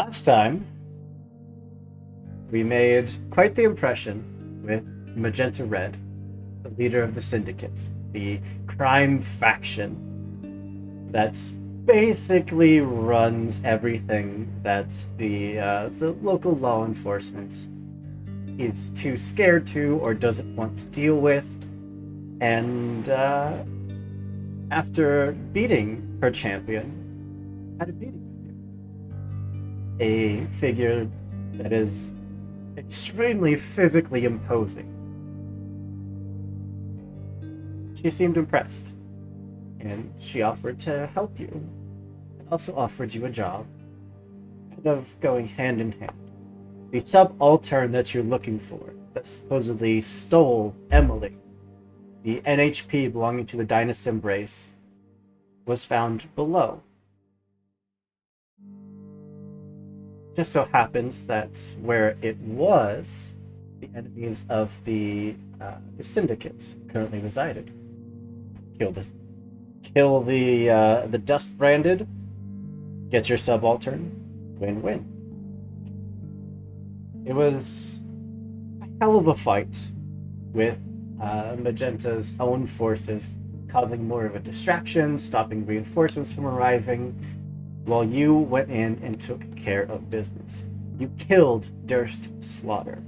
Last time, we made quite the impression with Magenta Red, the leader of the syndicate, the crime faction that basically runs everything that the local law enforcement is too scared to or doesn't want to deal with. And after beating her champion, had a meeting with you. A figure that is extremely physically imposing. She seemed impressed, and she offered to help you, and also offered you a job, kind of going hand in hand. The subaltern that you're looking for, that supposedly stole Emily, the NHP belonging to the Dynast Embrace, was found below. Just so happens that where it was, the enemies of the syndicate currently resided. Kill this, kill the dust branded. Get your subaltern. Win-win. It was a hell of a fight with Magenta's own forces causing more of a distraction, stopping reinforcements from arriving, while you went in and took care of business. You killed Durst Slaughter.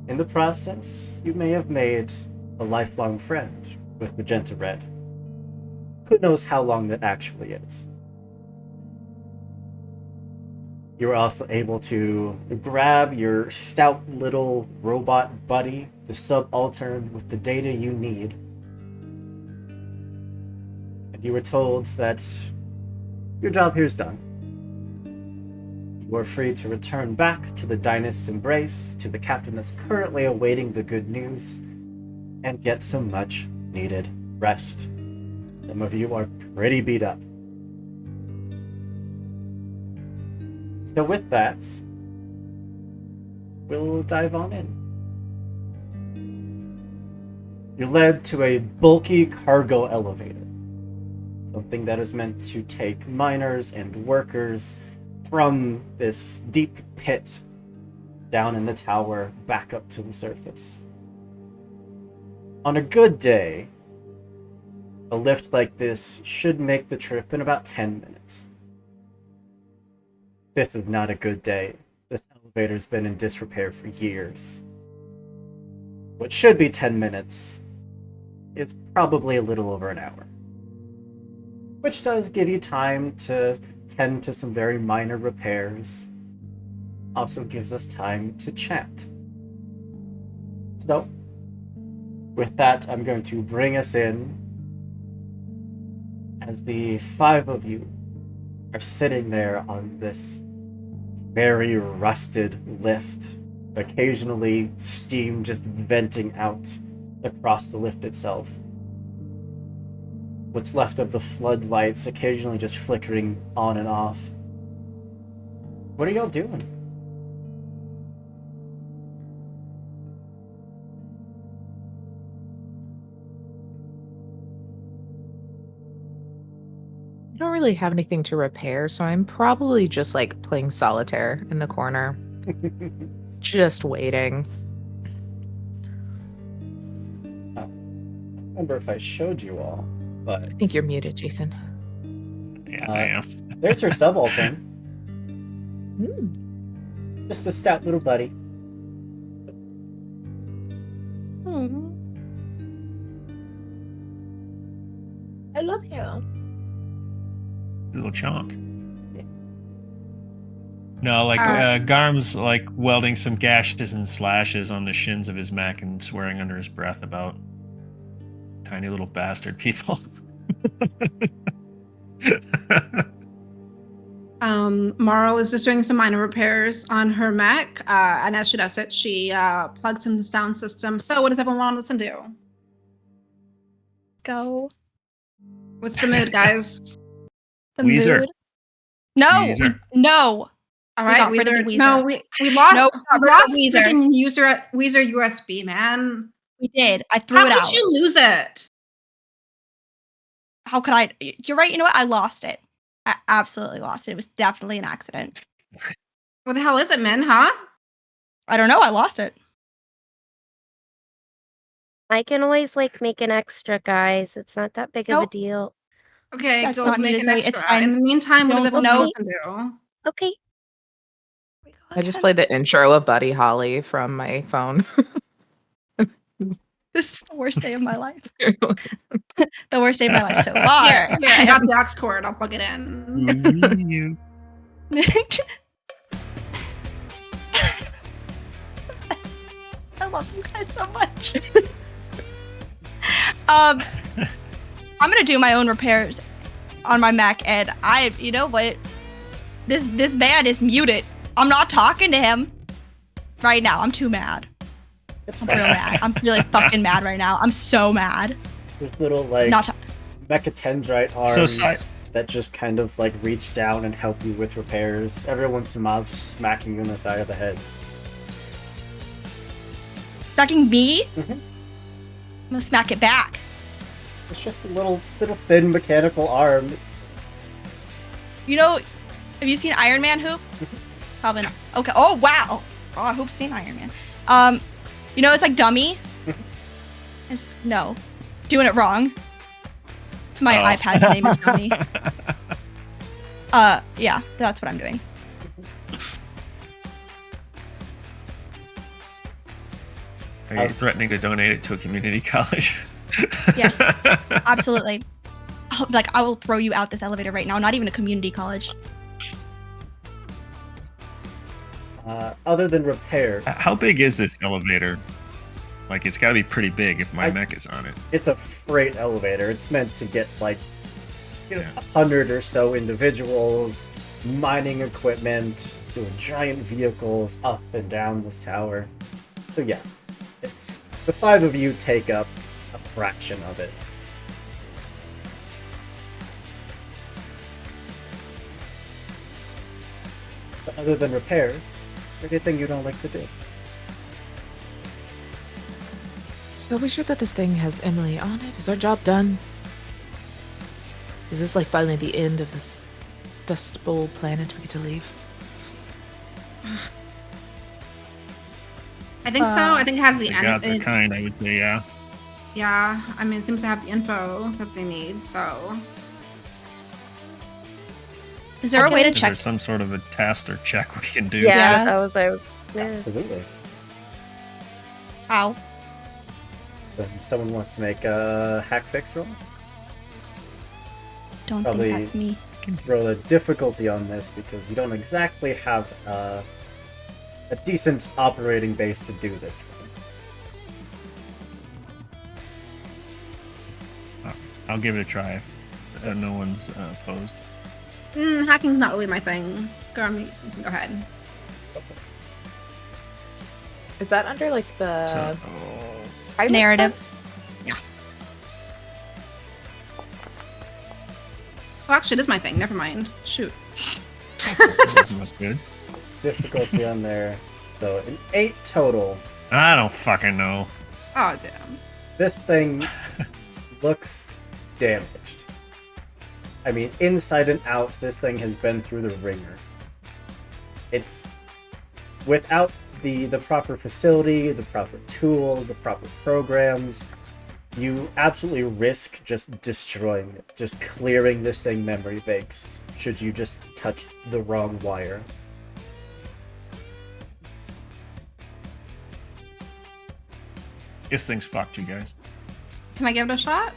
In the process, you may have made a lifelong friend with Magenta Red. Who knows how long that actually is? You were also able to grab your stout little robot buddy, the subaltern, with the data you need. And you were told that your job here is done. You are free to return back to the Dynast's Embrace, to the captain that's currently awaiting the good news, and get some much needed rest. Some of you are pretty beat up. So with that, we'll dive on in. You're led to a bulky cargo elevator, something that is meant to take miners and workers from this deep pit down in the tower back up to the surface. On a good day, a lift like this should make the trip in about 10 minutes. This is not a good day. This elevator's been in disrepair for years. What should be 10 minutes is probably a little over an hour. Which does give you time to tend to some very minor repairs. Also gives us time to chat. So, with that, I'm going to bring us in as the five of you are sitting there on this very rusted lift, occasionally steam just venting out across the lift itself. What's left of the floodlights occasionally just flickering on and off. What are y'all doing? I don't really have anything to repair, so I'm probably just like playing solitaire in the corner, just waiting. I don't remember if I showed you all, but I think you're muted, Jason. Yeah, I am. there's her subaltern. Mm. Just a stout little buddy. I love him. Little chunk. No, like Garm's like welding some gashes and slashes on the shins of his mech and swearing under his breath about tiny little bastard people. Marl is just doing some minor repairs on her mech, and as she does it, she plugs in the sound system. So, what does everyone want to listen to? Go. What's the mood, guys? The Weezer. mood. No, Weezer. no. All We right, got rid of the Weezer. No, we lost. No, we got rid of lost the Weezer. freaking Weezer USB, man. We did. I threw How it could out. you lose it? How could I? You're right. You know what? I lost it. I absolutely lost it. It was definitely an accident. What the hell is it, Min? Huh? I don't know. I lost it. I can always like make an extra, guys. It's not that big of a Nope. deal. Okay, That's go not make needed, an Zoe. extra. It's fine. In the meantime, what does Don't- everyone no. else do? Okay. I just played the intro of Buddy Holly from my phone. This is the worst day of my life. The worst day of my life so far. Here, I got the aux cord. I'll plug it in. You. I love you guys so much. I'm gonna do my own repairs on my Mac, and you know what? This man is muted. I'm not talking to him right now. I'm too mad. I'm real mad. I'm really fucking mad right now. I'm so mad. With little like Not mechatendrite arms Si- that just kind of like reach down and help you with repairs. Every once in a while, just smacking you on the side of the head. smacking me. Mhm. I'm gonna smack it back. It's just a little thin mechanical arm. You know, have you seen Iron Man hoop? Probably not. Okay. Oh wow. Oh, I hope seen Iron Man. You know, it's like dummy. No, doing it wrong. It's my Oh. iPad's name is dummy. Yeah, that's what I'm doing. Are you threatening to donate it to a community college? Yes. Absolutely. I will throw you out this elevator right now. Not even a community college. Other than repairs, How big is this elevator? Like, it's got to be pretty big if my mech is on it. it's a freight elevator. It's meant to get like Yeah. 100 or so individuals, mining equipment, giant vehicles up and down this tower. So yeah, it's the 5 of you take up a fraction of it. But other than repairs, anything you don't like to do. So are we sure that this thing has Emily on it? Is our job done? Is this like finally the end of this Dust Bowl planet we get to leave? I think so. I think it has the The gods are kind, I would say, yeah. Yeah, I mean, it seems to have the info that they need, so. Is there a way to Is check? there some sort of a test or check we can do? Yeah, Yeah. I was Absolutely. How? If someone wants to make a hack fix roll, Don't Probably- think that's me. roll a difficulty on this because you don't exactly have a decent operating base to do this from. I'll give it a try if no one's opposed. Hacking's not really my thing. Garm, you can go ahead. Is that under like the So, pilot Narrative. stuff? Oh, actually, it is my thing. Never mind. Shoot. that's good. Difficulty on there. So an 8 total. I don't fucking know. Oh, damn. This thing looks damaged. I mean, inside and out, this thing has been through the ringer. It's without the proper facility, the proper tools, the proper programs, you absolutely risk just destroying it, just clearing this thing memory banks, should you just touch the wrong wire. This thing's fucked, you guys. Can I give it a shot?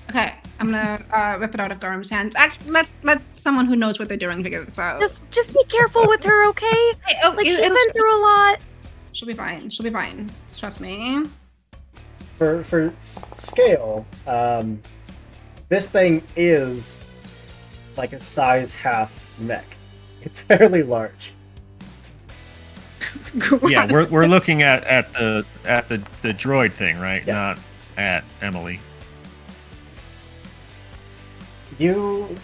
Okay, I'm gonna rip it out of Garm's hands. Actually, let someone who knows what they're doing figure this out. just be careful with her, okay? Hey, oh, Like, she's been through a lot. She'll be fine. She'll be fine. Trust me. For scale, this thing is like a size half mech. It's fairly large. Yeah, we're looking at the droid thing, right? Yes. Not at Emily. You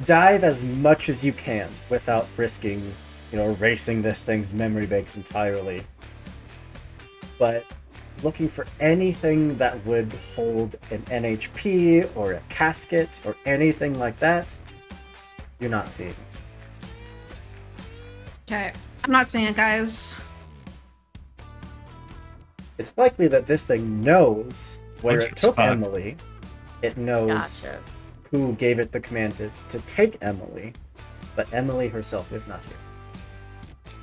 dive as much as you can without risking, erasing this thing's memory banks entirely. But looking for anything that would hold an NHP or a casket or anything like that. You're not seeing. Okay, I'm not seeing it, guys. It's likely that this thing knows where it It's took fucked. Emily. It knows Gotcha. who gave it the command to take Emily, but Emily herself is not here.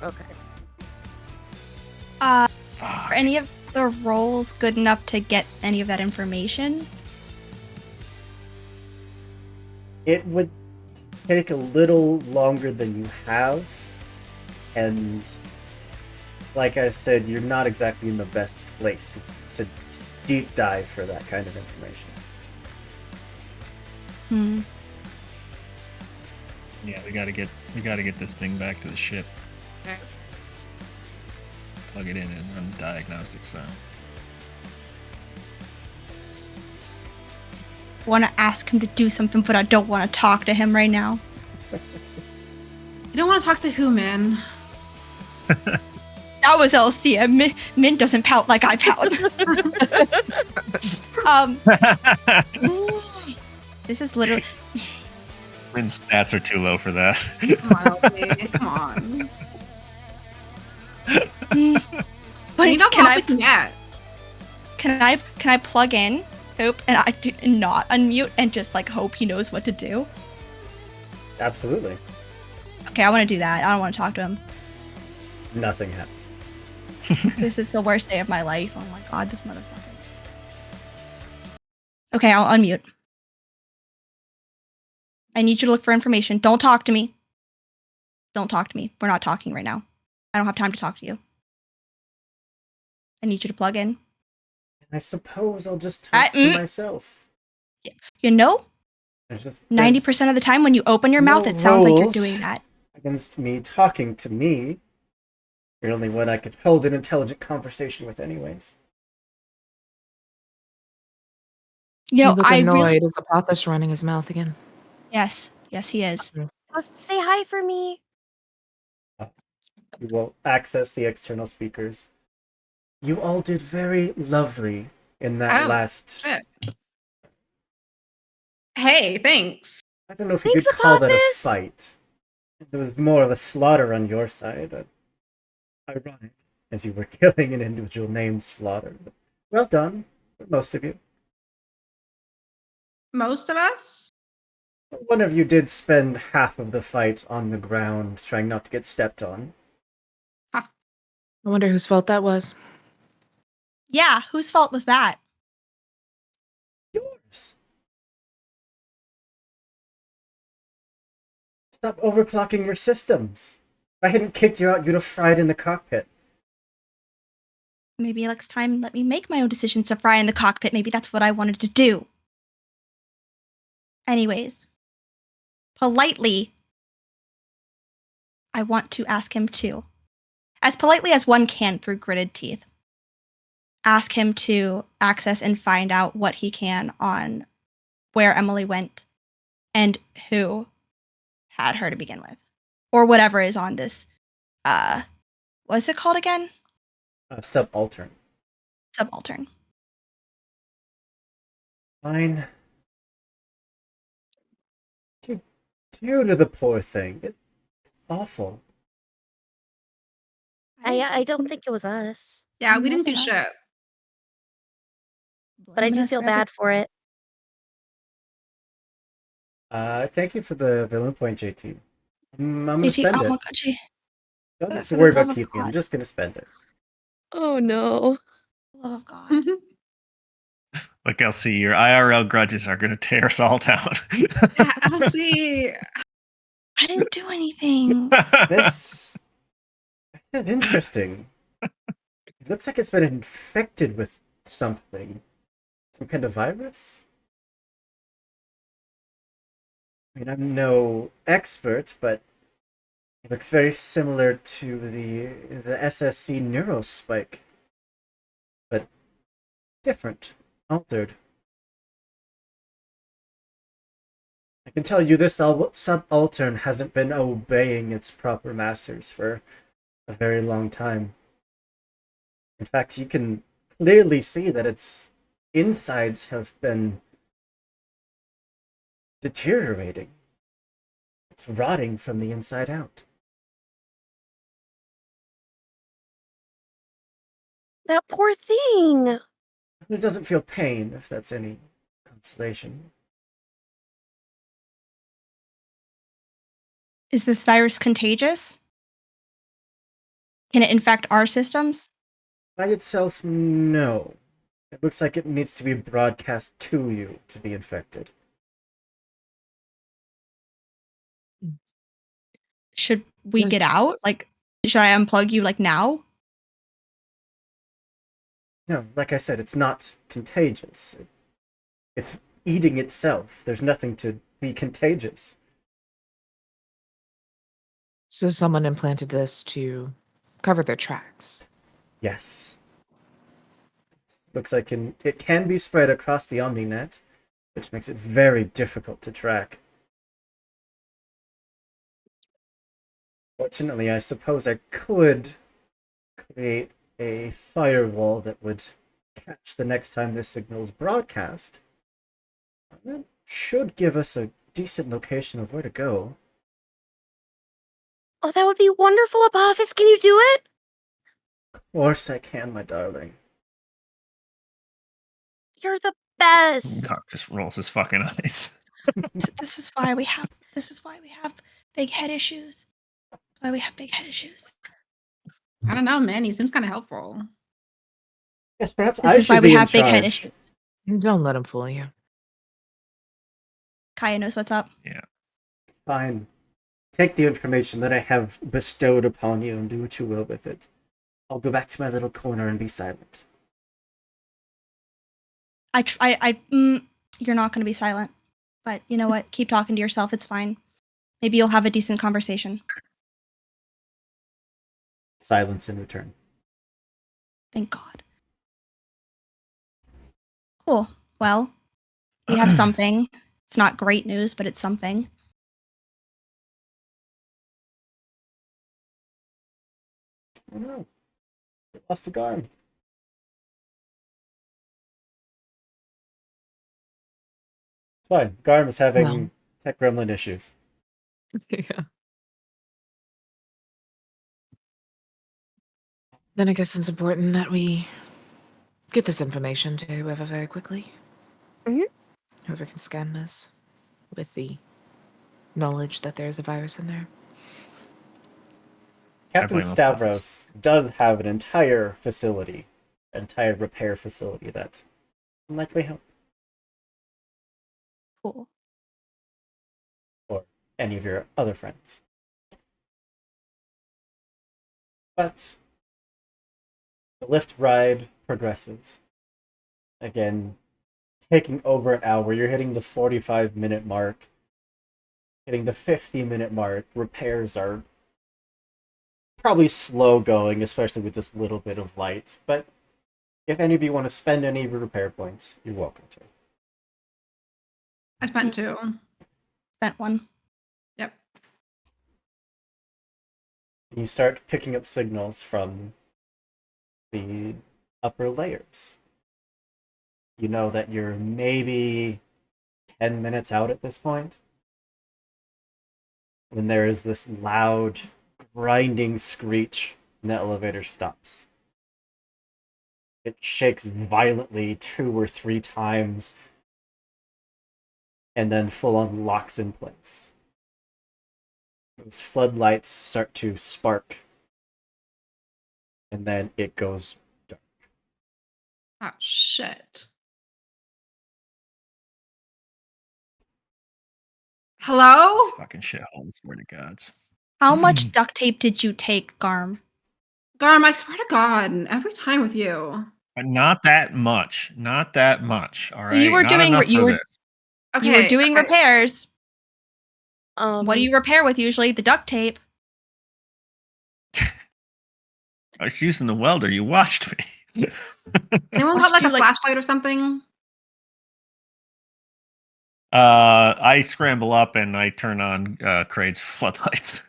Okay. Are Fuck. any of the rolls good enough to get any of that information? It would take a little longer than you have, and like I said, you're not exactly in the best place to deep dive for that kind of information. Yeah, we gotta get this thing back to the ship. Okay. Plug it in and run diagnostics on. Want to ask him to do something, but I don't want to talk to him right now. You don't want to talk to who, man? That was LC. Min doesn't pout like I pout. This is literally. Lynn's stats are too low for that. Come on, Elsie. Come on. But You know can how I we can get. can I plug in, hope, and I do not unmute and just like hope he knows what to do? Absolutely. Okay, I want to do that. I don't want to talk to him. Nothing happened. This is the worst day of my life. Oh my god, this motherfucker. Okay, I'll unmute. I need you to look for information. Don't talk to me. Don't talk to me. We're not talking right now. I don't have time to talk to you. I need you to plug in. I suppose I'll just talk to myself. You know, There's just 90% of the time when you open your no mouth, it sounds like you're rules doing that. against me talking to me. You're the only one I could hold an intelligent conversation with, anyways. You know, You look I annoyed. really. Is Apothos running his mouth again? Yes, he is. Oh, say hi for me. You will access the external speakers. You all did very lovely in that Oh, last. shit. Hey, thanks. I don't know if you Thanks, could call that a Apophis. fight. There was more of a slaughter on your side. Ironic, as you were killing an individual named Slaughter. But well done, for most of you. Most of us? One of you did spend half of the fight on the ground, trying not to get stepped on. I wonder whose fault that was. Yeah, whose fault was that? Yours. Stop overclocking your systems. If I hadn't kicked you out, you'd have fried in the cockpit. Maybe next time let me make my own decisions to fry in the cockpit. Maybe that's what I wanted to do. Anyways, politely, I want to ask him to, as politely as one can through gritted teeth, ask him to access and find out what he can on where Emily went and who had her to begin with. Or whatever is on this, what's it called again? Subaltern. Subaltern. Fine. Do to the poor thing. It's awful. I don't think it was us, Yeah, we didn't do Wasn't shit. but I do feel bad for it. Thank you for the villain point, JT. I'm gonna spend oh it. my god, G. Don't have for to the worry love about of keeping it. I'm God. just gonna spend it. Oh no. For the love of God. Look, I'll see your IRL grudges are gonna tear us all down. Elsie. I didn't do anything. This is interesting. It looks like it's been infected with something. Some kind of virus? I mean, I'm no expert, but it looks very similar to the SSC neurospike. But different. Altered. I can tell you this subaltern hasn't been obeying its proper masters for a very long time. In fact, you can clearly see that its insides have been deteriorating. It's rotting from the inside out. That poor thing. It doesn't feel pain, if that's any consolation. Is this virus contagious? Can it infect our systems? By itself, no. It looks like it needs to be broadcast to you to be infected. Should we get Yes. out? Like, should I unplug you like now? No, like I said, it's not contagious. It's eating itself. There's nothing to be contagious. So someone implanted this to cover their tracks. Yes. Looks like it can be spread across the OmniNet, which makes it very difficult to track. Fortunately, I suppose I could create a firewall that would catch the next time this signal is broadcast. That should give us a decent location of where to go. Oh, that would be wonderful, Apophis. Can you do it? Of course I can, my darling. You're the best. Gar just rolls his fucking eyes. This is why we have big head issues. Why we have big head issues. I don't know, man. He seems kind of helpful. Yes, perhaps This I is why should we be in have big head charge. issues. Don't let him fool you. Kaya knows what's up. Fine. Take the information that I have bestowed upon you and do what you will with it. I'll go back to my little corner and be silent. You're not going to be silent. But you know what? Keep talking to yourself. It's fine. Maybe you'll have a decent conversation. Silence in return. Thank God. Cool. Well, we have something. It's not great news, but it's something. Oh no. We lost a guard. It's fine. Garm is having Well. tech gremlin issues. Yeah. Then I guess it's important that we get this information to whoever very quickly. Mhm. Whoever can scan this with the knowledge that there's a virus in there. Captain blame the prophets. Stavros does have an entire facility, an entire repair facility that can likely help. Cool. Or any of your other friends. But the lift ride progresses. Again, taking over an hour. You're hitting the 45-minute mark. Hitting the 50-minute mark. Repairs are probably slow going, especially with this little bit of light. But if any of you want to spend any of your repair points, you're welcome to. I spent 2. Spent one. Yep. You start picking up signals from the upper layers. You know that you're maybe 10 minutes out at this point. When there is this loud, grinding screech, and the elevator stops. It shakes violently 2 or 3 times, and then full on locks in place. Those floodlights start to spark, and then it goes dark. Oh, shit. Hello? This fucking shithole, swear to gods. How much duct tape did you take, Garm? Garm, I swear to God, every time with you. But not that much. Not that much. All right. You were Not doing enough you for were this. Okay. you were doing okay. repairs. Um, What do you repair with usually? The duct tape. I was using the welder. You watched me. Anyone Watched got like you, a like- flashlight or something? I scramble up and I turn on Kraid's floodlights.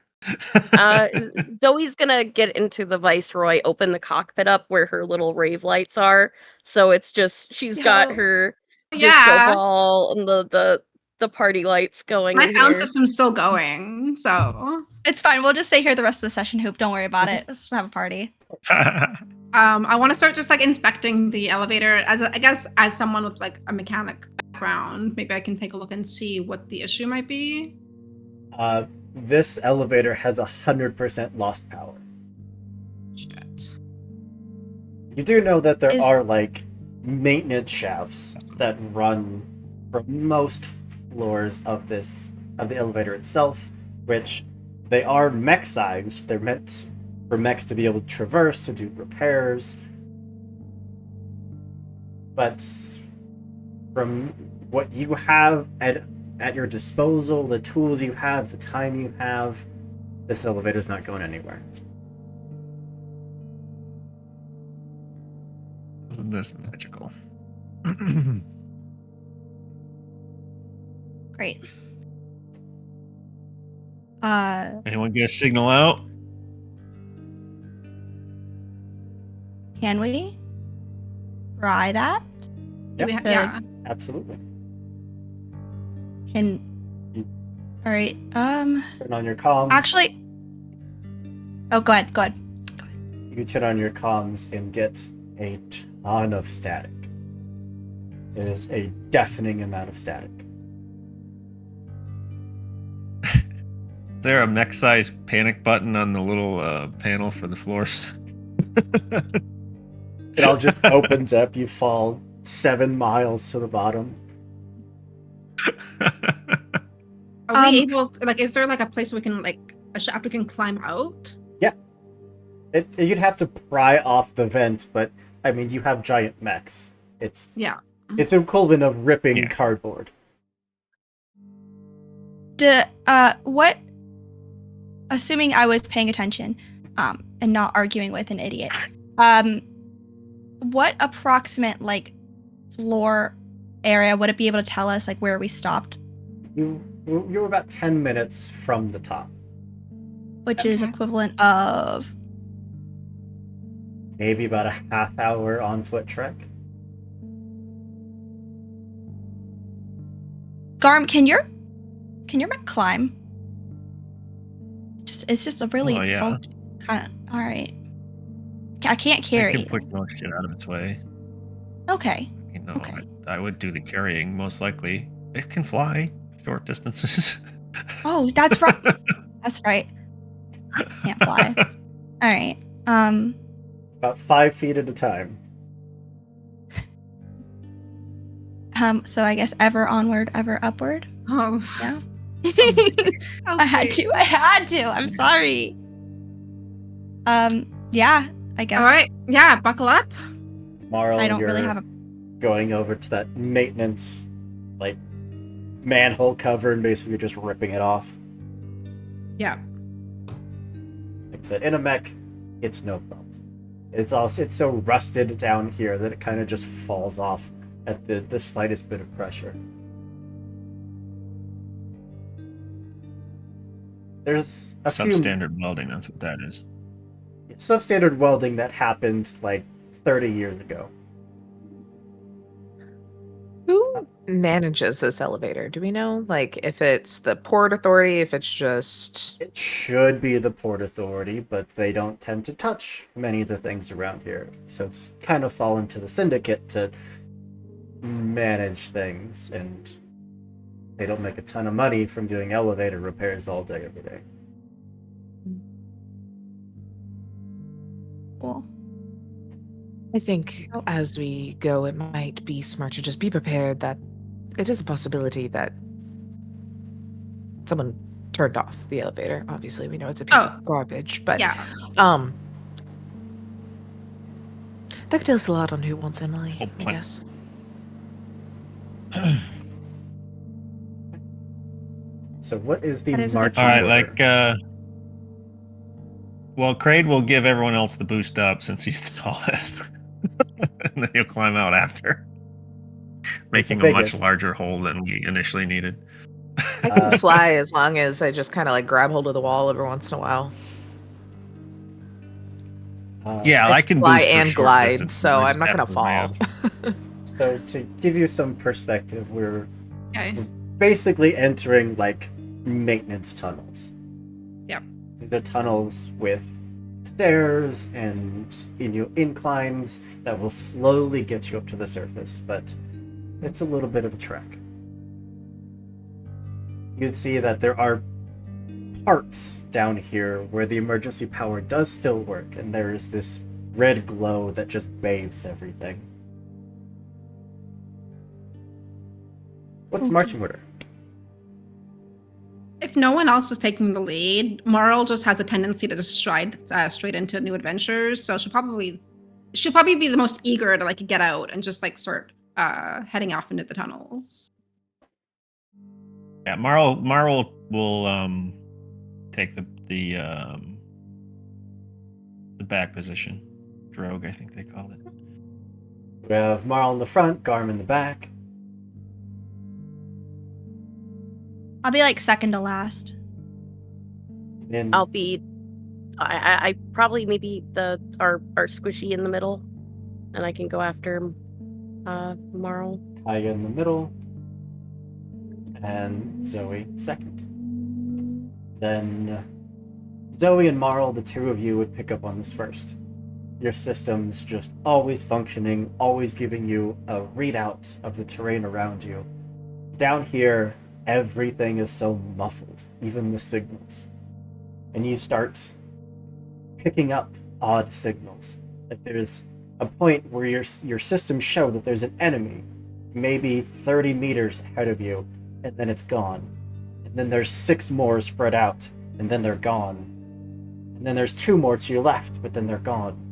Zoe's gonna get into the Viceroy, open the cockpit up where her little rave lights are. So it's just she's got Yo. her disco Yeah. ball and the party lights going My in sound here. system's still going, so It's fine. We'll just stay here the rest of the session, Hoop. Don't worry about it. Let's just have a party. I want to start just like inspecting the elevator I guess as someone with like a mechanic background, maybe I can take a look and see what the issue might be. This elevator has 100% lost power. Shit. You do know that there Is- are like maintenance shafts that run from most floors of the elevator itself, which they are mech sized. They're meant for mechs to be able to traverse, to do repairs. But from what you have at your disposal, the tools you have, the time you have, this elevator's not going anywhere. Isn't this magical? Great. Anyone get a signal out? Can we try that? Yep. Yeah. Absolutely. Can. All right. Turn on your comms. Actually. Oh, go ahead. Go ahead. You can turn on your comms and get a ton of static. It is a deafening amount of static. Is there a mech-sized panic button on the little panel for the floors? It all just opens up. You fall 7 miles to the bottom. Are we able like is there like a place we can like a shaft we can climb out? You'd have to pry off the vent, but I mean, you have giant mechs. It's equivalent of ripping Yeah. cardboard. What? Assuming I was paying attention, and not arguing with an idiot. What approximate like floor area would it be able to tell us like where we stopped, You were about 10 minutes from the top. which is Okay. equivalent of? Maybe about a half hour on foot trek. Garm, can your mech climb? It's just a really Oh, yeah. kind of. All right. I can't I carry. can push most shit out of its way. Okay. You know, Okay. I would do the carrying most likely. It can fly short distances. Oh, that's right. That's right. Can't fly. All right. About 5 feet at a time. So I guess ever onward, ever upward. Oh. Yeah. How I had sweet. to. I'm sorry. Yeah, I guess. All right. Yeah, buckle up. Marl, I don't you're really have a. going over to that maintenance, like, manhole cover and basically just ripping it off. Yeah. Like I said, in a mech, it's no problem. It's so rusted down here that it kind of just falls off at the slightest bit of pressure. There's a few Substandard welding, that's what that is. substandard welding that happened like 30 years ago. Who manages this elevator? Do we know? Like, if it's the Port Authority, if it's just. It should be the Port Authority, but they don't tend to touch many of the things around here. So it's kind of fallen to the Syndicate to manage things, and they don't make a ton of money from doing elevator repairs all day, every day. Cool. I think Oh. as we go, it might be smart to just be prepared that it is a possibility that someone turned off the elevator. Obviously, we know it's a piece Oh. of garbage, but Yeah. that could tell us a lot on who wants Emily, Whole I plan. guess. So what is the That is a good marching All right, order? well, Kraid will give everyone else the boost up since he's the tallest. And then he'll climb out after. Making a much biggest. larger hole than we initially needed. I can fly as long as I just kind of like grab hold of the wall every once in a while. Yeah, I can fly boost for and short glide, distances. so I I'm just not have gonna to weigh fall. up. So to give you some perspective, we're Okay. basically entering like maintenance tunnels. Yep. These are tunnels with stairs and inclines that will slowly get you up to the surface, but it's a little bit of a trek. You'd see that there are parts down here where the emergency power does still work, and there is this red glow that just bathes everything. What's the marching order? If no one else is taking the lead, Marl just has a tendency to just stride straight into new adventures. So she'll probably be the most eager to like get out and just like start heading off into the tunnels. Yeah, Marl will take the back position. Drogue, I think they call it. We have Marl in the front, Garm in the back. I'll be like second to last. Then I'll be. I probably maybe our squishy in the middle, and I can go after Marl. Kaya in the middle, and Zoe second. Then Zoe and Marl, the two of you, would pick up on this first. Your system's just always functioning, always giving you a readout of the terrain around you. Down here, everything is so muffled, even the signals. And you start picking up odd signals. Like there's a point where your systems show that there's an enemy, maybe 30 meters ahead of you, and then it's gone. And then there's 6 more spread out, and then they're gone. And then there's 2 more to your left, but then they're gone.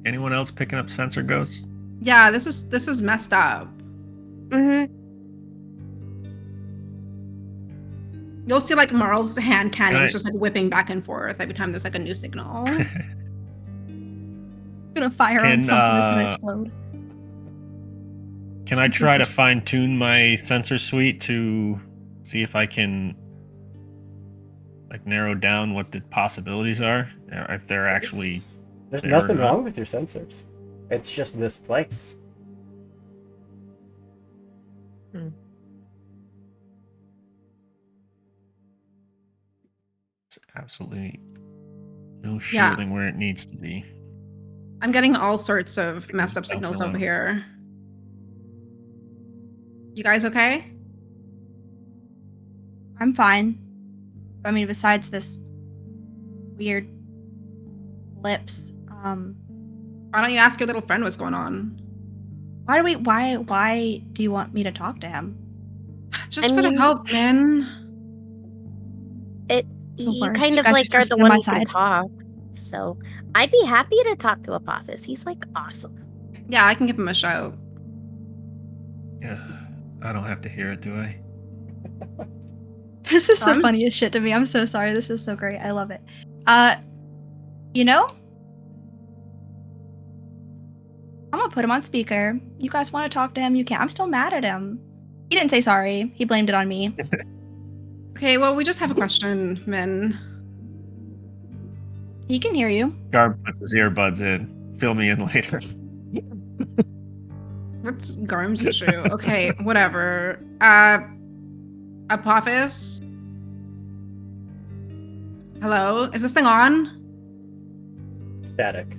Anyone else picking up sensor ghosts? Yeah, this is messed up. Mm-hmm. You'll see like Marl's hand cannon I- is just like whipping back and forth every time there's like a new signal. I'm gonna fire on Can, something that's gonna explode. Can I try to fine tune my sensor suite to see if I can like narrow down what the possibilities are, or if they're actually There's there or nothing not? wrong with your sensors. It's just this place. It's absolutely no shielding where it needs to be. I'm getting all sorts of messed up Bouncing signals over around. here. You guys okay? I'm fine. I mean, besides this weird lips, Why don't you ask your little friend what's going on? why do you want me to talk to him? Just I for the mean- help, man. The You worst. kind You of guys like just are sit the on one my who can side. talk. So I'd be happy to talk to Apophis. He's like awesome. Yeah, I can give him a shout. Yeah, I don't have to hear it, do I? This is the Um? funniest shit to me. I'm so sorry. This is so great. I love it. You know, I'm gonna put him on speaker. You guys want to talk to him? You can. I'm still mad at him. He didn't say sorry. He blamed it on me. Okay, well, we just have a question, Min. He can hear you. Garb puts his earbuds in. Fill me in later. What's Garm's issue? Okay, whatever. Apophis? Hello? Is this thing on? Static.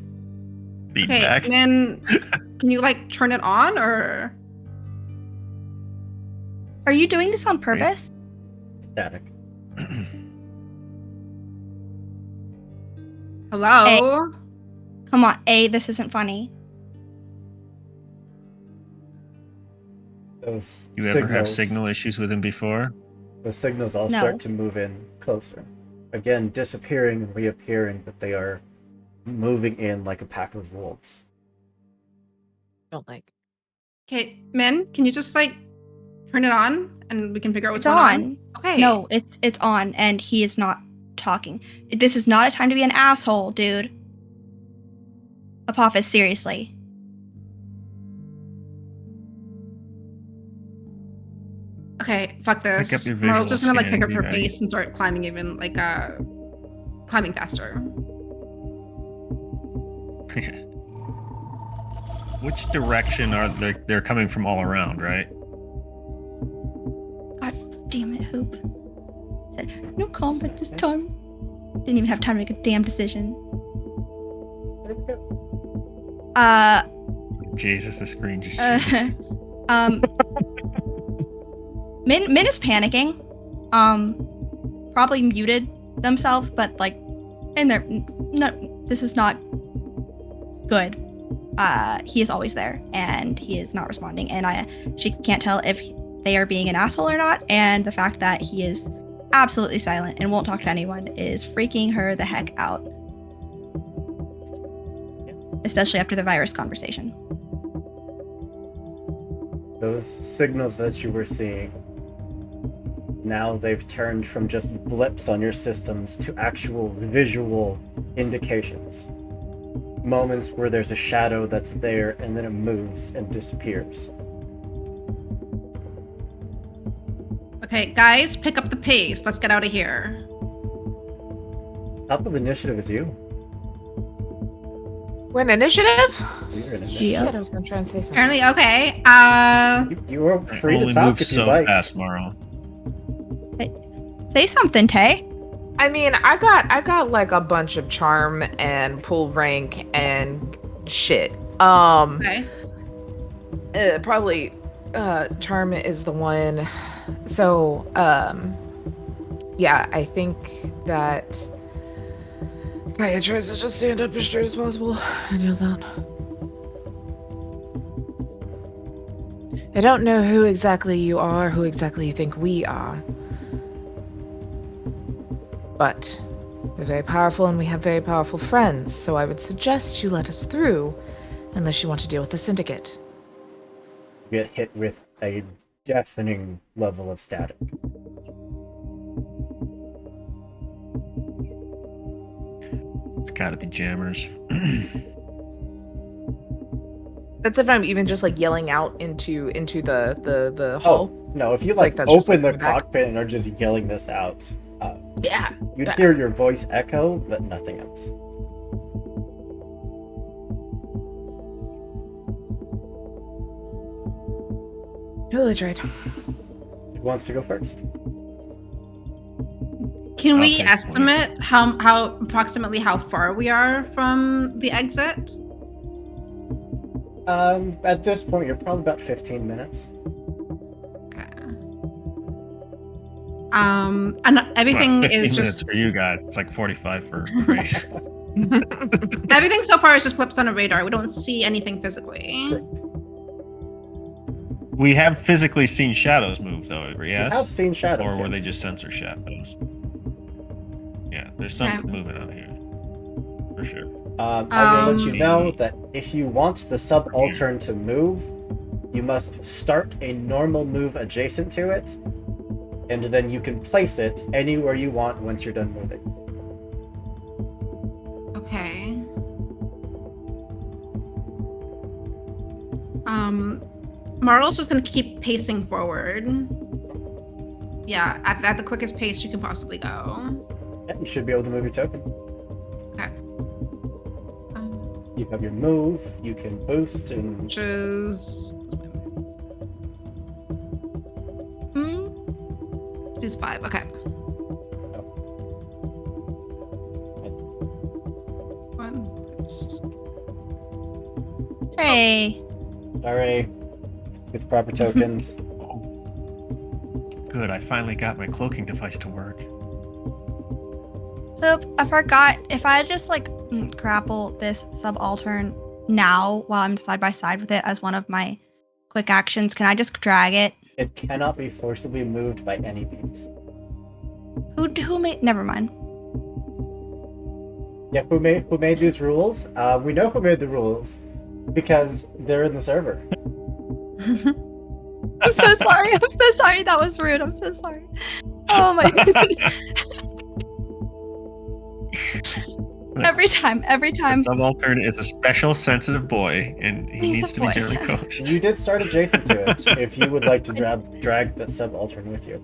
Feedback. Okay, Min, can you like turn it on or? Are you doing this on purpose? Static. Hello? Come on, this isn't funny. Those You ever have signal issues with him before? The signals all No. start to move in closer. Again, disappearing and reappearing, but they are moving in like a pack of wolves. Don't like. Okay, Min, can you just like turn it on and we can figure out what's It's going on. on? Okay. No, it's on, and he is not talking. This is not a time to be an asshole, dude. Apophis, seriously. Okay, fuck this. Pick up your visual Marl's just gonna like pick scanning, up be her ready. pace and start climbing even like climbing faster. Which direction are they're coming from all around, right? God damn it, Hope. Said, no combat this time. Didn't even have time to make a damn decision. There we go. Jesus, the screen just changed. Min is panicking. Probably muted themselves, but like, and they're no. This is not good. He is always there, and he is not responding, and she can't tell if they are being an asshole or not. And the fact that he is absolutely silent and won't talk to anyone is freaking her the heck out, especially after the virus conversation. Those signals that you were seeing, now they've turned from just blips on your systems to actual visual indications. Moments where there's a shadow that's there and then it moves and disappears. Okay, guys, pick up the pace. Let's get out of here. Top of initiative is you. We're in initiative? You're in Shit, initiative. I was gonna try and say something. Apparently, okay. You are free Only to talk moves if so you like. fast, Morrow. Say something, Tay. I mean, I got like a bunch of charm and pull rank and shit. Okay. Probably charm is the one. So, yeah, I think that Kaya tries to just stand up as straight as possible and yells out. I don't know who exactly you are, who exactly you think we are. But we're very powerful and we have very powerful friends, so I would suggest you let us through, unless you want to deal with the syndicate. You get hit with a deafening level of static. It's gotta be jammers. That's if I'm even just like yelling out into the hall. Oh, no, if you Like, like that's just, open like, the in the back? cockpit and are just yelling this out, Yeah. you'd hear your voice echo, but nothing else. Really tried. Who wants to go first? Can I'll we take estimate how approximately how far we are from the exit? At this point, you're probably about 15 minutes. Okay. And everything 15 is minutes just for you guys. It's like 45 for Grace. everything so far is just blips on a radar. We don't see anything physically. Correct. We have physically seen shadows move, though, You yes? have seen shadows. Or were they yes. just sensor shadows? Yeah, there's something moving out here. For sure. I'm gonna let you Um, know that if you want the subaltern to move, you must start a normal move adjacent to it, and then you can place it anywhere you want once you're done moving. Okay. Marl's just gonna keep pacing forward. Yeah, at the quickest pace you can possibly go. Yeah, you should be able to move your token. Okay. You have your move, you can boost, and Which is... It's 5, okay. One boost. Hey. sorry, get the proper tokens. Good, I finally got my cloaking device to work. Oop, I forgot. If I just like grapple this subaltern now while I'm side by side with it as one of my quick actions, can I just drag it? It cannot be forcibly moved by any means. Who made? Never mind. Yeah, who made these rules? We know who made the rules because they're in the server. I'm so sorry. I'm so sorry. That was rude. I'm so sorry. Oh my god. Every time. Subaltern is a special, sensitive boy, and he He's needs a to be boy. gently coaxed. You did start adjacent to it. If you would like to drag the subaltern with you.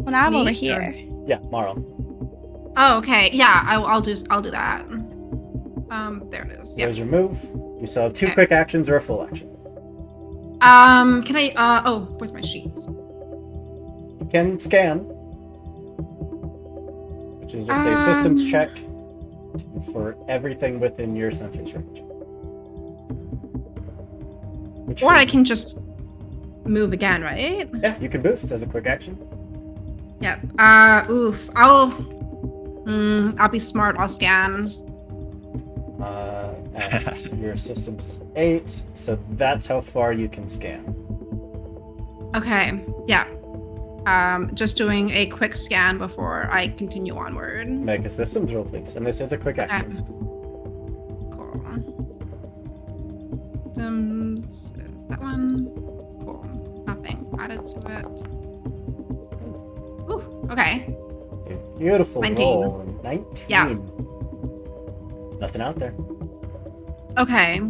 When I'm Me? over here. Yeah, Marl. Oh, okay. Yeah, I'll do that. There it is. Yeah. There's your move. You still have 2 Okay. quick actions or a full action. Can I? Oh, where's my sheet? You can scan, which is just a systems check for everything within your sensor's range. Which Or for- I can just move again, right? Yeah, you can boost as a quick action. Yeah. Oof. I'll be smart. I'll scan. And your systems is 8, so that's how far you can scan. Okay. Yeah. Just doing a quick scan before I continue onward. Make a systems roll, please. And this is a quick action. Cool. Systems is that one. Cool. Nothing added to it. Ooh. Okay. A beautiful 19. roll. 19. Yeah. Nothing out there. Okay.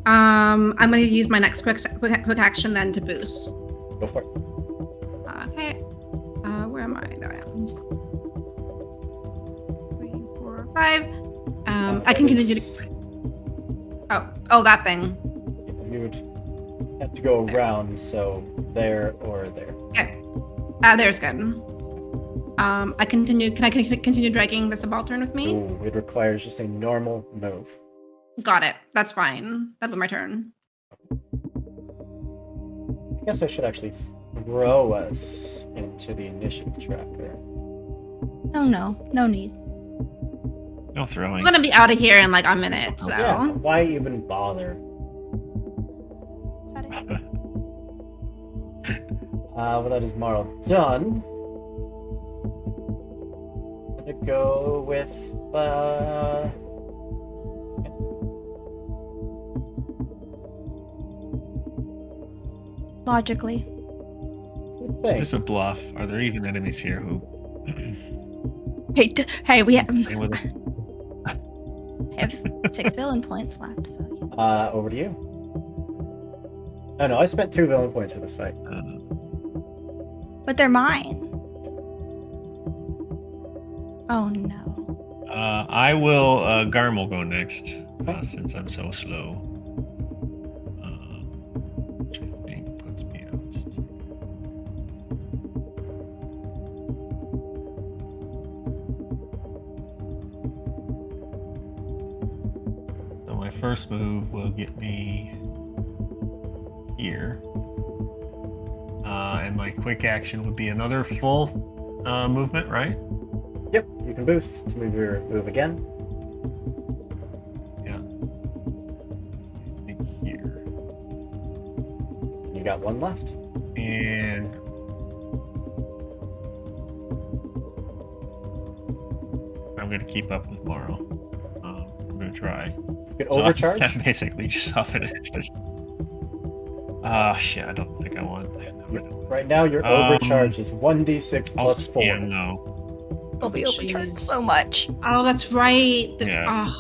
I'm gonna use my next quick action then to boost. Go for it. Okay. Where am I? There I am. 3, 4, 5. I can continue to. Oh, that thing. You would have to go around, so there or there. Okay. There's good. I continue. Can I continue dragging the subaltern with me? Ooh, it requires just a normal move. Got it. That's fine. That'll be my turn. I guess I should actually throw us into the initiative tracker. No need. No throwing. I'm gonna be out of here in like a minute, so. Yeah, why even bother? Is that it? Well, that is Marl done. I'm gonna go with Logically. good Is thing. this a bluff? Are there even enemies here who Hey, we have stay with us? 6 villain points left. So yeah. Over to you. Oh no, I spent 2 villain points for this fight. But they're mine. Oh no. I will. Garm will go next, since I'm so slow. Which I think puts me out. So my first move will get me here. And my quick action would be another full movement, right? Yep, you can boost to move your move again. Yeah. I think here. You got 1 left. And I'm going to keep up with Laurel. I'm going to try. You can So overcharge. I'm basically just off it. It's just. Ah, shit. I don't think I want that. Right now, your overcharge is 1d6 I'll plus 4. scan though. I'll be overcharged Jeez. so much. Oh, that's right. Yeah. Oh,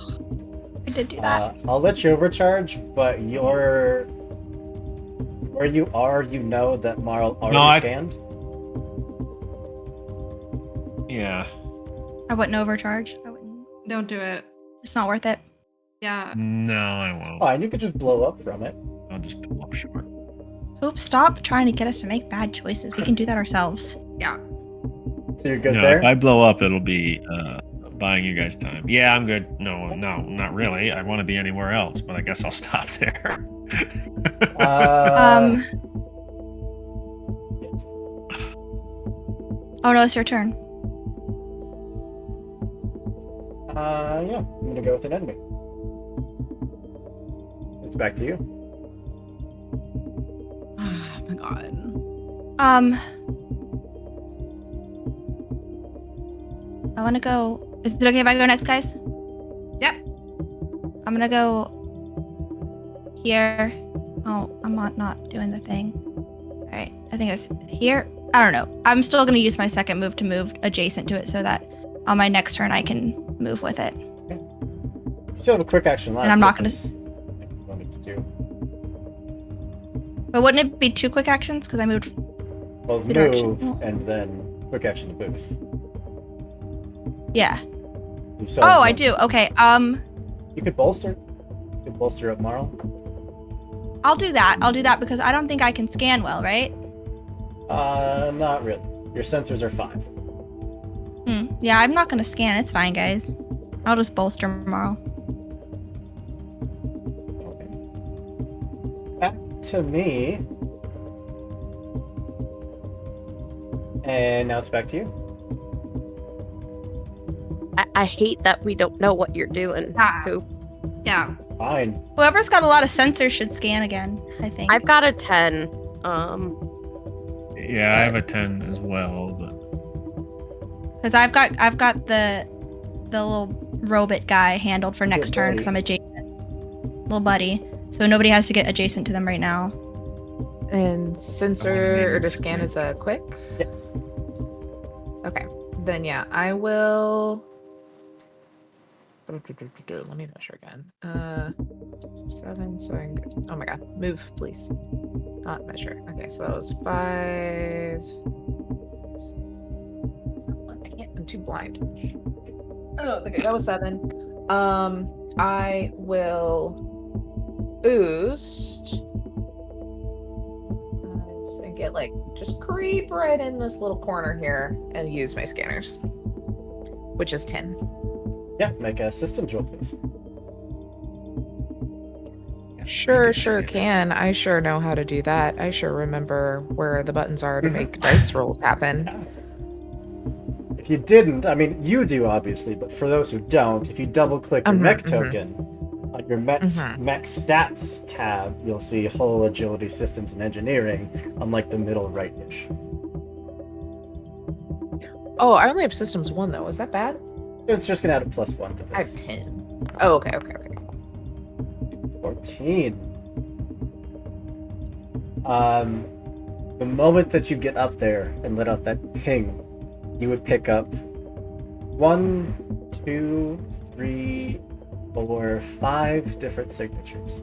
I did do that. I'll let you overcharge, but where you are, you know that Marl already I've- scanned. Yeah. I wouldn't overcharge. I wouldn't. don't do it. It's not worth it. Yeah. No, I won't. Fine, you could just blow up from it. I'll just pull up short. Hope, stop trying to get us to make bad choices. We can do that ourselves. Yeah. So you're good No, there. if I blow up, it'll be buying you guys time. Yeah, I'm good. No, not really. I want to be anywhere else, but I guess I'll stop there. Yes. Oh no, it's your turn. Yeah, I'm gonna go with an enemy. It's back to you. Oh my god. I want to go. Is it okay if I go next, guys? Yep. I'm gonna go here. Oh, I'm not doing the thing. All right, I think it was here. I don't know. I'm still gonna use my second move to move adjacent to it so that on my next turn, I can move with it. You still have a quick action left. And I'm not if gonna it's something you want me to do. But wouldn't it be 2 quick actions? Because I moved. Well, Good action. move and then quick action to boost. Yeah. You still have Oh, I one. do. Okay. You could bolster. You could bolster up Marl. I'll do that. I'll do that because I don't think I can scan well, right? Not really. Your sensors are 5. Yeah, I'm not gonna scan. It's fine, guys. I'll just bolster Marl. Okay. Back to me. And now it's back to you. I hate that we don't know what you're doing. Ah. Coop. Yeah. Fine. Whoever's got a lot of sensors should scan again, I think. I've got a 10. Yeah, I have a 10 as well, but Because I've got the little robot guy handled for next turn because I'm adjacent. Little buddy. So nobody has to get adjacent to them right now. And sensor or to scan is a quick? Yes. Okay. Then yeah, I will. Let me measure again. 7. So I can... Oh my god, move, please. Not measure. Okay, so that was 5. I can't. I'm too blind. Oh, okay, that was 7. I will boost and get like just creep right in this little corner here and use my scanners, which is 10. Yeah, make a systems roll, please. Sure can. I sure know how to do that. I sure remember where the buttons are to make dice rolls happen. Yeah. If you didn't, I mean, you do obviously, but for those who don't, if you double click your mech token on your mech stats tab, you'll see Hull, Agility, Systems, and Engineering on like the middle right-ish. Oh, I only have systems 1 though. Is that bad? It's just gonna add a +1 to I have this. 10. Oh, okay. 14. The moment that you get up there and let out that ping, you would pick up 1, 2, 3, 4, 5 different signatures.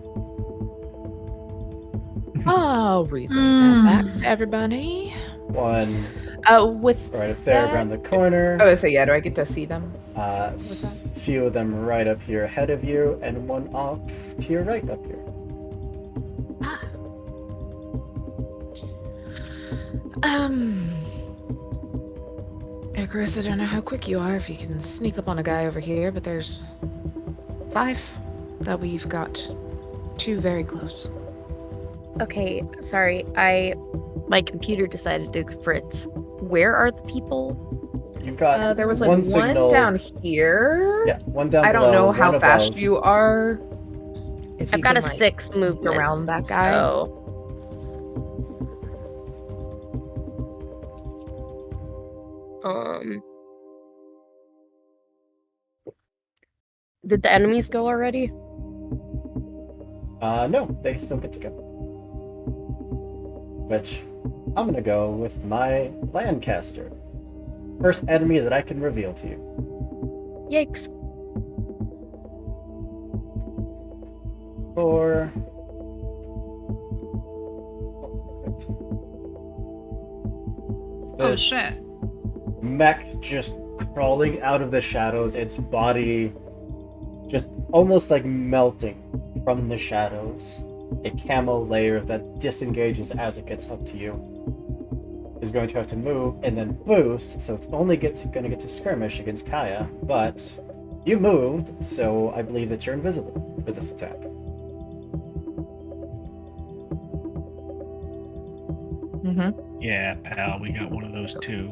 I'll relay that back to everybody. One With right up there that- around the corner. Oh, so yeah, do I get to see them? Few of them right up here ahead of you, and one off to your right up here. Icarus, I don't know how quick you are if you can sneak up on a guy over here, but there's 5 that we've got 2 very close. Okay, sorry. My computer decided to fritz. Where are the people? You've got There was like one signal down here. Yeah, one down I below. don't know how one fast above. you are. If I've you got can, a like, 6 sneak movement around that guy. So. Did the enemies go already? No, they still get to go. Which, I'm gonna go with my Landcaster. First enemy that I can reveal to you. Yikes. 4. Perfect. Oh, This shit. mech just crawling out of the shadows, its body just almost like melting from the shadows. A camo layer that disengages as it gets up to you is going to have to move and then boost, so it's only going to get to skirmish against Kaya, but you moved, so I believe that you're invisible for this attack. yeah, pal, we got one of those too.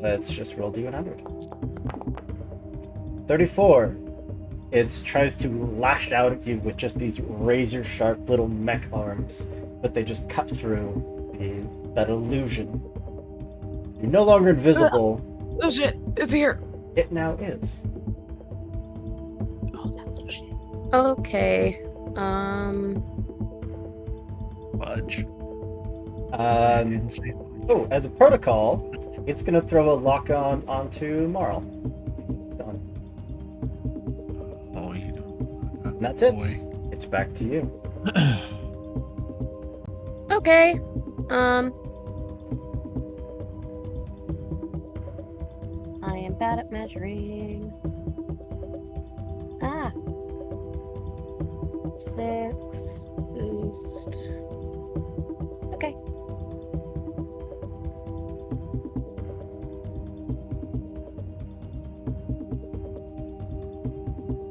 Let's just roll D100. 34. It tries to lash out at you with just these razor-sharp little mech arms, but they just cut through that illusion. You're no longer invisible. Oh shit! It's here. It now is. Oh, that little shit. Okay. Fudge. I Um, didn't say fudge. oh, as a protocol, it's gonna throw a lock-on onto Marl. that's it. Boy. It's back to you. Okay. I am bad at measuring. 6 boost. Okay.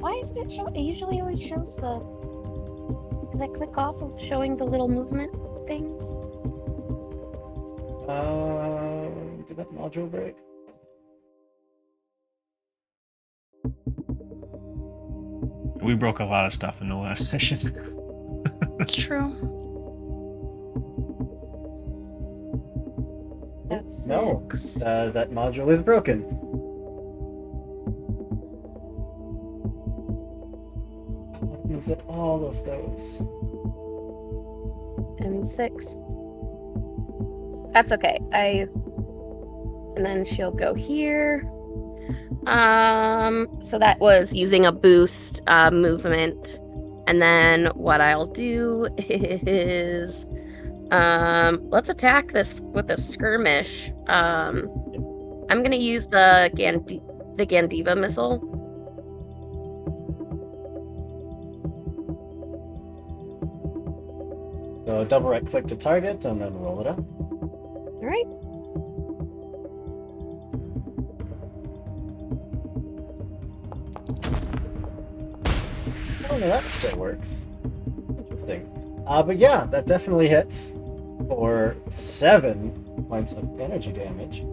Why isn't it show? It usually always shows the. Did I click off of showing the little movement things? Did that module break? We broke a lot of stuff in the last session. It's true. That's No, 6. that module is broken. Is it all of those? And 6. That's okay. And then she'll go here. So that was using a boost movement. And then what I'll do is let's attack this with a skirmish. I'm gonna use the Gandiva missile. So double right click to target and then roll it up. All right. Oh no, that still works. Interesting. But yeah, that definitely hits for 7 points of energy damage.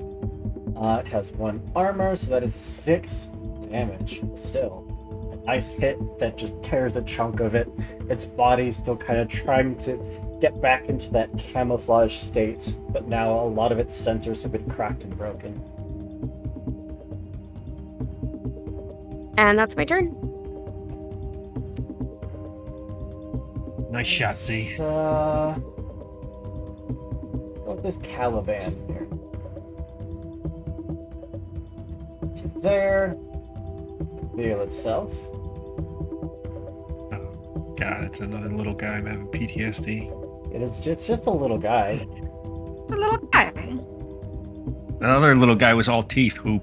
It has 1 armor, so that is 6 damage still. A nice hit that just tears a chunk of it. Its body still kind of trying to get back into that camouflage state, but now a lot of its sensors have been cracked and broken. And that's my turn. Nice shot, Z. Go with this Caliban here. To there. Reveal itself. Oh, God, it's another little guy. I'm having PTSD. It's just a little guy. It's a little guy. That other little guy was all teeth. Who?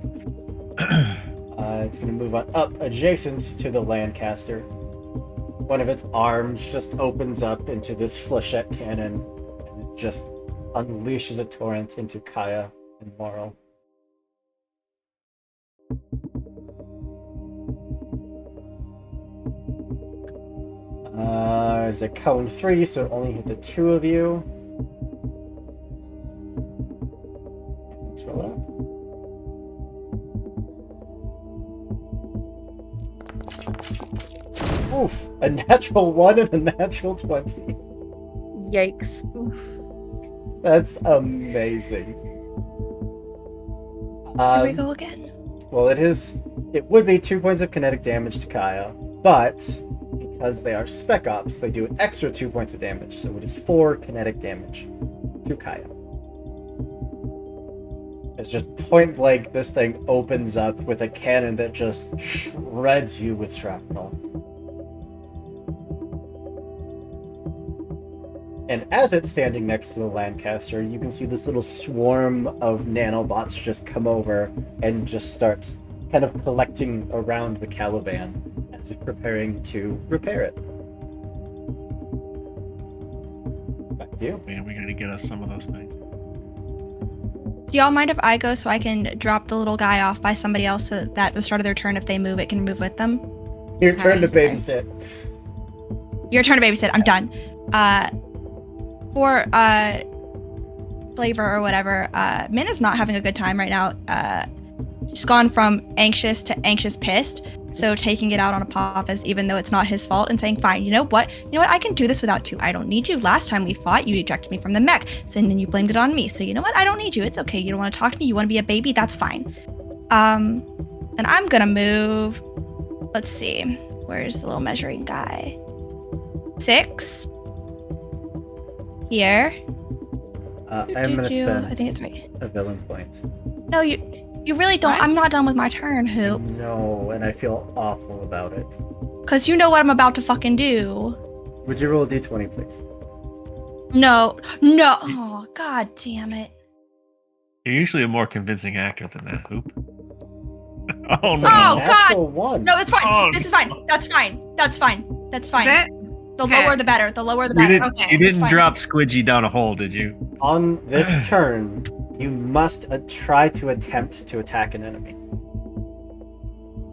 It's going to move on up adjacent to the Lancaster. One of its arms just opens up into this flechette cannon and it just unleashes a torrent into Kaya and Morrow. There's a cone 3, so it only hit the 2 of you. Let's roll it up. Oof! A natural 1 and a natural 20. Yikes. That's amazing. Here we go again. Well, it would be 2 points of kinetic damage to Kaya, but because they are spec ops, they do an extra 2 points of damage, so it is 4 kinetic damage to Kaya. It's just point blank, this thing opens up with a cannon that just shreds you with shrapnel. And as it's standing next to the Lancaster, you can see this little swarm of nanobots just come over and just start kind of collecting around the Caliban as it's preparing to repair it. Back to you. Man, we gotta get us some of those things. Do y'all mind if I go so I can drop the little guy off by somebody else so that at the start of their turn, if they move, it can move with them? Your turn to babysit. Your turn to babysit. I'm done. For flavor or whatever, Min is not having a good time right now. She's gone from anxious to anxious pissed. So taking it out on Apophis, even though it's not his fault, and saying, fine, you know what, I can do this without you. I don't need you. Last time we fought, you ejected me from the mech, so and then you blamed it on me. So you know what, I don't need you. It's okay. You don't want to talk to me. You want to be a baby. That's fine. And I'm gonna move. Let's see. Where's the little measuring guy? 6. Here. I'm gonna spend I think it's right. a villain point. No, you really don't. What? I'm not done with my turn, Hoop. No, and I feel awful about it. Because you know what I'm about to fucking do. Would you roll a d20, please? No. Oh, god damn it. You're usually a more convincing actor than that, Hoop. Oh It's no. a Oh, natural one. No, it's fine. Oh, This is fine. That's fine. That's fine. That's fine. Is it? The Okay. lower the better. The lower the You better. didn't, Okay, you it's didn't fine. drop Squidgy down a hole, did you? On this turn, you must try to attempt to attack an enemy.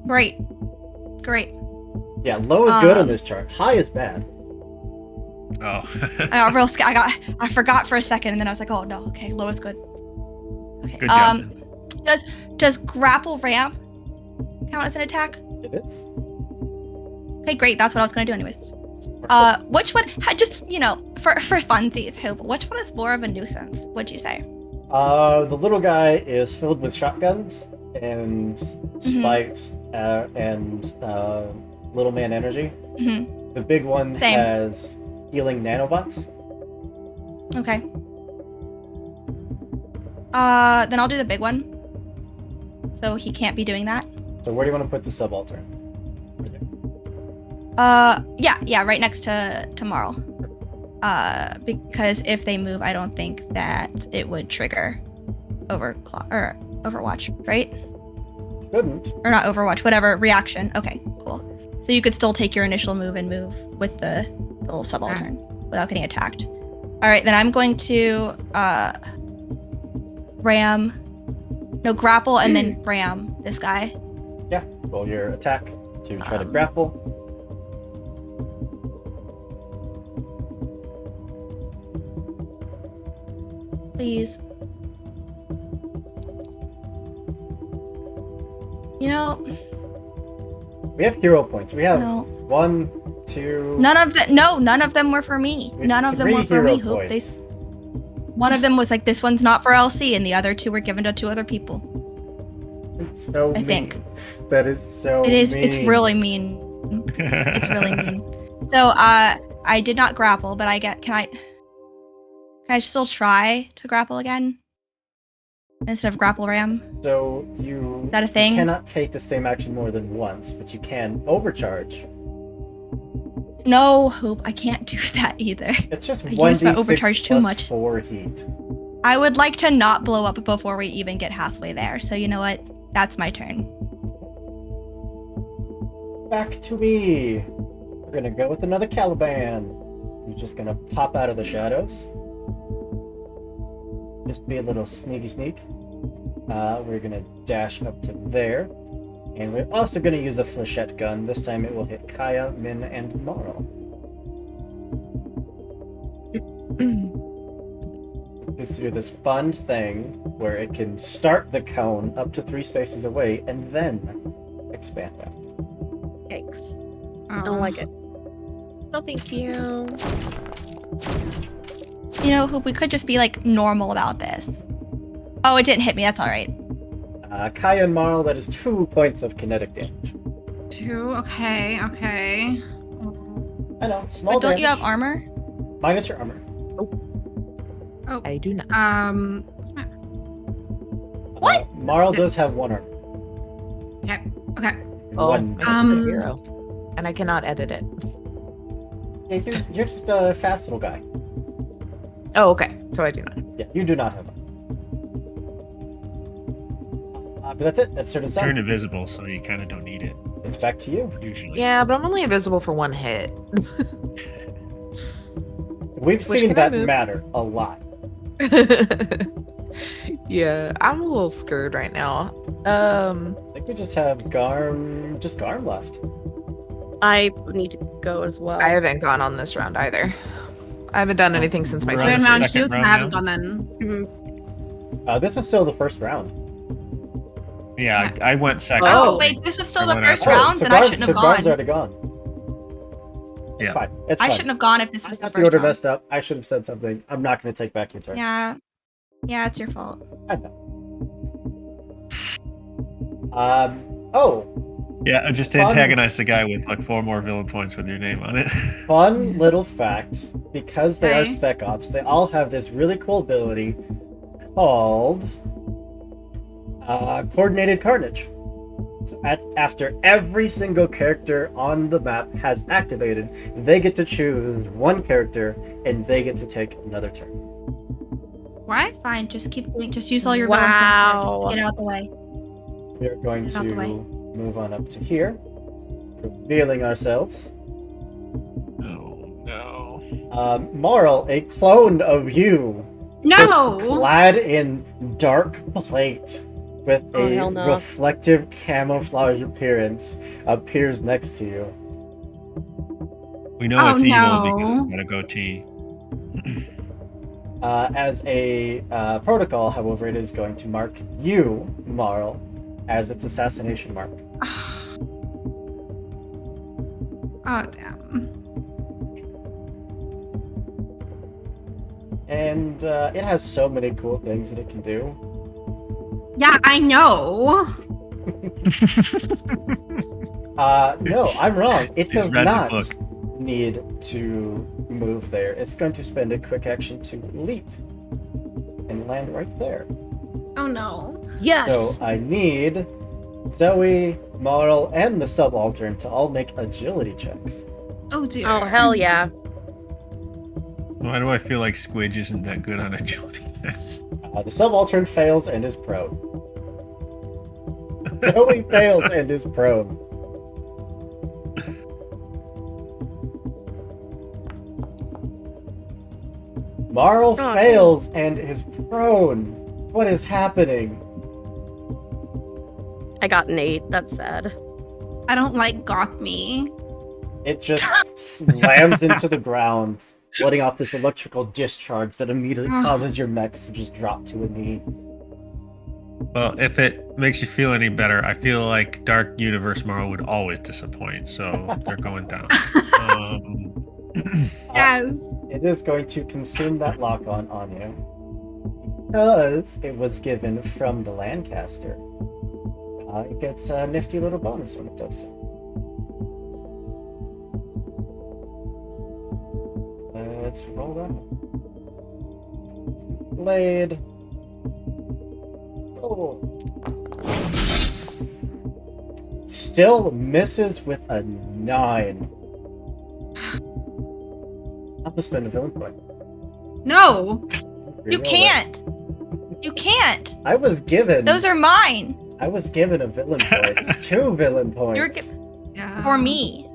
Great. Yeah, low is good on Um, this chart. High is bad. Oh. I got real scared. I forgot for a second, and then I was like, oh no, okay, low is good. Okay. Good job. Does grapple ramp count as an attack? It is. Okay, great. That's what I was gonna do anyways. Which one? Just for funsies, Hope. Which one is more of a nuisance? What'd you say? The little guy is filled with shotguns and spiked and little man energy. Mm-hmm. The big one Same. has healing nanobots. Okay. Then I'll do the big one. So he can't be doing that. So where do you want to put the subaltern? Yeah, right next to Marl. Because if they move, I don't think that it would trigger Overwatch, right? Couldn't. Or not Overwatch, whatever reaction. Okay, cool. So you could still take your initial move and move with the little subaltern without getting attacked. All right, then I'm going to grapple and then ram this guy. Yeah. Roll your attack to try to grapple. Please. We have hero points. We have No. 1, 2. None of them were for me. we have None of them 3 were for hero me. Hope they. points. One of them was like, this one's not for LC, and the other 2 were given to 2 other people. It's so I mean. think. That is so It is. mean. It's really mean. It's really mean. So I did not grapple, but can I still try to grapple again instead of grapple ram? So you that a thing? cannot take the same action more than once, but you can overcharge. No, Hoop, I can't do that either. It's just I 1d6 used my overcharge too plus much. 4 heat. I would like to not blow up before we even get halfway there. So you know what? That's my turn. Back to me. We're gonna go with another Caliban. Who's just gonna pop out of the shadows. Just be a little sneaky sneak. We're gonna dash up to there. And we're also gonna use a flechette gun. This time it will hit Kaya, Min, and Marl. Let's do this fun thing where it can start the cone up to 3 spaces away and then expand out. Yikes. I don't like it. No, thank you. Hoop, we could just be like normal about this. Oh, it didn't hit me. That's all right. Kaya and Marl, that is 2 points of kinetic damage. 2. Okay. I know, small But don't damage. you have armor? Minus your armor. Oh. I do not. What's my... What? Marl does have 1 armor. Okay. Oh, 1. it's a 0. And I cannot edit it. Yeah, you're just a fast little guy. Oh, okay. So I do not. Yeah, you do not have one. But that's it. That's sort of Turn done. invisible, so you kind of don't need it, It's back to you. usually. Yeah, but I'm only invisible for 1 hit. We've Which seen can I that move? matter a lot. Yeah, I'm a little scared right now. I think we just have Garm left. I need to go as well. I haven't gone on this round either. I haven't done anything since my We're So on in the round second 2, can I round haven't now? gone then. This is still the first round. Yeah, I went second. Oh, Oh. wait, this was still I the went first after. round, so then I shouldn't have Garm's gone. already gone. It's Yeah. fine. It's I fine. shouldn't have gone if this I was the got first the order round. messed up. I should have said something. I'm not going to take back your turn. Yeah, it's your fault. I know. Oh, Yeah, I just Fun. antagonized the guy with like 4 more villain points with your name on it. fun little fact. Because they are Okay. spec ops, they all have this really cool ability called coordinated carnage. So after every single character on the map has activated, they get to choose one character and they get to take another turn. What? It's fine. Just keep doing. Just use all your villain points there. Wow. Just get out the way. We're going Get out the way. to move on up to here, revealing ourselves. Oh no. Marl, a clone of you, No! is clad in dark plate with Oh, a hell no. reflective camouflage appearance, appears next to you. We know Oh, it's evil no. because it's got a goatee. As a protocol, however, it is going to mark you, Marl, as its assassination mark. Oh, damn. And it has so many cool things that it can do. Yeah, I know. No, I'm wrong. It She's does read the not book. need to move there. It's going to spend a quick action to leap and land right there. Oh, no. Yes. So I need Zoe, Marl, and the subaltern to all make agility checks. Oh, dear. Oh, hell yeah. Why do I feel like Squidge isn't that good on agility tests? The subaltern fails and is prone. Zoe fails and is prone. Marl Oh, fails and is prone. What is happening? I got an 8. That's sad. I don't like goth me. It just slams into the ground, letting off this electrical discharge that immediately causes your mechs to just drop to a knee. Well, if it makes you feel any better, I feel like Dark Universe Marl would always disappoint, so they're going down. Yes. It is going to consume that lock-on on you. Because it was given from the Lancaster. It gets a nifty little bonus when it does so. Let's roll that. Blade. Oh. Still misses with a 9. I'm gonna spend a villain point. No. You Reroll it. can't. You can't. I was given. Those are mine. I was given a villain point. 2 villain points. You're Yeah. for me.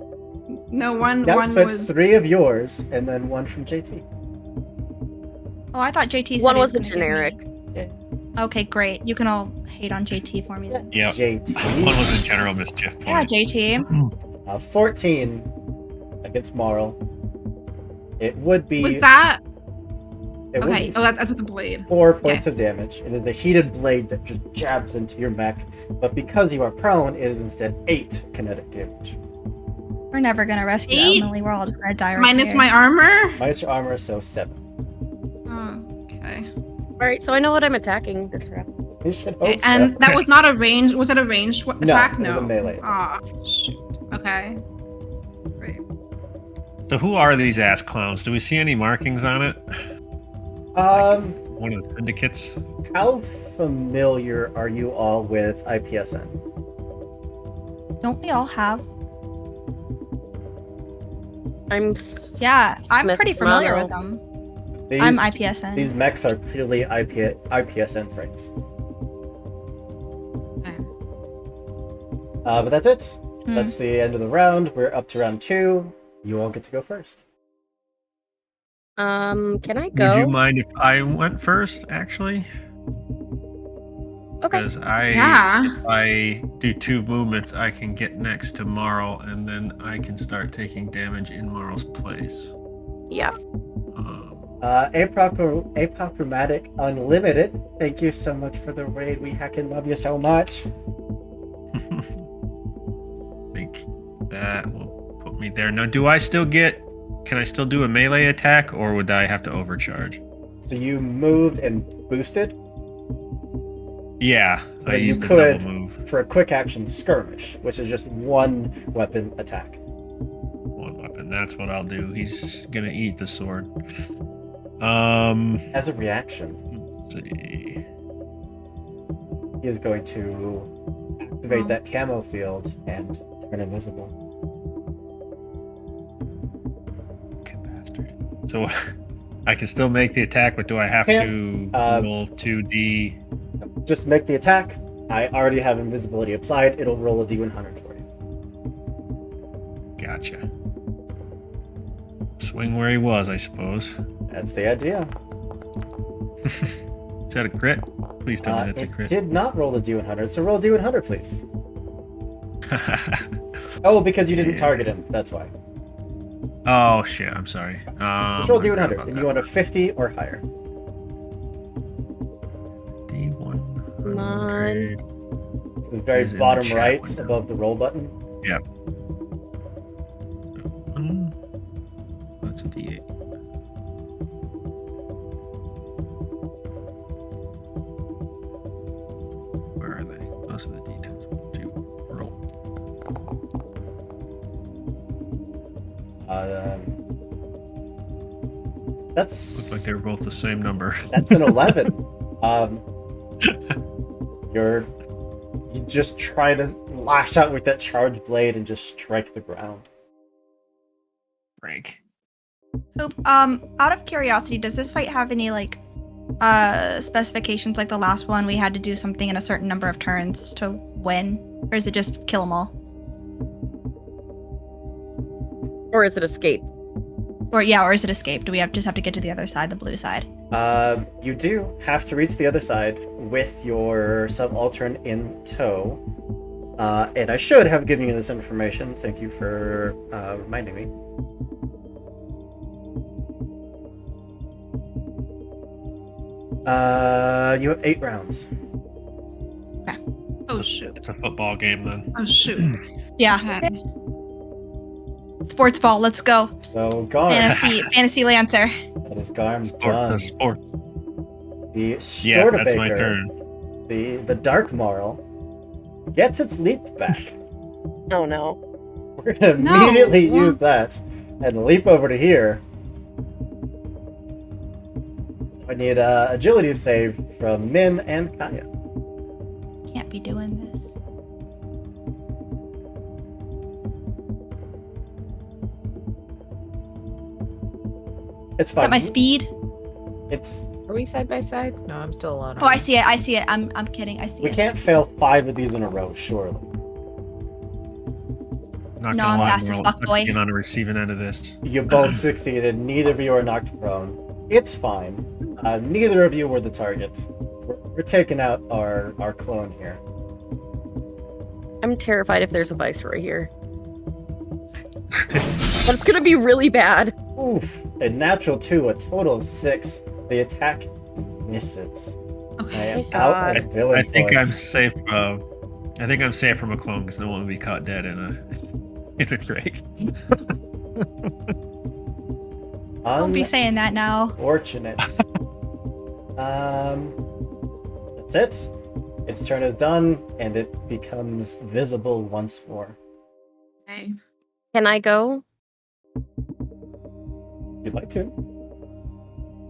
No, one That spent was. 3 of yours, and then 1 from JT. Oh, I thought JT said One he was a gonna give me- generic. Okay, great. You can all hate on JT for me then. Yep. JT. One was a general mischief point. Yeah, JT. 14 against Marl. It would be. Was that? It would Okay. be Oh, that's with the blade. 4 points of damage. It is the heated blade that just jabs into your mech, but because you are prone, it is instead 8 kinetic damage. We're never gonna rescue 8? Emily. We're all just gonna die right Minus here. my armor. Minus your armor, so 7. Oh, okay. Alright, so I know what I'm attacking this round. You should hope Okay, so. and that was not a range. Was it a ranged attack? it was a melee attack. Ah, shoot. Okay. Great. So who are these ass clowns? Do we see any markings on it? One of the syndicates? How familiar are you all with IPSN? Don't we all have? I'm Yeah, I'm Smith pretty familiar Mano. with them. These, I'm IPSN. These mechs are clearly IPSN frames. Okay. But that's it. Hmm. That's the end of the round. We're up to round 2. You all get to go first. Can I go? Would you mind if I went first, actually? Okay. Because Yeah. if I do 2 movements, I can get next to Marl, and then I can start taking damage in Marl's place. Yeah. Apochromatic Unlimited, thank you so much for the raid. We heckin' love you so much. I think that will put me there. Now, do I still get... Can I still do a melee attack, or would I have to overcharge? So you moved and boosted Yeah, So I that you used the could- double move. for a quick action skirmish, which is just 1 weapon attack. 1 weapon. That's what I'll do. He's gonna eat the sword. As a reaction, Let's see. he is going to activate Oh. that camo field and turn invisible. Fucking bastard. So I can still make the attack, but do I have Can't, to roll 2d? Just make the attack. I already have invisibility applied. It'll roll a d100 for you. Gotcha. Swing where he was, I suppose. That's the idea. Is that a crit? Please tell me that's a It crit. did not roll a d100, so roll a d100, please. Oh, because you didn't Yeah. target him. That's why. Oh shit! I'm sorry. Just roll I forgot d100, about and that. you want a 50 or higher. D100. To the very Is in the bottom chat right, window. above the roll button. That's a D8. Where are they? Those are the details. 2. Roll. That's Looked like they were both the same number. that's an 11. You just try to lash out with that charged blade and just strike the ground. Frank. Hoop, out of curiosity, does this fight have any like specifications like the last one we had to do something in a certain number of turns to win? Or is it just kill them all? Or is it escape? Or is it escape? Do we just have to get to the other side, the blue side? You do have to reach the other side with your subaltern in tow. And I should have given you this information. Thank you for reminding me. You have 8 rounds. Oh shoot. It's a football game then. Oh shoot. Yeah. Okay. Sports ball, let's go. So, Garm. Fantasy Lancer. That is Garm Sport. done. The sport. The Yeah, that's my Stortabaker, turn. the Dark Marl, gets its leap back. Oh no. We're gonna No. immediately What? use that and leap over to here. So I need agility save from Min and Kaya. Can't be doing this. It's Is fine. that my speed? It's Are we side by side? No, I'm still alone. Oh, I see it. I'm kidding. I see we it. can't fail 5 of these in a row, surely. Not No, gonna I'm lie, fast as Merle, fuck, boy. I'm on the receiving end of this. You both succeeded. Neither of you are knocked prone. It's fine. Neither of you were the target. We're taking out our clone here. I'm terrified if there's a viceroy here. That's gonna be really bad. Oof. A natural 2, a total of 6. The attack misses. I Okay. am Thank out God. of villain I think I'm points. safe. I think I'm safe from a clone because no one would be caught dead in a crate. Don't be saying that now. Unfortunate. That's it. Its turn is done, and it becomes visible once more. Okay. Can I go? If you'd like to.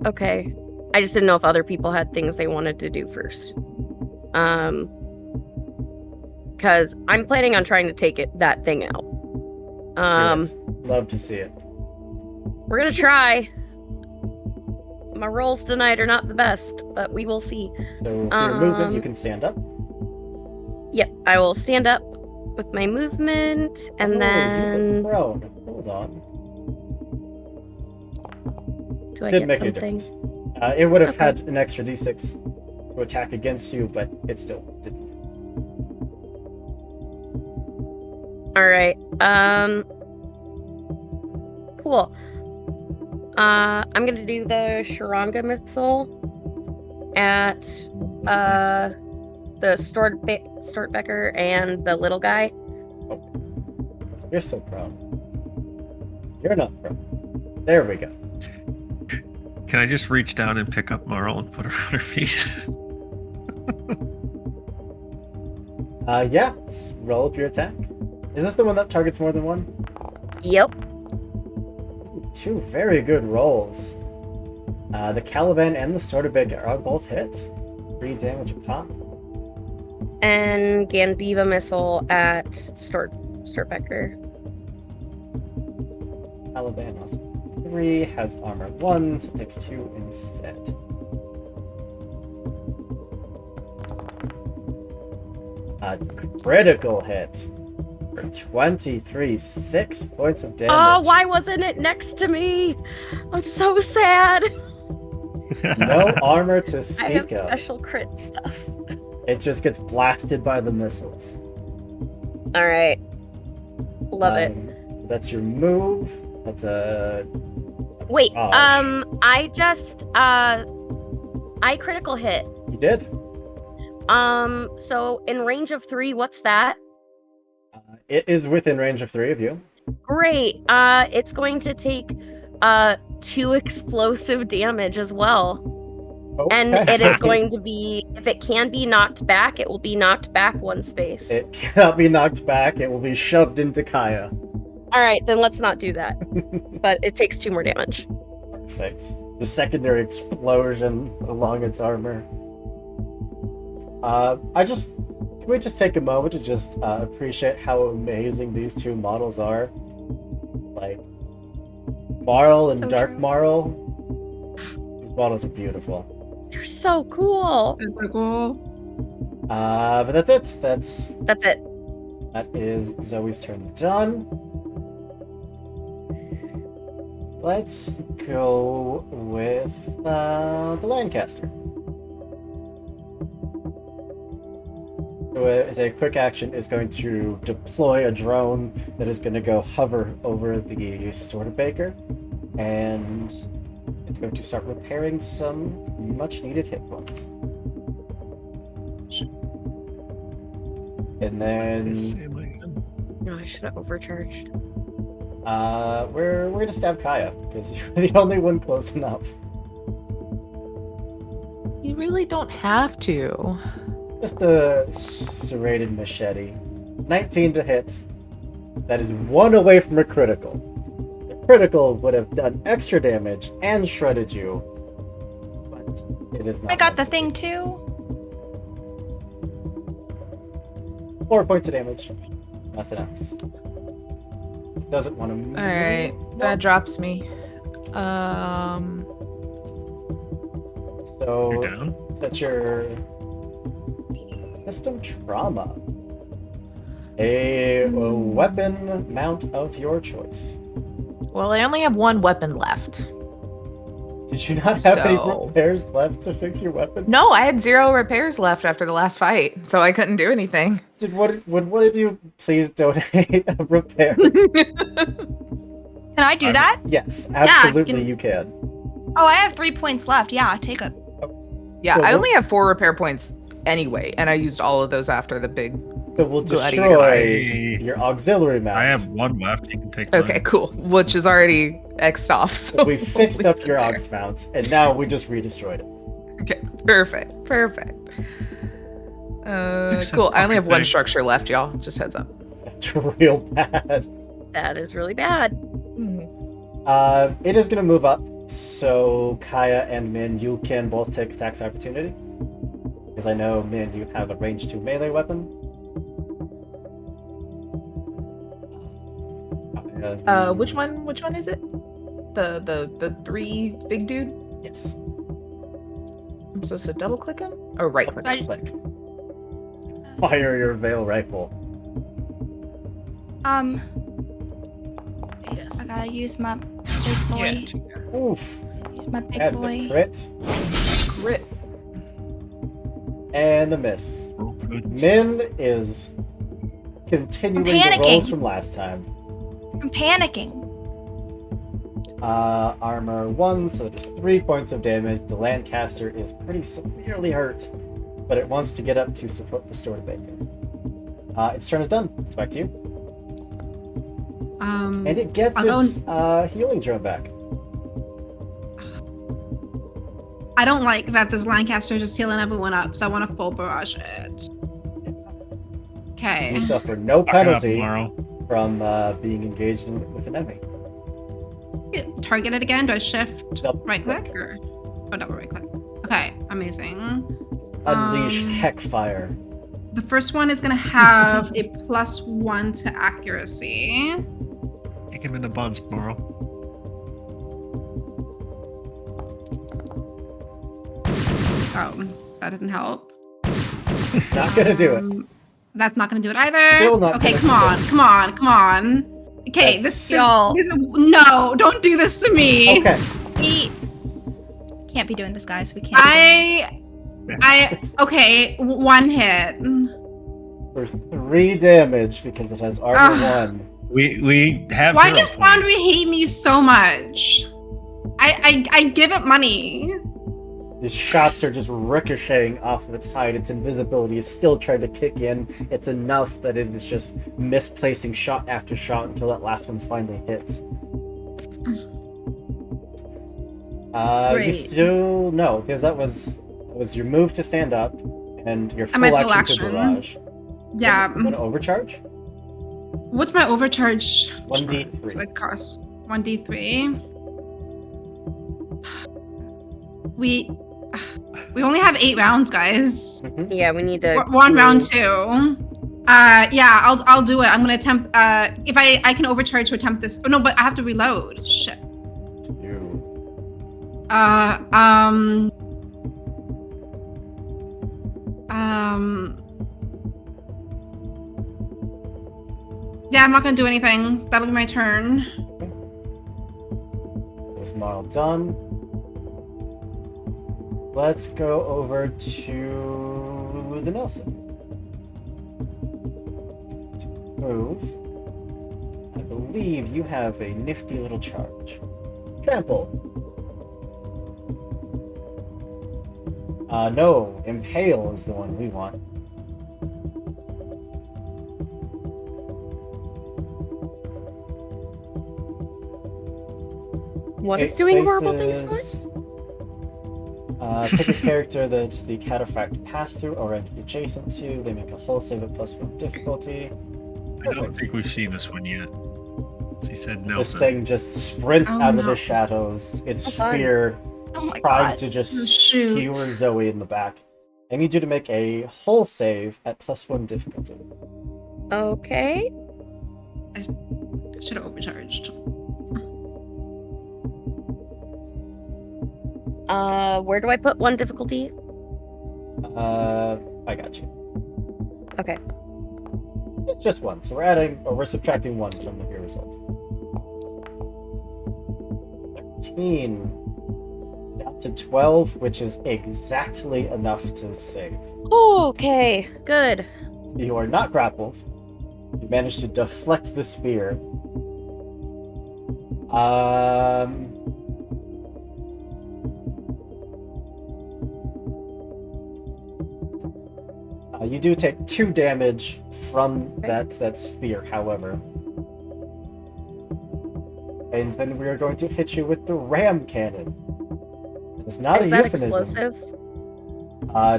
Okay. I just didn't know if other people had things they wanted to do first. Because I'm planning on trying to take that thing out. Do it. Love to see it. We're gonna try. My rolls tonight are not the best, but we will see. So for your movement, you Um, can stand up. Yep, I will stand up with my movement, and Oh, you then were prone. Hold on. do I Did get make a something? difference. It would have Okay. had an extra d6 to attack against you, but it still didn't. All right. Cool. I'm gonna do the Sharanga missile at the Stortbecker and the little guy. You're still prone. You're not prone. There we go. Can I just reach down and pick up Marl and put her on her feet? Yeah, let's roll up your attack. Is this the one that targets more than one? Yep. Ooh, 2 very good rolls. The Caliban and the Stortabaker are both hit. 3 damage a pop. And Gandiva missile at Stortbecker. Caliban has 3, has armor 1, so takes 2 instead. A critical hit for 23, 6 points of damage. Oh, why wasn't it next to me? I'm so sad. No armor to I have speak of. special crit stuff. It just gets blasted by the missiles. All right. Love it. That's your move. That's a Wait, Raj. I critical hit. You did. So in range of 3, what's that? It is within range of 3 of you. Great. It's going to take 2 explosive damage as well. And it is going to be, if it can be knocked back, it will be knocked back 1 space. It cannot be knocked back. It will be shoved into Kaya. All right, then let's not do that. But it takes 2 more damage. Perfect. The secondary explosion along its armor. Can we just take a moment to just appreciate how amazing these 2 models are? Like, Marl and So Dark true. Marl. These models are beautiful. You're so cool. It's so cool. But that's it. That's it. That is Zoe's turn done. Let's go with the Lancaster. So as a quick action, is going to deploy a drone that is going to go hover over the Stortbecker, and it's going to start repairing some much-needed hit points. And then No, I should have overcharged. we're gonna stab Kaya because you're the only one close enough. You really don't have to. Just a serrated machete. 19 to hit. That is 1 away from a critical. The critical would have done extra damage and shredded you, but it is not. I got the meant to thing be. too. 4 points of damage. Nothing else. Doesn't want to move. All right, that drops me. So You're down. that's your system trauma. A weapon mount of your choice. Well, I only have 1 weapon left. Did you not have any So- repairs left to fix your weapon? No, I had 0 repairs left after the last fight, so I couldn't do anything. Would one of you please donate a repair? Can I do that? Yes, absolutely can- you can. Oh, I have 3 points left. Yeah, take it. Yeah, So I we'll- only have 4 repair points anyway, and I used all of those after the big. So we'll Gladiator destroy your auxiliary mount. I have 1 left. You can take Okay, mine. cool. Which is already X'd off. So We fixed we'll up leave your it there. aux mount, and now we just redestroyed it. Okay, perfect. Fix Cool. I only have 1 everything. structure left, y'all. Just heads up. That's real bad. That is really bad. It is going to move up, so Kaya and Min, you can both take attacks opportunity. Because I know, Min, you have a range 2 melee weapon. Which one? Which one is it? The 3 big dude. Yes. I'm supposed to double click him or right click. I- Click. Fire your veil rifle. Yes. I gotta use my big boy. Oof. Use my big And a boy. crit. Crit. And a miss. Roll good. Min is continuing the panicking. rolls from last time. I'm panicking. Armor 1, so just 3 points of damage. The Lancaster is pretty severely hurt, but it wants to get up to support the Stortbecker. Its turn is done. It's back to you. And it gets I'll go its healing drone back. I don't like that this Lancaster is just healing everyone up, so I want to full barrage it. Okay. You suffer no Fuck it up, penalty Morrow. from being engaged with an enemy. Target it again. Do I shift Double right click or double right click? Okay, amazing. Unleash Um, Heck Fire. The first one is gonna have a +1 to accuracy. Kick him in the buns, Morrow. Oh, that didn't help. Not gonna do it. That's not gonna do it either. Still not Okay, gonna come on. Okay, That's- this no, don't do this to me. Okay. We can't be doing this, guys. We can't. Okay, 1 hit. For 3 damage because it has armor 1. We have. Why hero does point. Foundry hate me so much? I give it money. These shots are just ricocheting off of its hide. Its invisibility is still trying to kick in. It's enough that it is just misplacing shot after shot until that last one finally hits. You Great. still no, because that was your move to stand up and your full my full action to action. barrage. Yeah. You want to overcharge? What's my overcharge? 1d3. Like cost 1d3. We only have 8 rounds, guys. Mhm. Yeah, we need to. We're on round 2. Yeah, I'll do it. I'm gonna attempt. If I can overcharge to attempt this. Oh no, but I have to reload. Shit. You. Yeah, I'm not gonna do anything. That'll be my turn. This model done. Let's go over to the Nelson. Move. I believe you have a nifty little charge. Trample. No, Impale is the one we want. What is 8 doing horrible things to spaces. us? Pick a character that the cataphract passed through or adjacent to. They make a hull save at +1 difficulty. I don't Perfect. think we've seen this one yet. He said This Nelson. thing just sprints Oh, out of no. the shadows. Its Oh, fun. spear Oh my trying god. to just Oh, shoot. skewer Zoe in the back. I need you to make a hull save at +1 difficulty. Okay. Should have overcharged. Where do I put 1 difficulty? I got you. Okay. It's just 1, so we're subtracting 1 from your result. 13 down to 12, which is exactly enough to save. Okay, good. So you are not grappled. You managed to deflect the spear. You do take 2 damage from that spear, however. And then we are going to hit you with the ram cannon. It's not Is a that euphemism. explosive?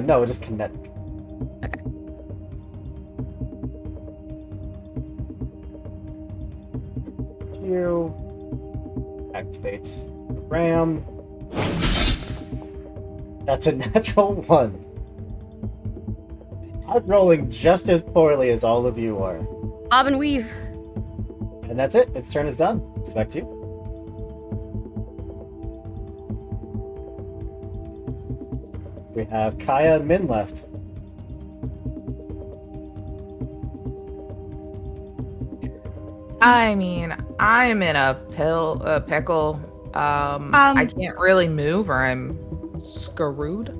No, it is kinetic. Okay. You activate the ram. That's a natural 1. I'm rolling just as poorly as all of you are. Bob and weave. And that's it. Its turn is done. It's back to you. We have Kaya and Min left. I mean, I'm in a pickle. I can't really move, or I'm screwed.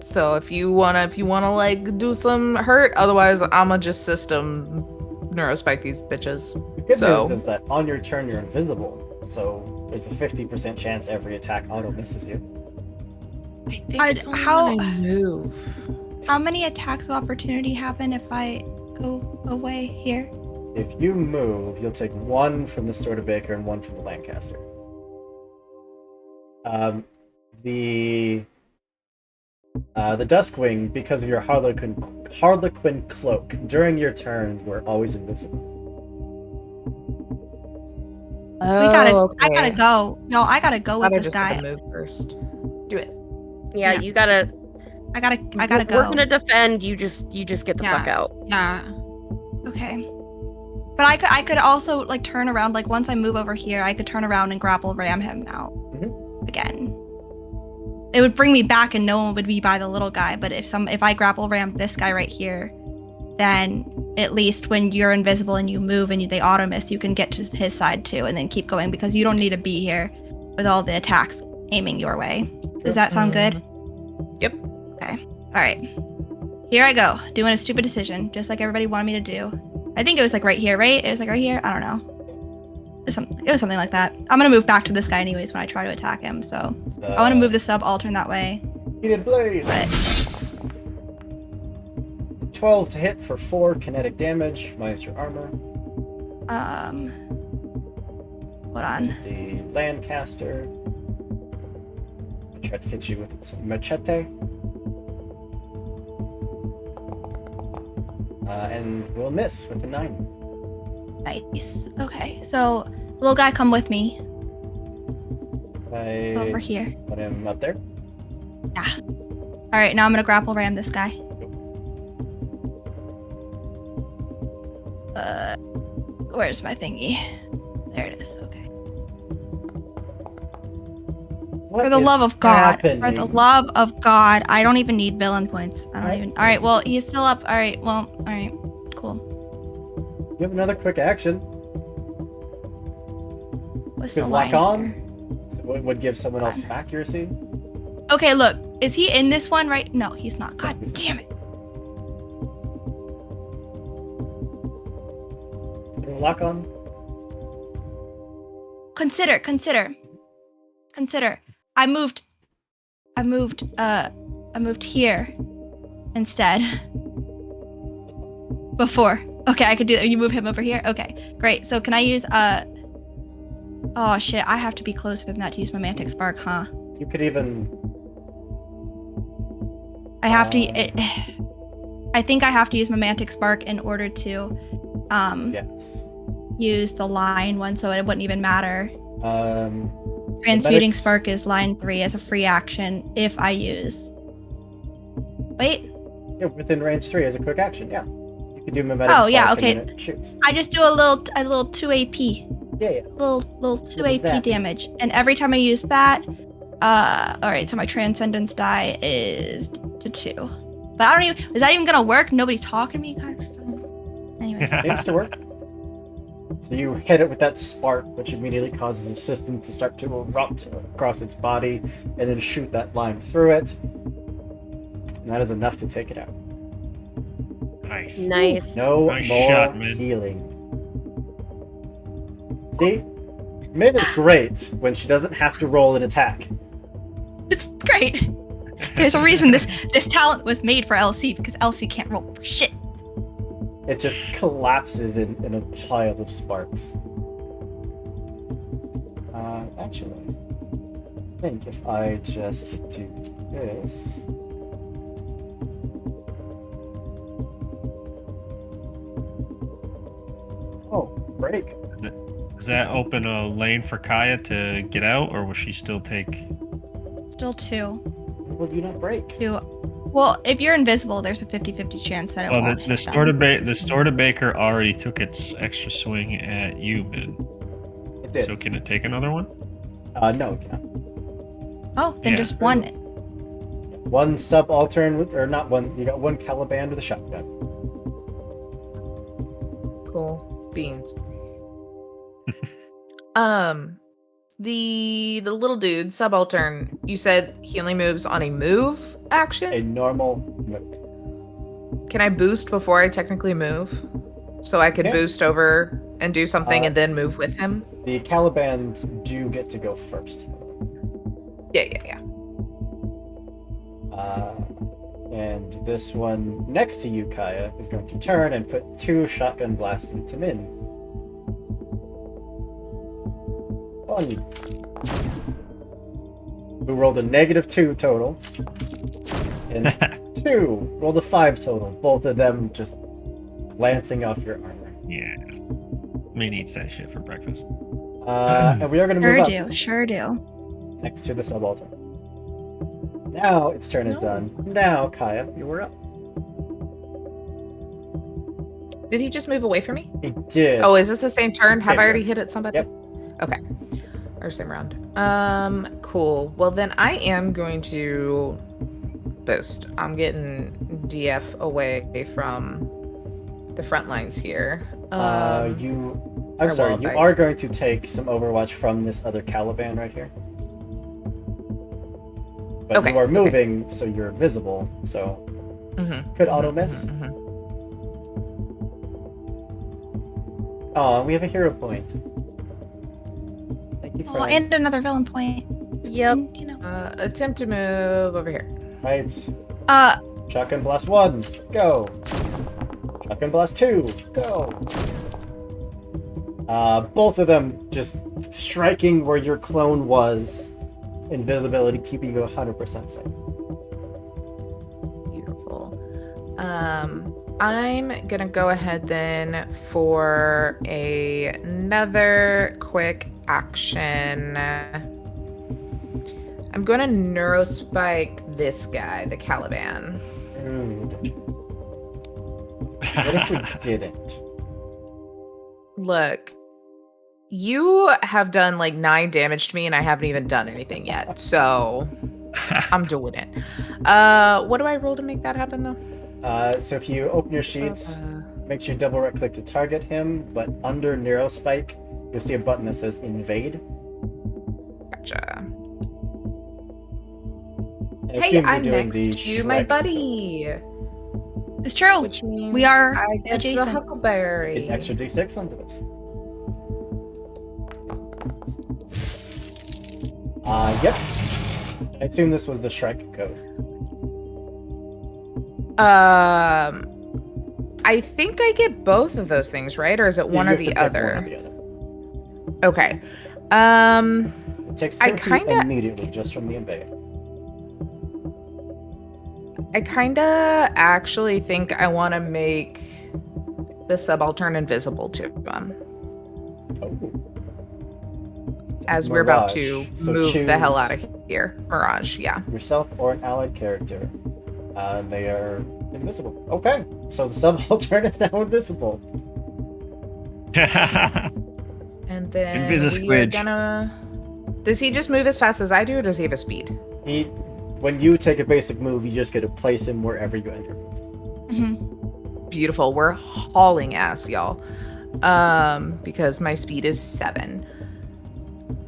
So if you wanna like do some hurt, otherwise I'ma just system neurospike these bitches. The good So- news is that on your turn you're invisible, so there's a 50% chance every attack auto misses you. I think I'd- it's only how- when I move. How many attacks of opportunity happen if I go away here? If you move, you'll take 1 from the Stortebaker and 1 from the Lancaster. The Duskwing, because of your Harlequin cloak, during your turn, were always invisible. We gotta. Oh, I gotta okay. go. No, I gotta go with Thought I this just guy. gotta move first. Do it. Yeah, Yeah. you gotta I gotta We're go. gonna defend. You just get the fuck out. Yeah. Okay. But I could also like turn around. Like once I move over here, I could turn around and grapple ram him now again. It would bring me back, and no one would be by the little guy. But if I grapple ram this guy right here, then at least when you're invisible and you move and they auto miss, you can get to his side too, and then keep going because you don't need to be here with all the attacks aiming your way. Does that sound good? Yep. Okay. All right. Here I go, doing a stupid decision, just like everybody wanted me to do. I think it was like right here, right? It was like right here. I don't know. It was something like that. I'm gonna move back to this guy anyways when I try to attack him. So I want to move the subaltern that way. Heated blade. But 12 to hit for 4 kinetic damage minus your armor. Hold on. The Lancaster. I tried to hit you with some machete. And we'll miss with a 9. Nice. Okay. So little guy, come with me I over here. put him up there. Yeah. All right. Now I'm gonna grapple ram this guy. Where's my thingy? There it is. Okay. What For the is love of God. For the happening? love of God. I don't even need villain points. I don't Right. even. All right. Well, he's still up. All right. Well. All right. Cool. You have another quick action. What's Could the lock line on. here? So it would give someone else accuracy. Okay. Look. Is he in this one? Right? No, he's not. God damn it. Lock on. Consider. I moved here instead. Before. Okay, I could do that. You move him over here? Okay, great. So can I use oh shit, I have to be closer than that to use my Mantic Spark, huh? You could even. I have to I think I have to use my Mantic Spark in order to Yes. use the line one, so it wouldn't even matter. Transmuting medics- Spark is line 3 as a free action if I use. Wait, Yeah, within range 3 as a quick action. Yeah. You could do mimetic. Oh, yeah, Spark okay. And then it shoots. I just do a little 2 AP. Yeah. Little 2 AP Exactly. damage. And every time I use that, alright, so my transcendence die is to 2. But I don't even, is that even gonna work? Nobody's talking to me? God. Anyways. Seems to work. So you hit it with that spark, which immediately causes the system to start to erupt across its body, and then shoot that line through it. And that is enough to take it out. Nice. Nice. No Nice more shot, man. healing. See? Min is great when she doesn't have to roll an attack. It's great. There's a reason this talent was made for LC, because LC can't roll for shit. It just collapses in a pile of sparks. Actually, I think if I just do this. Oh, break. Does that open a lane for Kaya to get out, or will she still take? Still 2. Will you not break? 2. Well, if you're invisible, there's a 50-50 chance that it Well, won't the hit store them. the store to baker already took its extra swing at you, Min. It did. So can it take another one? No, it cannot. Oh, then Yeah. just one. One subaltern with, or not one. You got one Caliban with a shotgun. Cool beans. The little dude, subaltern, you said he only moves on a move A action? normal move. Can I boost before I technically move? So I could Yeah. boost over and do something Uh, and then move with him? The Caliban do get to go first. Yeah. And this one next to you, Kaya, is going to turn and put 2 shotgun blasts into Min. 1. Who rolled a -2 total. And 2 rolled a 5 total. Both of them just glancing off your armor. Yeah. Min eats that shit for breakfast. And we are going to move up Sure do. next to the subaltern. Now its turn is No. done. Now, Kaya, you were up. Did he just move away from me? He did. Oh, is this the same turn? Have Same I already turn. hit at somebody? Yep. Okay. Or same round. Cool. Well, then I am going to boost. I'm getting DF away from the front lines here. I'm or sorry, will you I- are going to take some Overwatch from this other Caliban right here. But Okay, you are okay. moving, so you're visible, so Mhm, could mhm, auto miss. mhm, mhm. Oh, we have a hero point. Thank you, Oh, friend. and another villain point. Yep. And, you know. Attempt to move over here. Right. Uh, Shotgun blast 1, go. Shotgun blast 2, go. Both of them just striking where your clone was. Invisibility, keeping you 100% safe. Beautiful. I'm gonna go ahead then for another quick action. I'm gonna neurospike this guy, the Caliban. Rude. What if we didn't? Look, you have done like 9 damage to me and I haven't even done anything yet, so I'm doing it. What do I roll to make that happen though? So if you open your sheets, make sure you double right click to target him, but under Neurospike, you'll see a button that says invade. Gotcha. And I Hey, assume you're I'm doing next the to you, my Shrek buddy. it's true. Which means We are I get adjacent. the Huckleberry. Get an extra d6 onto this. Yep. I assume this was the Shrek code. I think I get both of those things, right? Or is it Yeah, one you or have to the pick other? one or the other. Okay. It takes I 2 feet kinda- immediately just from the invade. I kinda actually think I want to make the subaltern invisible to him Oh. as we're about to Mirage. So move the hell choose out of here. Mirage, yeah. yourself or an allied character. They are invisible. Okay, so the subaltern is now invisible. And then we are Invis-a-squidge. gonna. Does he just move as fast as I do, or does he have a speed? When you take a basic move, you just get to place him wherever you enter. Mhm. Beautiful. We're hauling ass, y'all. Because my speed is 7.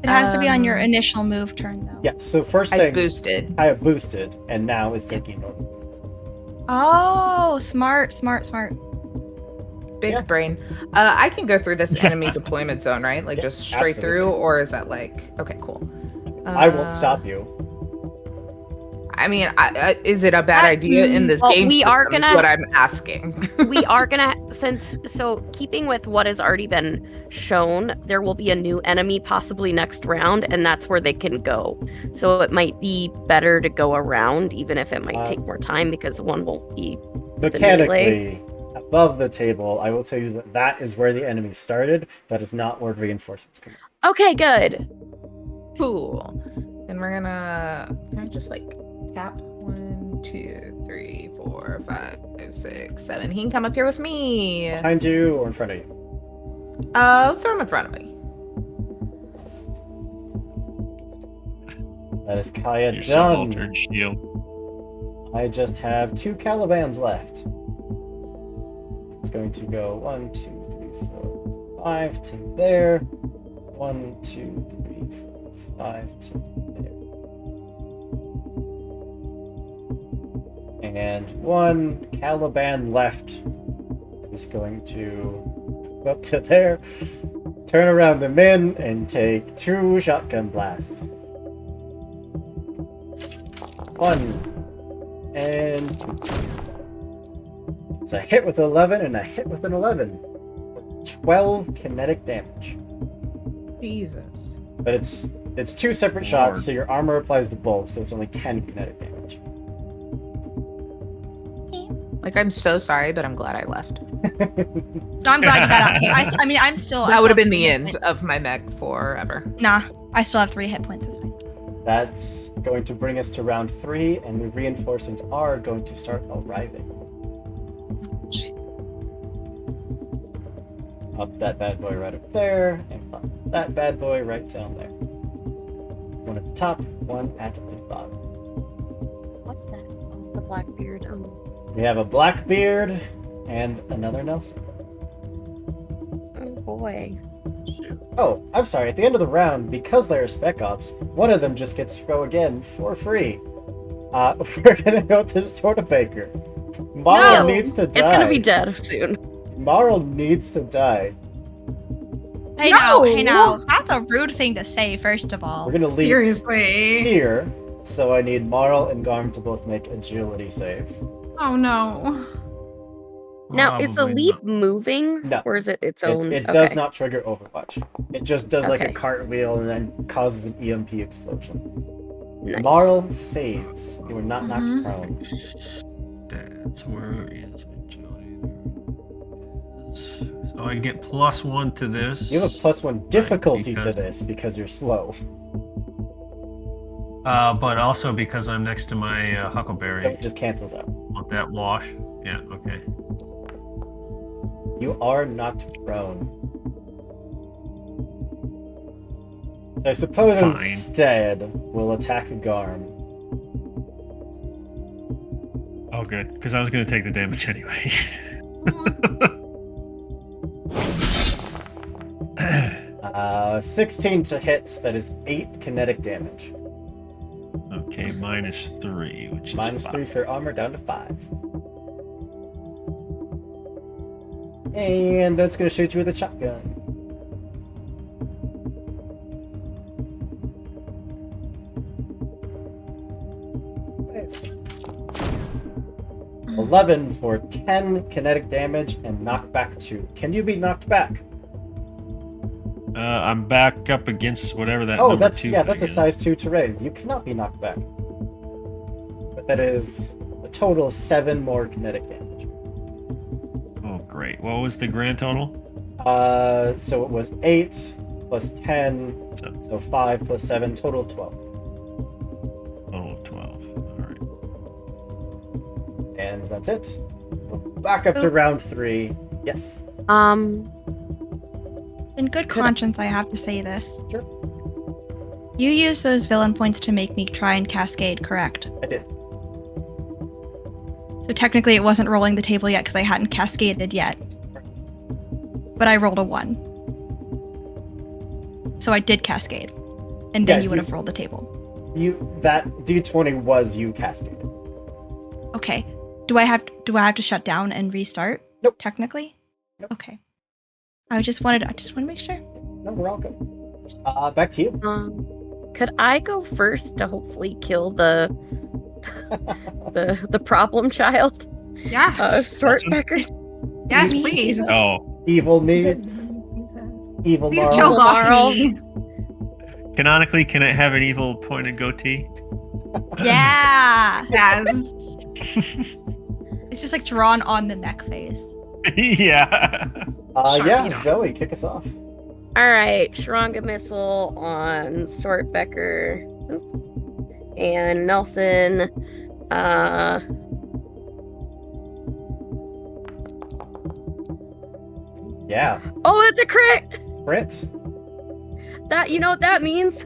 It has to be on your Um, initial move turn, though. Yeah, so first I thing, boosted. I have boosted, and now is taking normal. Oh, smart, smart, smart. Big Yeah. brain. I can go through this enemy deployment zone, right? Like Yeah, just straight through, absolutely. or is that like okay, cool? I won't stop you. I mean, is it a bad idea in this Well, game? we are system is gonna- what I'm asking. We are gonna, keeping with what has already been shown, there will be a new enemy possibly next round, and that's where they can go. So it might be better to go around, even if it might take more time, because one won't be. Mechanically, above the table, I will tell you that that is where the enemy started. That is not where reinforcements come in. Okay, good. Cool. Then we're gonna. Can I just like tap 1, 2, 3, 4, 5, 6, 7? He can come up here with me. Behind you or in front of you? Throw him in front of me. That is Kaya Your done. subaltern shield. I just have 2 Calibans left. It's going to go 1, 2, 3, 4, 5 to there. 1, 2, 3, 4, 5 to there. And 1 Caliban left is going to go up to there, turn around the min, and take 2 shotgun blasts. 1 and 2. It's a hit with 11 and a hit with an 11. 12 kinetic damage. Jesus. But it's 2 separate shots, so your armor applies to both, so it's only 10 kinetic damage. Like, I'm so sorry, but I'm glad I left. No, I'm glad you got out too. I mean, I'm still. I That would have still been the have end 3 hit of my mech forever. points. Nah, I still have 3 hit points. It's fine. That's going to bring us to round 3, and the reinforcements are going to start arriving. Up that bad boy right up there, and up that bad boy right down there. One at the top, one at the bottom. What's that? Oh, it's a Blackbeard. We have a Blackbeard and another Nelson. Oh boy. Oh, I'm sorry. At the end of the round, because they're spec ops, one of them just gets to go again for free. We're gonna go to Stortabaker. Marl needs to die. It's gonna be dead soon. Marl needs to die. Hey now, that's a rude thing to say, first of all. We're gonna leave Seriously. here, so I need Marl and Garm to both make agility saves. Oh no. Now, is the Probably leap not. moving? No. Or is it its own? It does okay. not trigger Overwatch. It just does like a Okay. cartwheel and then causes an EMP explosion. Nice. Marl saves. You were not knocked Mhm. prone. Stats. Where is agility? There it is. So I get +1 to this. You have a +1 difficulty because- to this because you're slow. But also because I'm next to my So Huckleberry. it just cancels out. Want that wash? Yeah. Okay. You are knocked prone. So I suppose Fine. instead we'll attack Garm. Oh, good. Because I was going to take the damage anyway. 16 to hit. That is 8 kinetic damage. Okay, -3, which is -3 5. for armor, down to 5. And that's gonna shoot you with a shotgun. Okay. 11 for 10 kinetic damage and knock back 2. Can you be knocked back? I'm back up against whatever that Oh, number that's 2 yeah, thing that's a is. size 2 terrain. You cannot be knocked back. But that is a total of 7 more kinetic damage. Oh, great. What was the grand total? So it was 8 plus 10, so 5 plus 7, total of 12. Total of 12. All right. And that's it. We're back up to round 3. Yes. In good conscience, I have to say this. Sure. You used those villain points to make me try and cascade, correct? I did. So technically it wasn't rolling the table yet because I hadn't cascaded yet. Correct. But I rolled a 1. So I did cascade. And then Yeah, you would you- have rolled the table. That D20 was you cascaded. Okay. Do I have to shut down and restart? Nope. Technically? Nope. Okay. I just want to make sure. No, we're all good. Back to you. Could I go first to hopefully kill the problem child? Yeah. Stortbecker. Yes, please. Oh, Evil me. Evil Please Marl. kill Marl. Goffy. canonically, can it have an evil pointed goatee? Yeah. Yes. It's just like drawn on the neck face. Yeah. Sure, Yeah, you know. Zoe, kick us off. All right, Shranga Missile on Stortbecker. Oop. And Nelson. Yeah. Oh, it's a crit. Crit. That, you know what that means?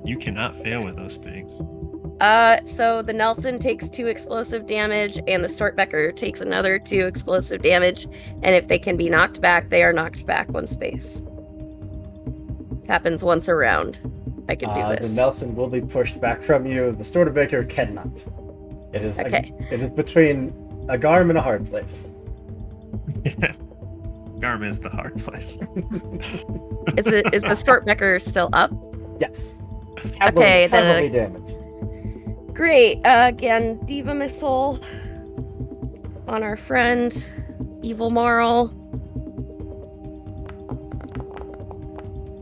You cannot fail with those things. So the Nelson takes 2 explosive damage, and the Stortbecker takes another 2 explosive damage. And if they can be knocked back, they are knocked back 1 space. Happens once a round. I can do The this. Nelson will be pushed back from you. The Stortabaker cannot. It is Okay. it is between a Garm and a hard place. Garm is the hard place. Is the Stortbecker still up? Yes. Okay, the- heavily damaged. Great. Again, Diva Missile on our friend, Evil Marl.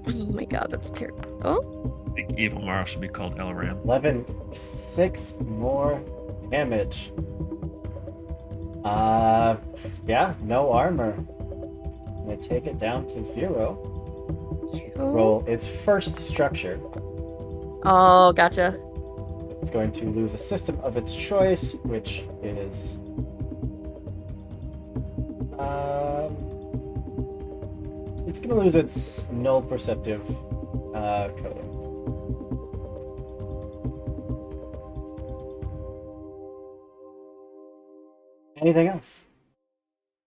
Oh my god, that's terrible. Oh, I think evil Marl should be called Elram. 11, 6 more damage. Yeah, no armor. I'm gonna take it down to 0. Roll its first structure. Oh, gotcha. It's going to lose a system of its choice, which is it's going to lose its null perceptive coding. Anything else?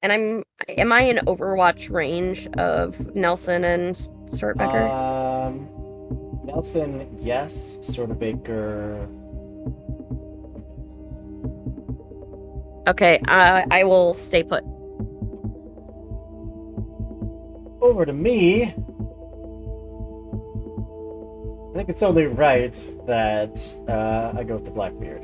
And am I in Overwatch range of Nelson and Stortbaker? Nelson, yes. Stortbaker. Okay, I will stay put. Over to me. I think it's only right that I go with the Blackbeard.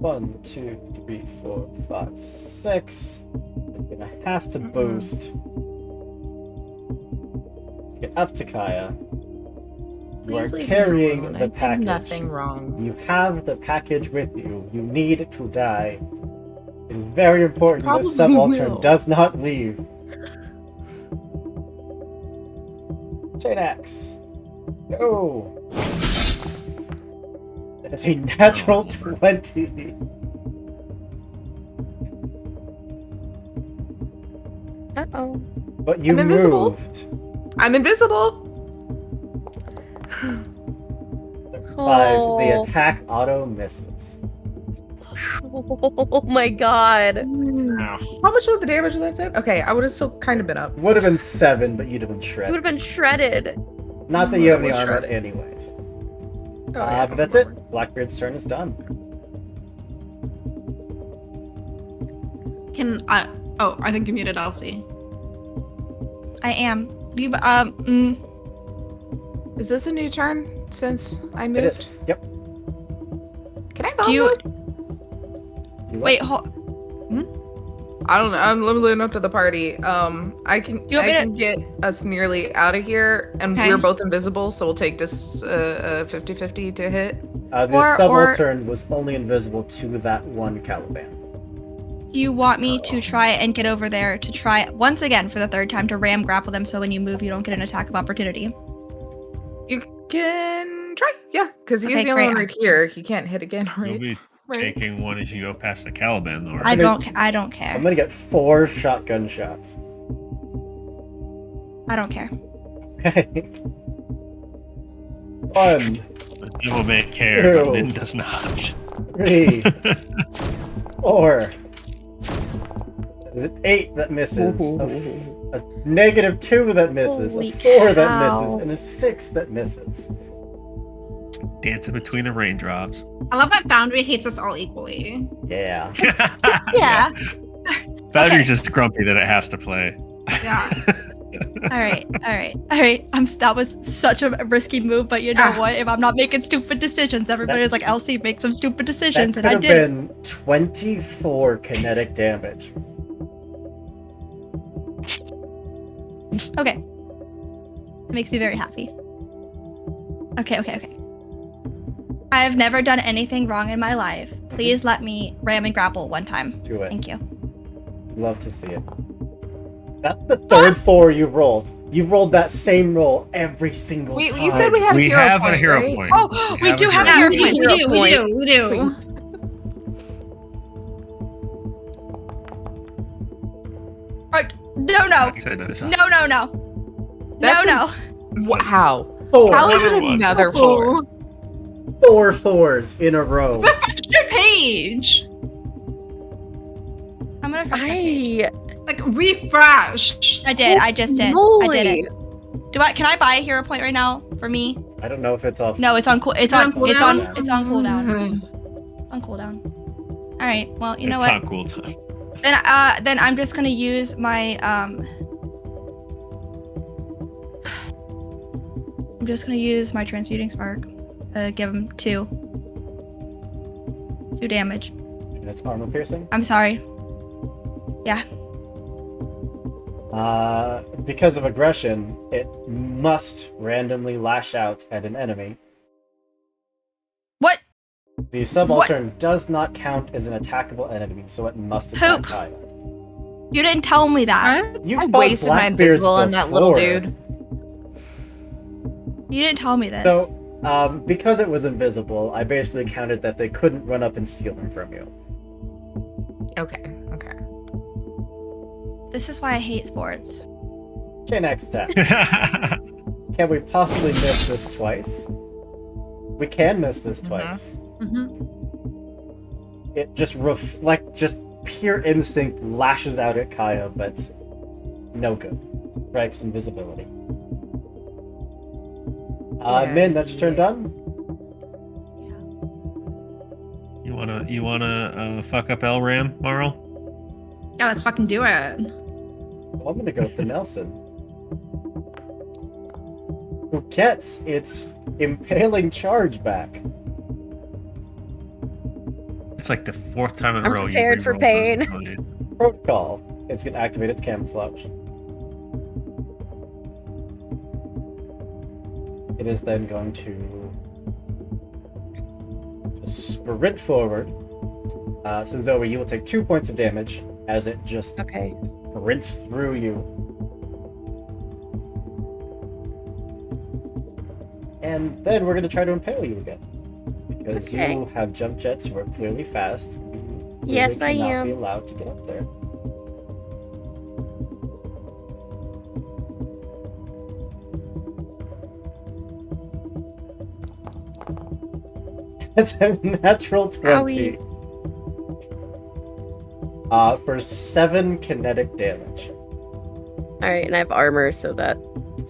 1, 2, 3, 4, 5, 6. It's gonna have to boost. Get up to Kaya. You are Please leave me carrying alone. the I did package. nothing wrong. You have the package with you. You need to die. It is very important that Probably Subaltern will. does not leave. Chain axe. Go. That is a natural 20. Uh-oh. But you I'm invisible. moved. I'm invisible. 5. Oh. The attack auto misses. Oh my god. How much was the damage that did? Okay, I would have still kind of been up. Would have been 7, but you'd have been You shredded. would have been shredded. Not that you have any Was armor shredded. anyways. Oh, yeah, I But don't that's remember. it. Blackbeard's turn is done. Can I? Oh, I think you muted Elsie. I am. You Is this a new turn since I It moved? is. Yep. Can I do bomb you those? You wait? I don't know. I'm limited up to the party. I can You want me to- get us nearly out of here, and Okay. we're both invisible, so we'll take this 50-50 to hit. The Or- subaltern was only invisible to that one Caliban. Do you want me to try and get over there to try once again for the third time to ram grapple them so when you move you don't get an attack of opportunity? You can try, yeah, because he's Okay, the only one great. right here. He can't hit again, You'll right? be Right. taking one as you go past the Caliban, though. Right? I gonna- don't care. I'm gonna get 4 shotgun shots. I don't care. Okay. 1, The devil may care, but Ew. Min does not. 3, 4. 8 that misses. A -2 that misses. Holy A 4 that cow. misses. And a 6 that misses. Dancing between the raindrops. I love that Foundry hates us all equally. Yeah. Yeah. Foundry's just grumpy that it has to play. Yeah. All right. That was such a risky move, but you know what? If I'm not making stupid decisions, everybody's like, Elsie, make some stupid That decisions, could and I have did. it. been 24 kinetic damage. Okay. It makes me very happy. Okay. I've never done anything wrong in my life. Please let me ram and grapple one time. Do it. Thank you. Love to see it. That's the third 4 you've rolled. You've rolled that same roll every single time. You said we had a We hero have point, a hero right? point. Oh, we do have a Yeah, hero we point. do. We do. We do. Please. No. Like I said, that is not- No. Wow. 4. How is it Another one. another 4? 4 4s in a row. Refresh your page. I'm gonna refresh my page. Like refresh. I did. I just did. I did Moly. it. Can I buy a hero point right now for me? I don't know if it's off. No, it's on cool. It's on on cooldown? cooldown. On cooldown. All right. Well, you know it's what? on cooldown. Then I'm just gonna use my I'm just gonna use my transmuting spark. Give him 2 damage. And it's armor piercing. I'm sorry. Because of aggression, it must randomly lash out at an enemy. What? The subaltern does not count as an attackable enemy, so it must attack Hoop. Kaya. You didn't tell me that. What? You've I fought wasted my Blackbeards invisible on that little before. dude. You didn't tell me this. So, because it was invisible, I basically counted that they couldn't run up and steal him from you. Okay. This is why I hate sports. Okay, next step. Can we possibly miss this twice? We can miss this twice. It just pure instinct lashes out at Kaya, but no good. Strikes invisibility. Min, that's your turn done? You wanna fuck up Elram, Marl? Yeah, let's fucking do it. Well, I'm gonna go with the Nelson. Who gets its impaling charge back. It's like the fourth time in a I'm row. prepared for pain. Protocol. It's gonna activate its camouflage. It is then going to just sprint forward. So Zoe, you will take 2 points of damage as it just Okay. sprints through you. And then we're going to try to impale you again. Because Okay. you have jump jets who are clearly fast. You Yes, I cannot am. be allowed to get up there. It's a natural 20. For 7 kinetic damage. Alright, and I have armor, so that.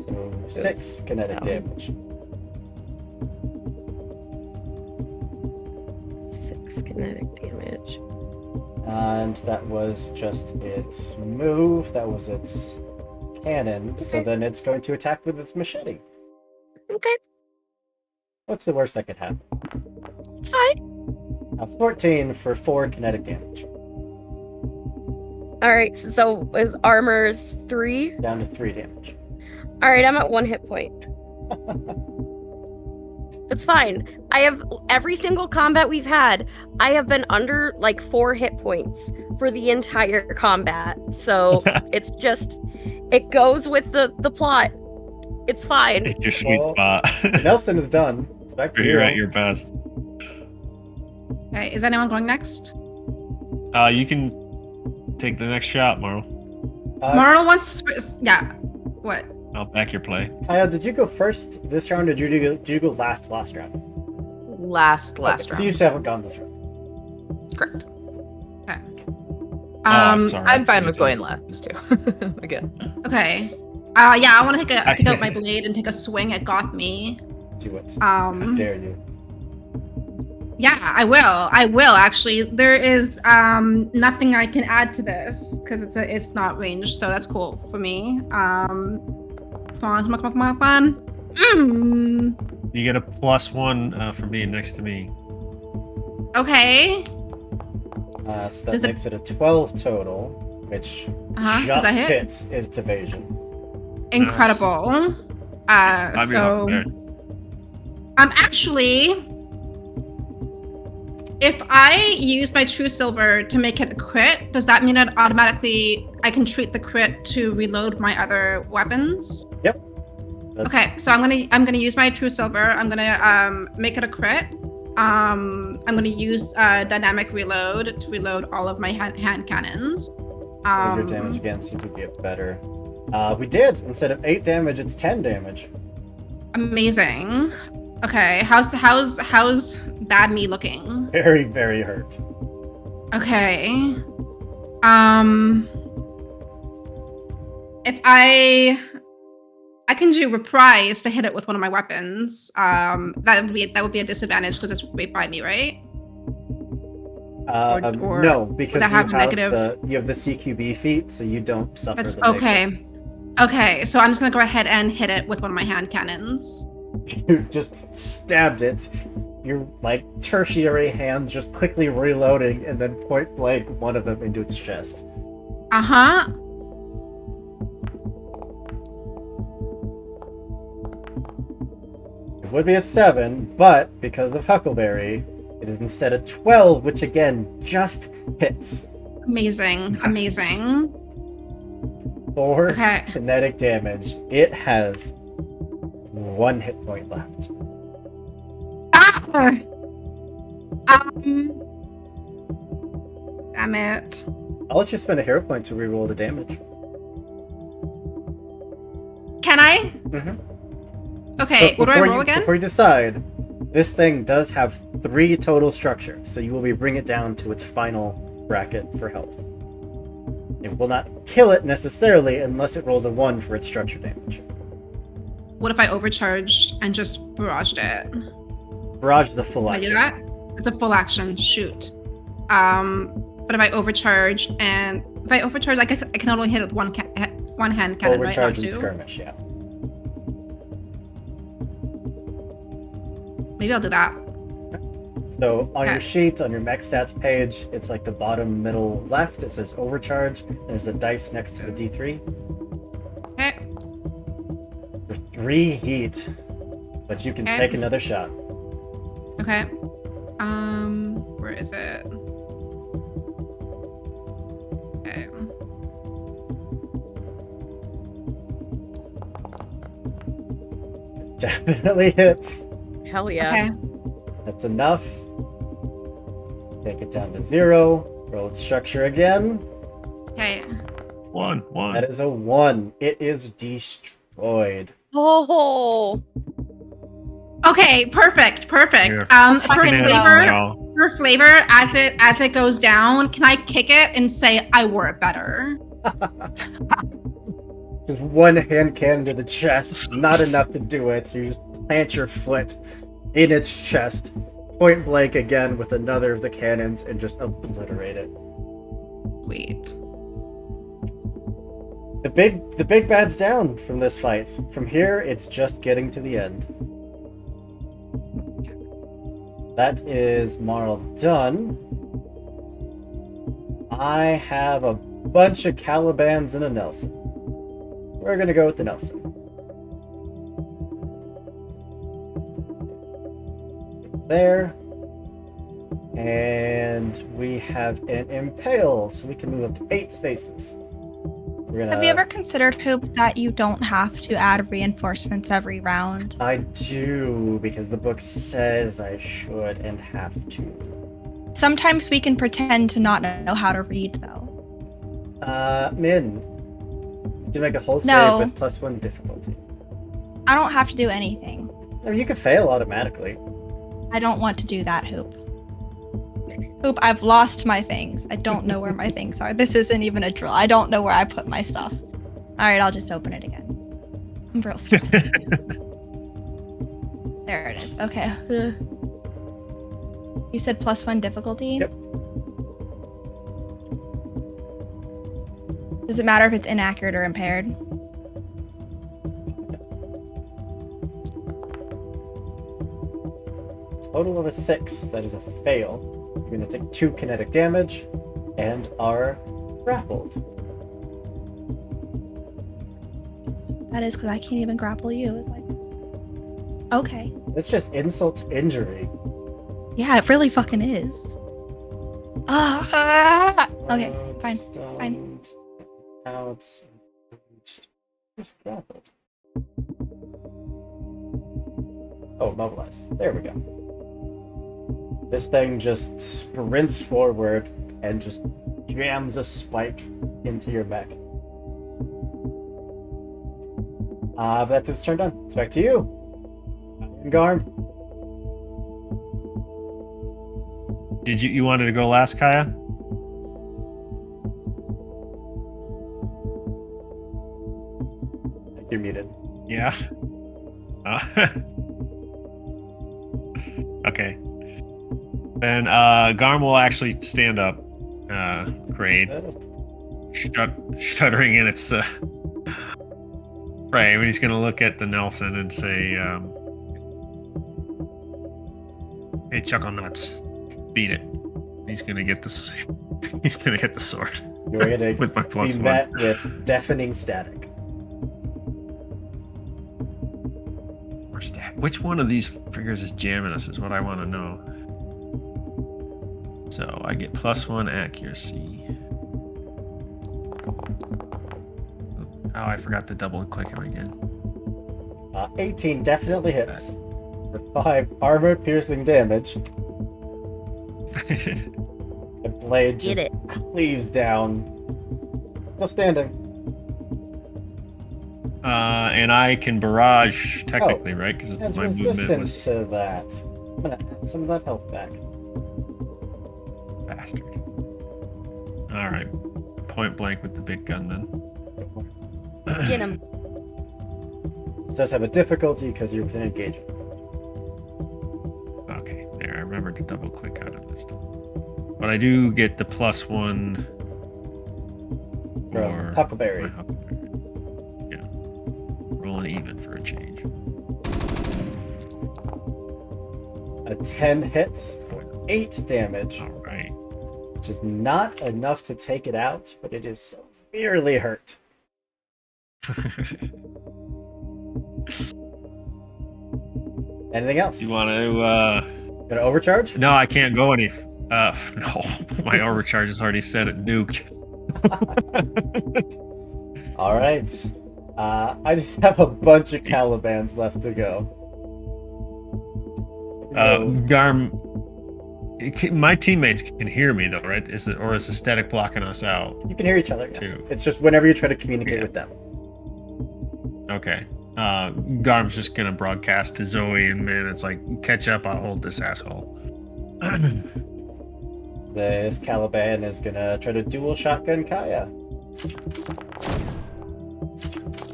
So 6 kinetic down. damage. 6 kinetic damage. And that was just its move. That was its cannon. So Okay. then it's going to attack with its machete. Okay, What's the worst that could happen? it's fine. 14 for 4 kinetic damage. Alright, so is armor's 3? Down to 3 damage. Alright, I'm at 1 hit point. It's fine. I have every single combat we've had, I have been under like 4 hit points for the entire combat. So it's just, it goes with the plot. It's fine. It's your sweet Well, spot. Nelson is done. It's back to you. You're at your best. Okay, is anyone going next? You can take the next shot, Marl. Marl wants to. Yeah. What? I'll back your play. Kyle, did you go first this round, or did you go last round? Last Okay, round. So you haven't gone this round. Correct. Okay. I'm sorry. I'm fine with going last too. Again. Okay. Yeah, I want to take I- out my blade and take a swing at Gothme. Do it. How dare you? Yeah, I will actually. There is nothing I can add to this because it's not ranged, so that's cool for me. Come on. You get a +1 for being next to me. Okay. So that Does it- makes it a 12 total, which Does just that hit? hits its evasion. Incredible. I'm So I'm actually. If I use my true silver to make it a crit, does that mean it automatically I can treat the crit to reload my other weapons? That's- Okay, so I'm gonna use my true silver. I'm gonna make it a crit. I'm gonna use dynamic reload to reload all of my hand cannons. Your damage again seems to get better. We did. Instead of 8 damage, it's 10 damage. Amazing. Okay, how's bad me looking? Very, very hurt. Okay. If I can do reprise to hit it with one of my weapons. That would be a disadvantage because it's right by me, right? Or no, because would that have a negative? you have the CQB feat, so you don't suffer That's the negative. okay. Okay, so I'm just gonna go ahead and hit it with one of my hand cannons. You just stabbed it. Your tertiary hand just quickly reloading, and then point blank one of them into its chest. Uh-huh. It would be a 7, but because of Huckleberry, it is instead a 12, which again just hits. Amazing. Amazing. 4 Okay. kinetic damage. It has 1 hit point left. Ah! Damn it. I'll let you spend a hero point to reroll the damage. Can I? Mm-hmm. Okay, what do I roll again? Before you decide, this thing does have 3 total structure, so you will be bring it down to its final bracket for health. It will not kill it necessarily unless it rolls a 1 for its structure damage. What if I overcharged and just barraged it? Barrage the full Can I do action. that? It's a full action. Shoot. But if I overcharge, I can only hit it with one hand cannon, right? Not Overcharge and two. skirmish, yeah. Maybe I'll do that. So on your Okay. sheet, on your mech stats page, it's like the bottom middle left. It says overcharge. There's a dice next to the D3 Okay. for 3 heat, but you can Okay. take another shot. Okay. Where is it? Okay. Definitely hits. Hell yeah. Okay. That's enough. Take it down to 0. Roll its structure again. Okay. One. That is a 1. It is destroyed. Oh. Okay. Perfect. Perfect. You're For fucking flavor, Wow. as it goes down, can I kick it and say I wore it better? Just 1 hand cannon to the chest, not enough to do it, so you just plant your foot in its chest, point blank again with another of the cannons, and just obliterate it. Sweet. The big bad's down from this fight. From here, it's just getting to the end. That is Marl done. I have a bunch of Calibans and a Nelson. We're gonna go with the Nelson. There. And we have an Impale, so we can move up to 8 spaces. We're gonna... Have you ever considered, Hoop, that you don't have to add reinforcements every round? I do, because the book says I should and have to. Sometimes we can pretend to not know how to read, though. Min. To make a whole No. save with +1 difficulty. I don't have to do anything. I mean, you could fail automatically. I don't want to do that, Hoop. Hoop, I've lost my things. I don't know where my things are. This isn't even a drill. I don't know where I put my stuff. Alright, I'll just open it again. I'm real stressed. There it is. Okay. You said +1 difficulty? Yep. Does it matter if it's inaccurate or impaired? Total of a 6. That is a fail. You're going to take 2 kinetic damage and are grappled. That is because I can't even grapple you. It's like, okay. It's just insult to injury. Yeah, it really fucking is. Ah! Okay, Slowed, fine. stunned, out, just grappled. Oh, mobilize. There we go. This thing just sprints forward and just jams a spike into your back. But that's its turn done. It's back to you. Garm. Did you wanted to go last, Kaya? You're muted. Yeah. Okay. Then Garm will actually stand up, Crane, shuddering in its frame, and he's going to look at the Nelson and say, "Hey, Chuckle Nuts, beat it." He's going to get this. He's going to get the sword. You're gonna With my plus be one. met with deafening static. Which one of these figures is jamming us is what I want to know. So I get +1 accuracy. Oh, I forgot to double click him again. 18 definitely hits. For 5 armor-piercing damage. The blade Get just it. cleaves down. Still standing. And I can barrage technically, right? Because Has my movement resistance was to that. I'm gonna add some of that health back. bastard. All right, point blank with the big gun then. Get him. This does have a difficulty because you're within engagement. Okay, there. I remembered to double click out of this. But I do get the +1 From Huckleberry. my Huckleberry. Yeah, rolling even for a change. A 10 hits for 8 damage, All right. which is not enough to take it out, but it is severely hurt. Anything else? You want to? Gonna overcharge? No, I can't go any. No, my overcharge is already set at nuke. All right. I just have a bunch of Calibans left to go. Garm, my teammates can hear me though, right? Is the static blocking us out? You can hear each other. Yeah. Too. It's just whenever you try to communicate Yeah. with them. Okay. Garm's just gonna broadcast to Zoe, and man, it's like, catch up. I'll hold this asshole. This Caliban is gonna try to dual shotgun Kaya.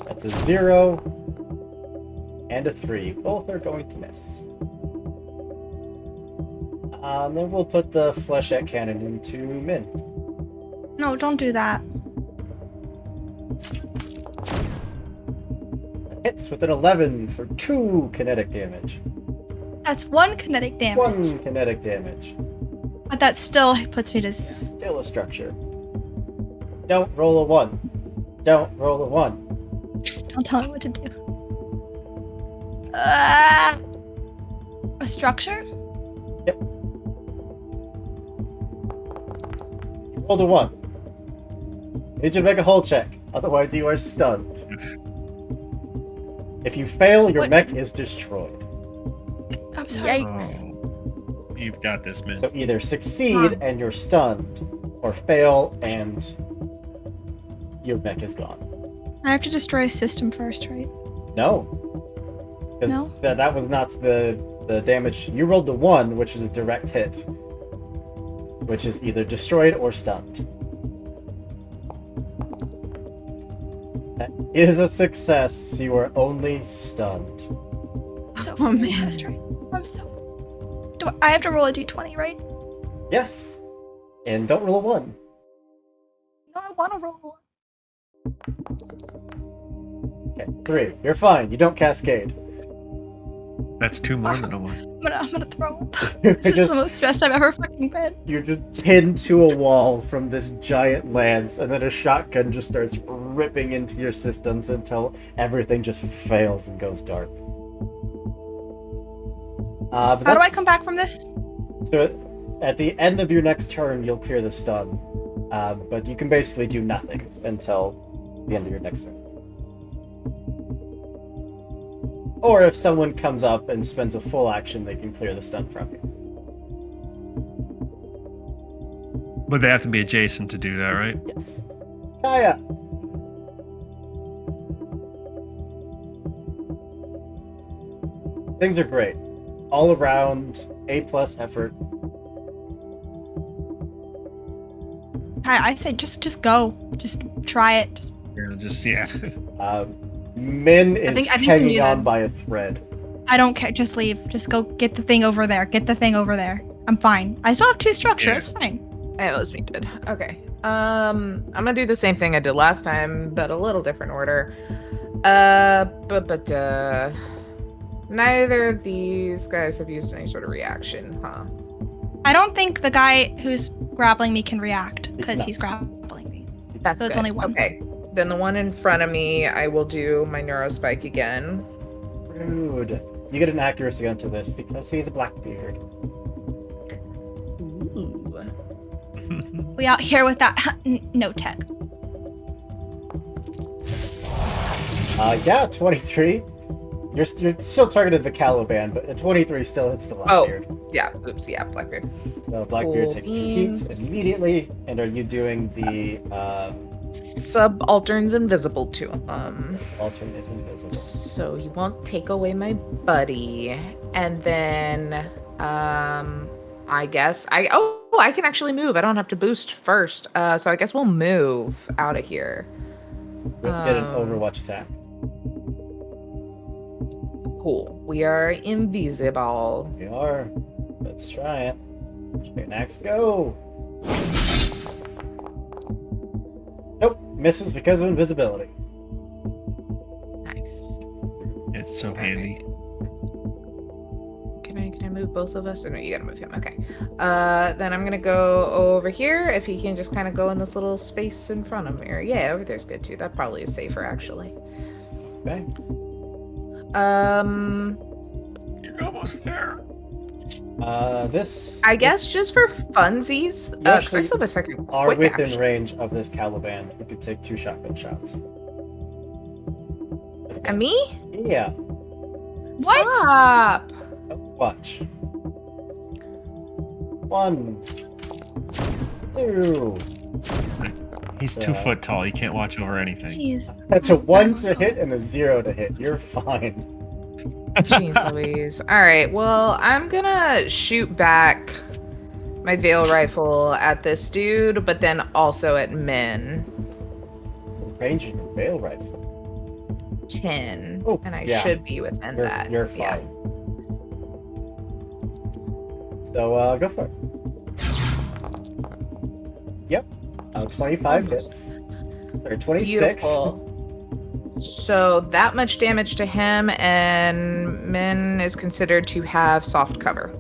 That's a 0 and a 3. Both are going to miss. Then we'll put the flechette cannon into Min. No, don't do that. Hits with an 11 for 2 kinetic damage. That's 1 kinetic damage. 1 kinetic damage. But that still puts me to 0. Still a structure. Don't roll a 1. Don't roll a 1. Don't tell me what to do. A structure? Yep. Rolled a 1. Need you to make a hull check. Otherwise, you are stunned. If you fail, your What? mech is destroyed. I'm sorry. Yikes. Oh, you've got this, man. So either succeed and you're stunned, or fail and your mech is gone. I have to destroy a system first, right? No. Because No? that was not the damage. You rolled the 1, which is a direct hit. Which is either destroyed or stunned. That is a success, so you are only stunned. So Oh, man. fast, right? I'm so. I have to roll a d20, right? Yes. And don't roll a 1. No, I want to roll one. Okay, 3. You're fine. You don't cascade. That's 2 more than a 1. I'm gonna throw up. You're This is just, the most stressed I've ever fucking been. you're just pinned to a wall from this giant lance, and then a shotgun just starts ripping into your systems until everything just fails and goes dark. But How do that's- I come back from this? So at the end of your next turn, you'll clear the stun. But you can basically do nothing until the end of your next turn. Or if someone comes up and spends a full action, they can clear the stun from you. But they have to be adjacent to do that, right? Yes. Kaya! Things are great. All around, A+ effort. I say just go. Just try it. Just Yeah. Min is think we hanging need on a- by a thread. I don't care. Just leave. Just go get the thing over there. Get the thing over there. I'm fine. I still have 2 structure. Yeah. It's fine. It was me good. Okay. I'm gonna do the same thing I did last time, but a little different order. Neither of these guys have used any sort of reaction, huh? I don't think the guy who's grappling me can react because No. he's grappling me. That's So it's good. only 1. Okay. Then the one in front of me, I will do my neurospike again. Rude. You get an accuracy onto this because he's a Blackbeard. Ooh. We out here with that no tech. Yeah, 23. You're still targeted the Caliban, but a 23 still hits the Blackbeard. Yeah, oops, yeah, Blackbeard. So Blackbeard Cool takes 2 heats beans. immediately. And are you doing the Subaltern's invisible to him. alternate is invisible? So he won't take away my buddy. And then I guess I can actually move. I don't have to boost first. So I guess we'll move out of here. We'll get an Overwatch attack. Cool. We are invisible. We are. Let's try it. Next, go. Nope, misses because of invisibility. Nice. It's so handy. Can I move both of us? Or no, you gotta move him. Okay. Then I'm gonna go over here. If he can just kind of go in this little space in front of me. Or yeah, over there's good too. That probably is safer actually. Okay. You're almost there. This. I guess just for funsies, because I actually still have a second are quick within action. range of this Caliban. You could take 2 shotgun shots. And me? Yeah. What? Stop. Watch. 1, 2. He's 2 foot tall. He can't watch over anything. Jeez. That's a 1 to hit and a 0 to hit. You're fine. Jeez Louise. All right. Well, I'm gonna shoot back my Veil rifle at this dude, but then also at Min. So range in your Veil rifle. 10. Oof, And I yeah. should be within You're, that. you're Yeah. fine. So go for it. Yep. 25 hits. Or 26. Beautiful. So that much damage to him, and Min is considered to have soft cover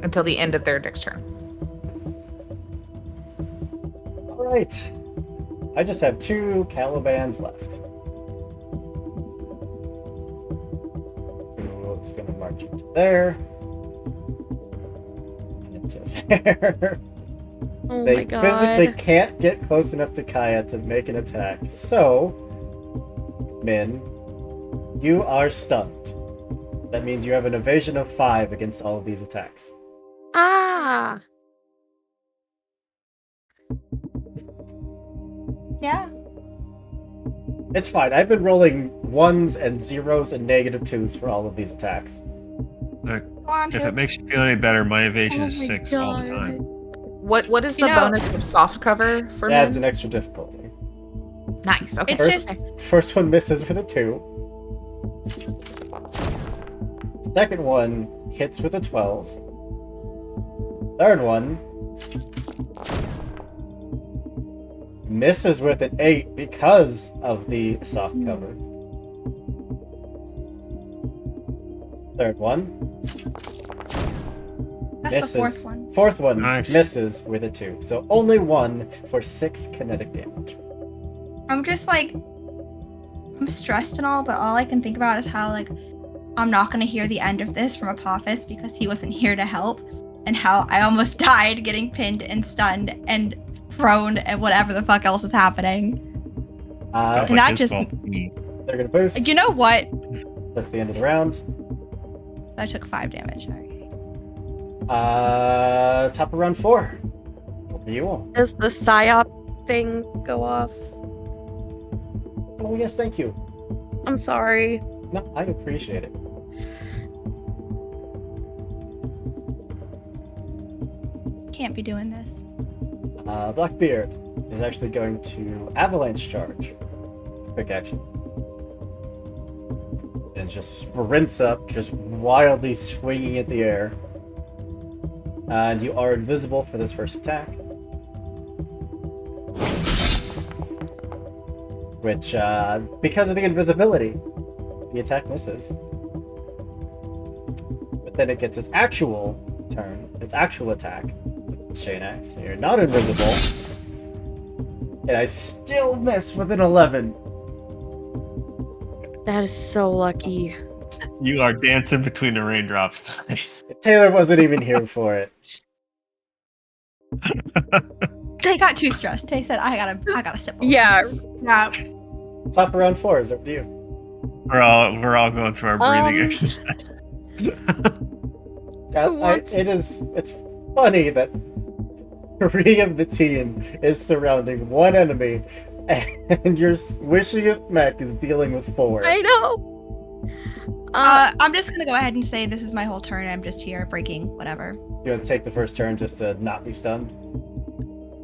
until the end of their next turn. All right. I just have 2 Calibans left. It's going to march into there. Into there. Oh They my god. physically can't get close enough to Kaya to make an attack. So, Min, you are stunned. That means you have an evasion of 5 against all of these attacks. Ah. Yeah. It's fine. I've been rolling 1s and 0s and -2s for all of these attacks. Look, Go on, if Hoop. it makes you feel any better, my evasion Oh is my 6 all the God. time. What is You the know- bonus of soft cover for Adds Min? an extra difficulty. Nice. Okay. It's just- First one misses with a 2. Second one hits with a 12. Third one misses with an 8 because of the soft cover. Third one That's misses. the fourth one. Fourth one Nice. misses with a 2. So only 1 for 6 kinetic damage. I'm just like, I'm stressed and all, but all I can think about is how like I'm not gonna hear the end of this from Apophis because he wasn't here to help, and how I almost died getting pinned and stunned and prone and whatever the fuck else is happening. Sounds and like that his just- fault to me. They're gonna boost. You know what? That's the end of the round. So I took 5 damage. Okay. Top of round 4. Over you all. Does the psyop thing go off? Oh yes, thank you. I'm sorry. No, I appreciate it. Can't be doing this. Blackbeard is actually going to avalanche charge. Quick action. And just sprints up, just wildly swinging at the air. And you are invisible for this first attack. Which, because of the invisibility, the attack misses. But then it gets its actual turn, its actual attack. It's Shane Axe. You're not invisible. And I still miss with an 11. That is so lucky. You are dancing between the raindrops tonight. Taylor wasn't even here for it. Tay got too stressed. Tay said, I gotta step away. Yeah. Yeah. Top of round 4 is up to you. We're all going through our breathing Um, exercise. It's funny that 3 of the team is surrounding 1 enemy, and your squishiest mech is dealing with 4. I know. I'm just gonna go ahead and say this is my whole turn. I'm just here breaking whatever. You want to take the first turn just to not be stunned?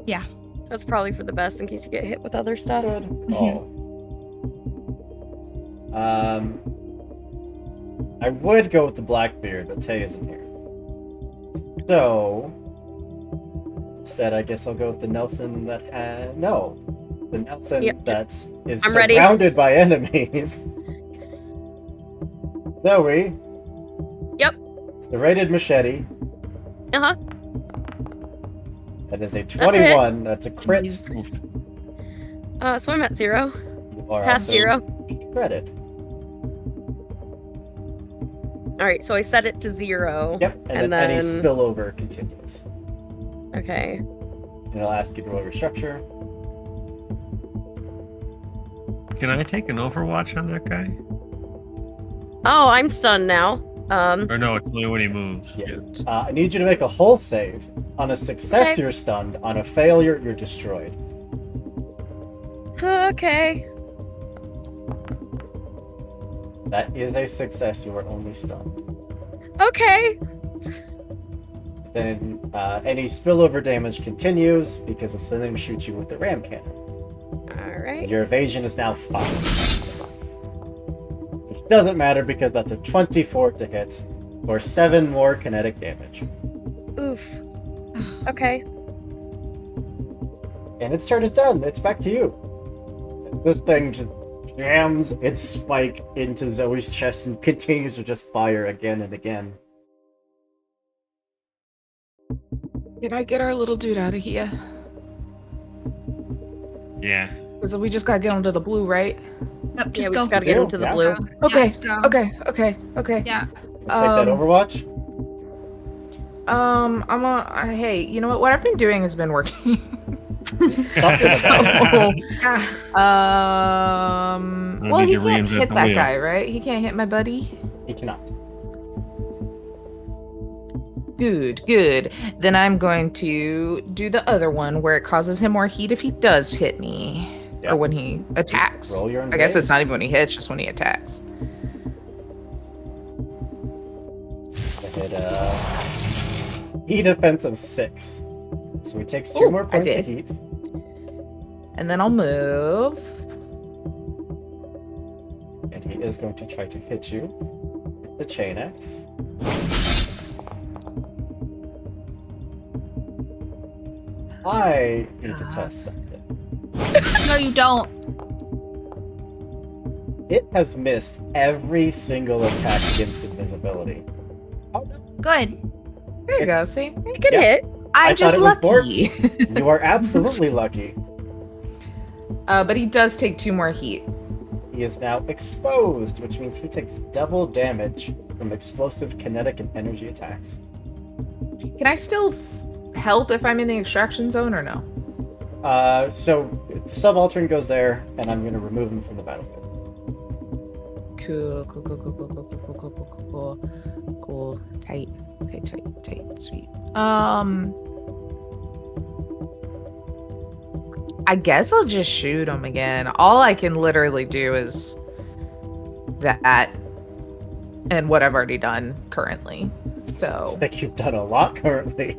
Yeah. That's probably for the best in case you get hit with other stuff. Good call. I would go with the Blackbeard, but Tay isn't here. So instead, I guess I'll go with the Nelson that had the Nelson Yep. that is I'm ready. surrounded by enemies. Zoe. Yep. Serrated machete. Uh-huh. That is a 21. That's a crit. Jesus. So I'm at 0. You are Past also 0. shredded. Alright, so I set it to 0. Yep, and then any spillover continues. Okay. And it'll ask you to roll your structure. Can I take an overwatch on that guy? Oh, I'm stunned now. Or no, it's only when he moves. Yeah. I need you to make a hull save. On a success, Okay. you're stunned. On a failure, you're destroyed. Okay. That is a success. You are only stunned. Okay. Then any spillover damage continues because the thing shoots you with the ram cannon. Alright. Your evasion is now 5. Which doesn't matter because that's a 24 to hit, or 7 more kinetic damage. Oof. Okay. And its turn is done. It's back to you. This thing just jams its spike into Zoe's chest and continues to just fire again and again. Can I get our little dude out of here? Yeah. Because we just gotta get him to the blue, right? Nope, Yeah, just we go. just gotta get him to the Yeah. blue. Okay. Yeah, so- Okay. Yeah. Take that Overwatch. Hey, you know what? What I've been doing has been working. Something So, about it. We'll well, need he to can't reinvent hit the that wheel. guy, right? He can't hit my buddy. He cannot. Good. Then I'm going to do the other one where it causes him more heat if he does hit me. Yeah. Or when he attacks. Roll your I guess invade. it's not even when he hits, just when he attacks. I hit heat offense of 6. So he takes 2 Ooh, more I points of did. heat. And then I'll move. And he is going to try to hit you with the chain axe. I need to test something. No, you don't. It has missed every single attack against invisibility. Good. There you go, see? You can Yeah. hit. I I'm just thought it was lucky. You are absolutely lucky. But he does take 2 more heat. He is now exposed, which means he takes double damage from explosive, kinetic, and energy attacks. Can I still help if I'm in the extraction zone or no? So the subaltern goes there, and I'm going to remove him from the battlefield. Cool. Tight. Okay, tight. Sweet. I guess I'll just shoot him again. All I can literally do is that and what I've already done currently. So I think you've done a lot currently.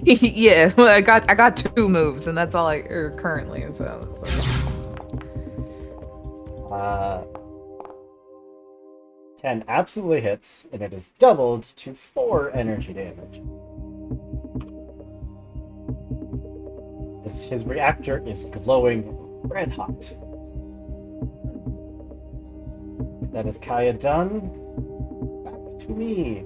yeah, well, I got 2 moves and that's all currently. So 10 absolutely hits, and it is doubled to 4 energy damage. His reactor is glowing red hot. That is Kaya done. Back to me.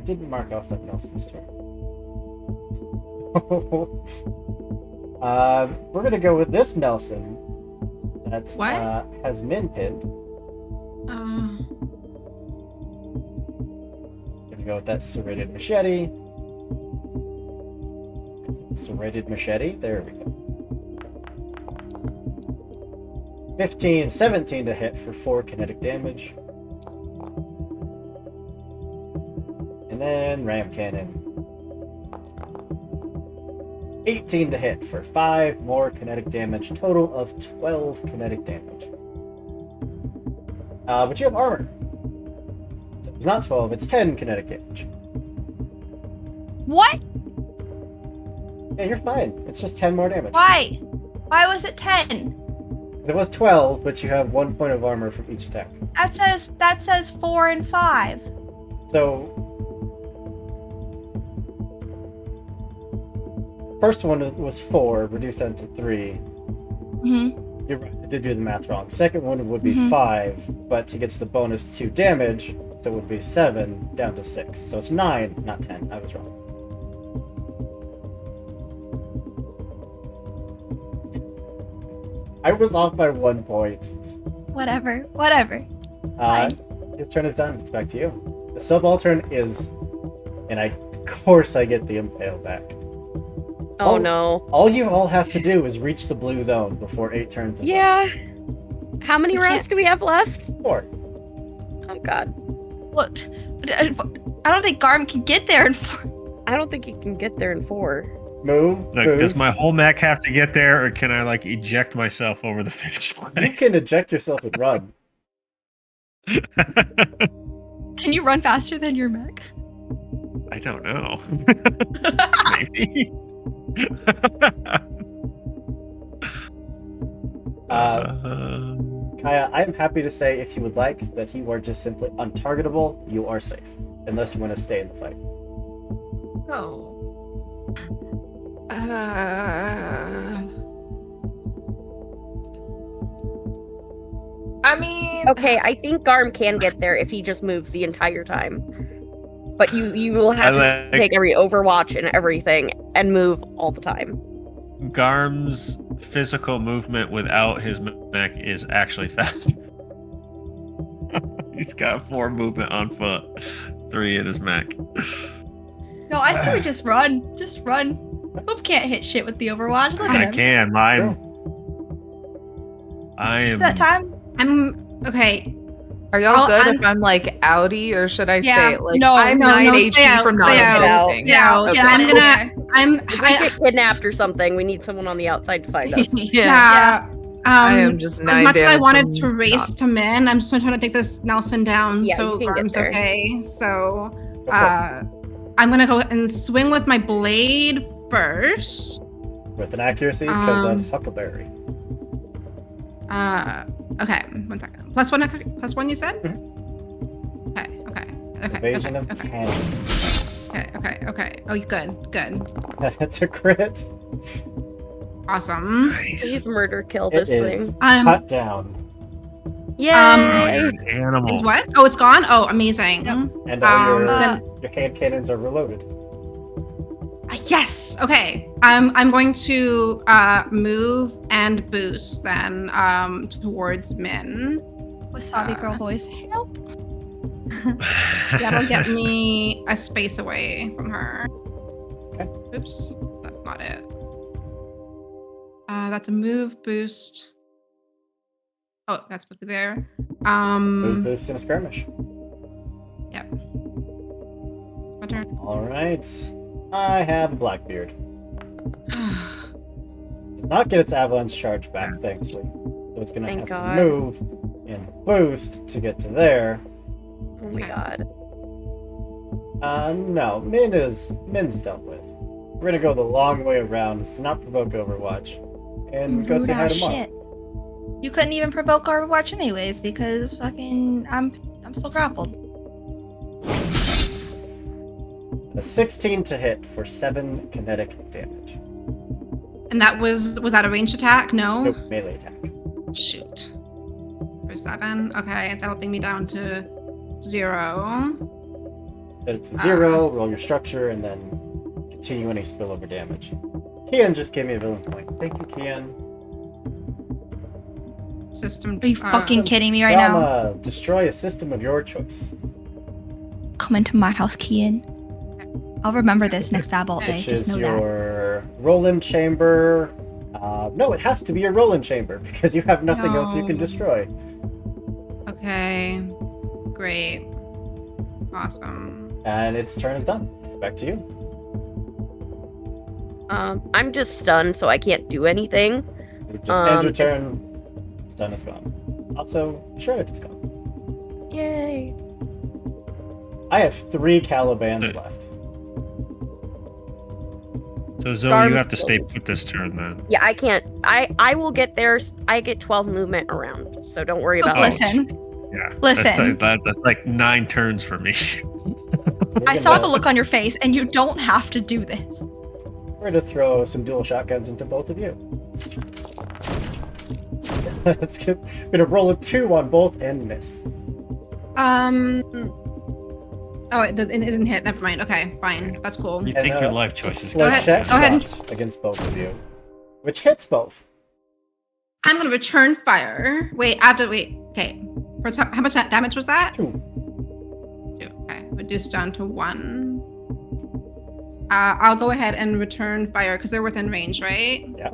Didn't mark off that Nelson's turn. We're gonna go with this Nelson. That What? has Min pinned. Gonna go with that serrated machete. Serrated machete. There we go. 17 to hit for 4 kinetic damage. And then ram cannon. 18 to hit for 5 more kinetic damage. Total of 12 kinetic damage. But you have armor. So it's not 12, it's 10 kinetic damage. What? Yeah, you're fine. It's just 10 more damage. Why? Why was it 10? It was 12, but you have 1 point of armor from each attack. That says 4 and 5. So, first one was 4, reduced down to 3. Mm-hmm. You're right, I did do the math wrong. Second one would be Mhm. 5, but he gets the bonus 2 damage, so it would be 7 down to 6. So it's 9, not 10. I was wrong. I was off by 1 point. Whatever. His turn is done. It's back to you. The subaltern is, and of course I get the impale back. Oh, Oh. no. All you all have to do is reach the blue zone before 8 turns. is up. Yeah. How many We rounds can't- do we have left? 4. Oh, God. What? I don't think Garm can get there in 4. I don't think he can get there in 4. Move. Look, does boost. my whole mech have to get there, or can I like eject myself over the finish You line? can eject yourself and run. Can you run faster than your mech? I don't know. Maybe. Kaya, I'm happy to say, if you would like, that you are just simply untargetable. You are safe, unless you want to stay in the fight. Oh. I mean, Okay, I think Garm can get there if he just moves the entire time. But you will have to I like take every Overwatch and everything and move all the time. Garm's physical movement without his mech is actually faster. He's got 4 movement on foot, 3 in his mech. No, I say we just run. Just run. Hope can't hit shit with the Overwatch. Look I at him. can. I am. That time? I'm okay. are y'all I'll- good I'm- if I'm like outie, or should I Yeah, say like no, I'm no, 9 no, HP stay out, from not stay out. existing? Yeah, Okay. yeah, I'm I'm gonna. I'm. If we get kidnapped or something, we need someone on the outside to find us. yeah. I am just 9 as much as I damage wanted to from race to Min, I'm just trying to take this Nelson down. Yeah, so you can get Garm's there. okay. So Go for I'm gonna go and swing with my blade first. it. With an accuracy because of Huckleberry. Okay, 1 second. Plus one, you said? Okay. Evasion of 10. Okay. Oh, good. That's a crit. Awesome. Nice. Please murder kill It this is thing. cut down. Yay! You're an animal. Is what? Oh, it's gone? Oh, amazing. Yep. And all then- your hand cannons are reloaded. Yes. Okay. I'm going to move and boost then towards Min. Wasabi girl voice. Help. That'll get me a space away from her. Okay. Oops. That's not it. That's a move boost. Oh, that's supposed to be there. Move boost in a skirmish. Yep. My turn. Alright. I have Blackbeard. Does not get its avalanche charge back, thankfully. So it's gonna Thank have God. to move and boost to get to there. Oh my God. No, Min's dealt with. We're gonna go the long way around to not provoke Overwatch. And go say hi to Mark. Shit. You couldn't even provoke Overwatch anyways because fucking I'm still grappled. A 16 to hit for 7 kinetic damage. And that was that a ranged attack? No. Nope, melee attack. Shoot. For 7. Okay, that'll bring me down to 0. Set it to 0, roll your structure, and then continue any spillover damage. Kian just gave me a villain point. Thank you, Kian. System. Are you fucking kidding me right now? Destroy a system of your choice. Come into my house, Kian. I'll remember this next Babble day. Which Just is know that. your Roland Chamber, No, it has to be a rolling chamber because you have nothing else you can No. destroy. Okay. Great. Awesome. And its turn is done. It's back to you. I'm just stunned, so I can't do anything. You just end your turn. Stun is gone. Also, Shredded is gone. Yay. I have 3 Calibans left. So Zoe, Garm- you have to stay put this turn then. Yeah, I can't. I will get there. I get 12 movement around, so don't worry about it. Listen, Yeah. Listen. That's like 9 turns for me. I saw the look on your face, and you don't have to do this. We're going to throw some dual shotguns into both of you. It's going to roll a 2 on both and miss. Oh, it didn't hit. Never mind. Okay, fine. That's cool. You And, think your life choices. Go ahead, Flechette go ahead. shot against both of you, which hits both. I'm gonna return fire. Wait, after wait. Okay. How much damage was that? 2. 2. Okay, reduced down to 1. I'll go ahead and return fire because they're within range, right? Yeah.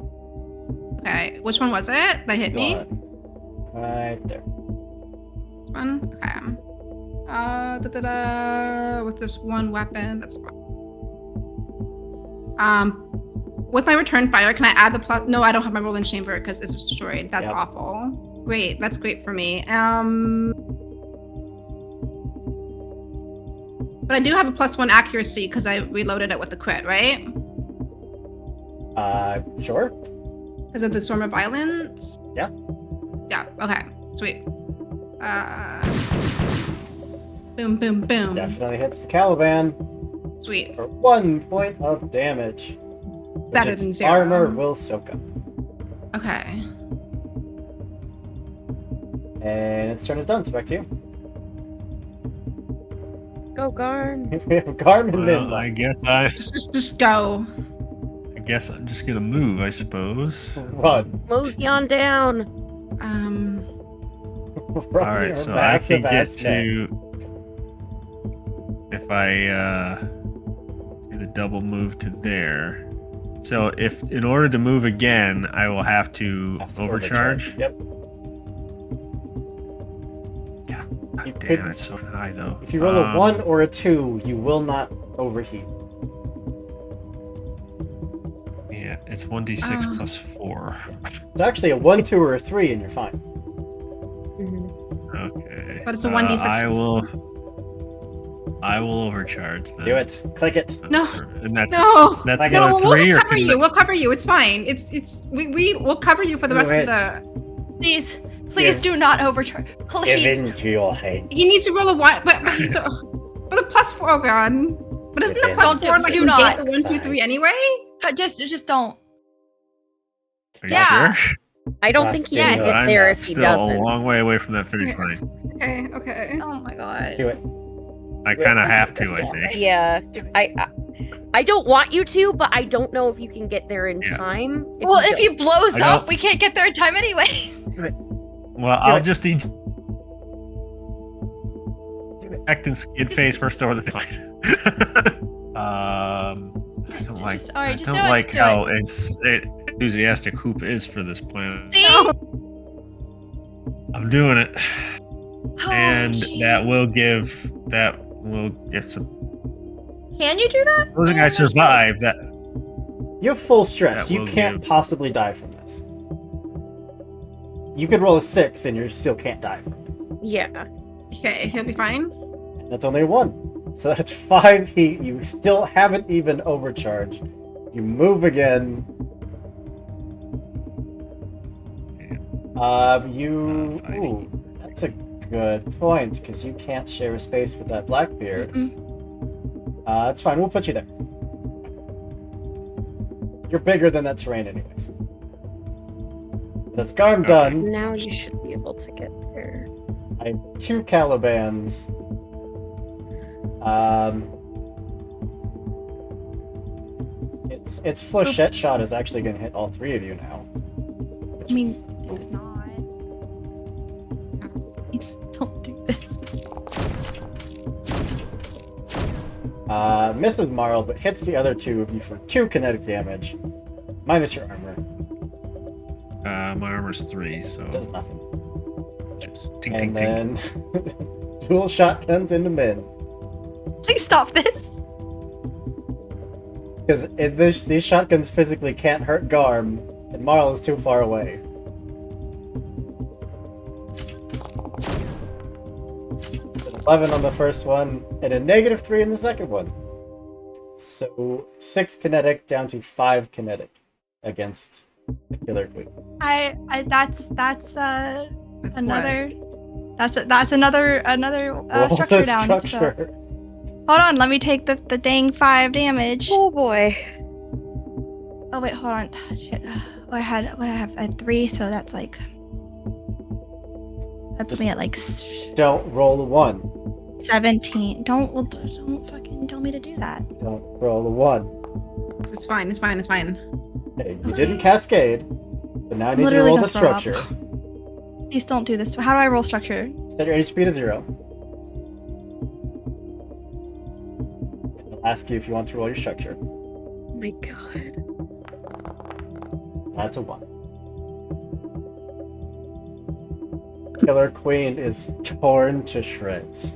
Okay. Which one was it that hit me? Right there. This one. Okay. With this one weapon. That's fine. With my return fire, can I add the plus? No, I don't have my rolling chamber because it's destroyed. That's Yep. awful. Great. That's great for me. But I do have a +1 accuracy because I reloaded it with the crit, right? Sure. Because of the storm of violence. Yeah. Yeah. Okay. Sweet. Boom, boom, boom. Definitely hits the Caliban Sweet. for 1 point of damage. Which Better its than 0. armor will soak up. Okay. And its turn is done, so back to you. Go, Garm. We have Garmin Well, Min. I Just go. guess I'm just gonna move, I suppose. Run. Move on down. Um. Run All right, your so I can massive get ass neck. to. If I do the double move to there. So if in order to move again, I will have to overcharge. Yep. God You damn, could- it's so high though. If you roll a 1 or a 2, you will not overheat. Yeah, it's 1d6 Ah. plus 4. It's actually a 1, 2, or a 3, and you're fine. Okay. But it's a 1d6. I will overcharge then. Do it. Click it. No. And that's No. that's Like, another No, 3 we'll just or cover can you. We'll cover you. It's fine. We'll cover you for the Do rest of it. the. Please Give- do not overturn. Please. to your hate. He needs to roll a 1, but he's a +4. Oh god. But isn't the Give in. +4 Don't like do you not. get the 1, 2, 3 anyway? Just don't. Are you Yeah. sure? I don't think he Yes. can get I'm there if he still doesn't. a long way away from that finish line. Okay. Okay. Oh my god. Do it. I kind of have to, I think. Yeah, I don't want you to, but I don't know if you can get there in Yeah. time. Well, if he blows I up, don't- we can't get there in time anyway. Well, I'll just act in skid face first over the finish line. I don't like. Just- all right, I just don't do it, like just do how enthusiastic Hoop is for this plan. See? I'm doing it, Oh, and jeez. that will get some. Can you do that? Supposing I survive that. You have full stress. That You will can't give- possibly die from this. You could roll a 6 and you still can't die from it. Yeah. Okay. He'll be fine. That's only a 1. So that's 5 heat. You still haven't even overcharged. You move again. You. 5 Ooh, heat. that's a good point because you can't share a space with that Blackbeard. It's fine. We'll put you there. You're bigger than that terrain, anyways. That's Garm Okay. done. Now you should be able to get there. I have 2 Calibans. Its flechette shot is actually going to hit all 3 of you now. Which I mean, is- not. Please don't do this. misses Marl, but hits the other 2 of you for 2 kinetic damage, minus your armor. My armor's 3, so Does nothing. just ting, And ting, ting. then dual shotguns into Min. Please stop this. Because these shotguns physically can't hurt Garm, and Marl is too far away. An 11 on the first one, and a -3 in the second one. So 6 kinetic down to 5 kinetic against the Killer Queen. That's That's another. That's another Roll structure the down. structure. So. Hold on, let me take the dang 5 damage. Oh boy. Oh wait, hold on. Shit. I had 3, so that's like. That put me at like Don't roll a 1. 17. Don't fucking tell me to do that. Don't roll a 1. It's fine. It's fine. It's fine. Okay, you didn't cascade, but now I need you to Literally roll gonna the throw up. structure. Please don't do this. How do I roll structure? Set your HP to 0. I'll ask you if you want to roll your structure. Oh my god. That's a 1. Killer Queen is torn to shreds.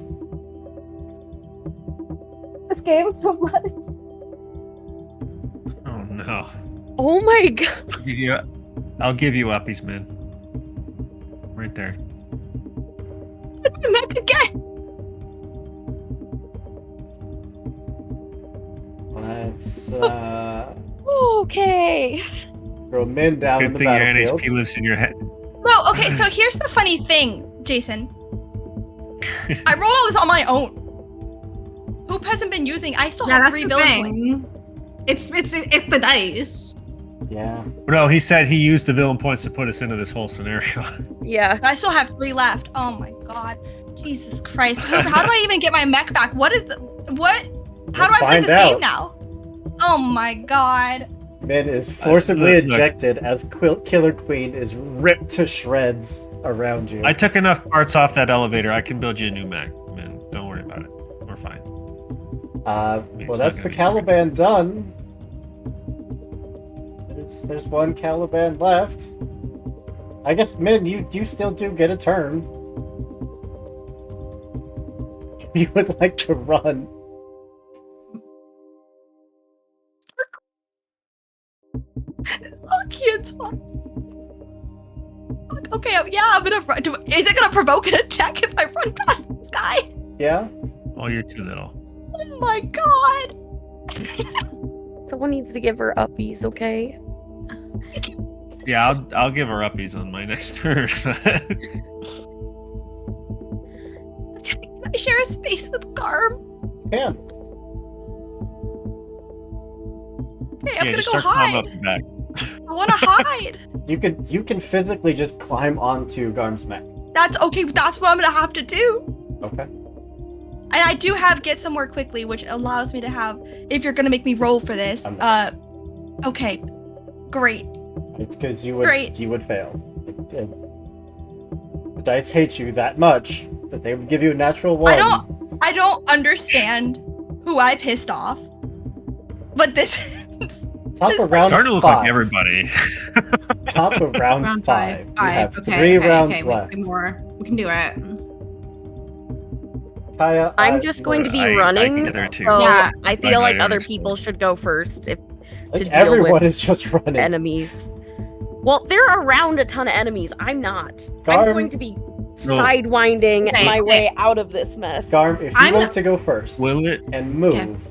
This game so much. Oh no. Oh my god. I'll give you uppies, man. Right there. I'm back again. Let's Okay. throw Min down in Good the thing your battlefield. NHP lives in your head. No, okay, so here's the funny thing, Jason. I rolled all this on my own. Hoop hasn't been using. I still Yeah, have that's 3 the villain points. thing. It's the dice. Yeah. No, he said he used the villain points to put us into this whole scenario. Yeah. I still have 3 left. Oh my god. Jesus Christ. Hoop, how do I even get my mech back? What is the what? How We'll do I play find this out. game now? Oh my god. Min is forcibly look. ejected as Killer Queen is ripped to shreds around you. I took enough parts off that elevator. I can build you a new Mac, man. Don't worry about it. We're fine. Well, It's that's not the gonna be Caliban done. There's one Caliban left. I guess Min, you still do get a turn. You would like to run. Look, it's fun. Okay, yeah, I'm gonna run. Is it gonna provoke an attack if I run past this guy? Yeah? Oh, you're too little. Oh my god. Someone needs to give her uppies, okay? Yeah, I'll give her uppies on my next turn. Can I share a space with Garm? Can. Okay, I'm Yeah, gonna just go start climbing hide. up the back. I wanna hide. You can physically just climb onto Garm's mech. That's okay. That's what I'm gonna have to do. Okay. And I do have get somewhere quickly, which allows me to have. If you're gonna make me roll for this, okay, great. Because you Great. would fail. The dice hate you that much that they would give you a natural 1. I don't understand who I pissed off, but this. Top this of round Starting to look 5. like everybody. Top of round, Round 5. You have Okay, 3 rounds okay, left. more. We can do it. Kaya, I'm just going to be I running. can get there too. So Yeah. I feel like My other iron's people full. should go first if I to think deal everyone with is just running. enemies. Well, they're around a ton of enemies. I'm not. Garm- I'm going to be sidewinding Okay, my okay. way out of this mess. Garm, if you I'm want not- to go first Will it? and move,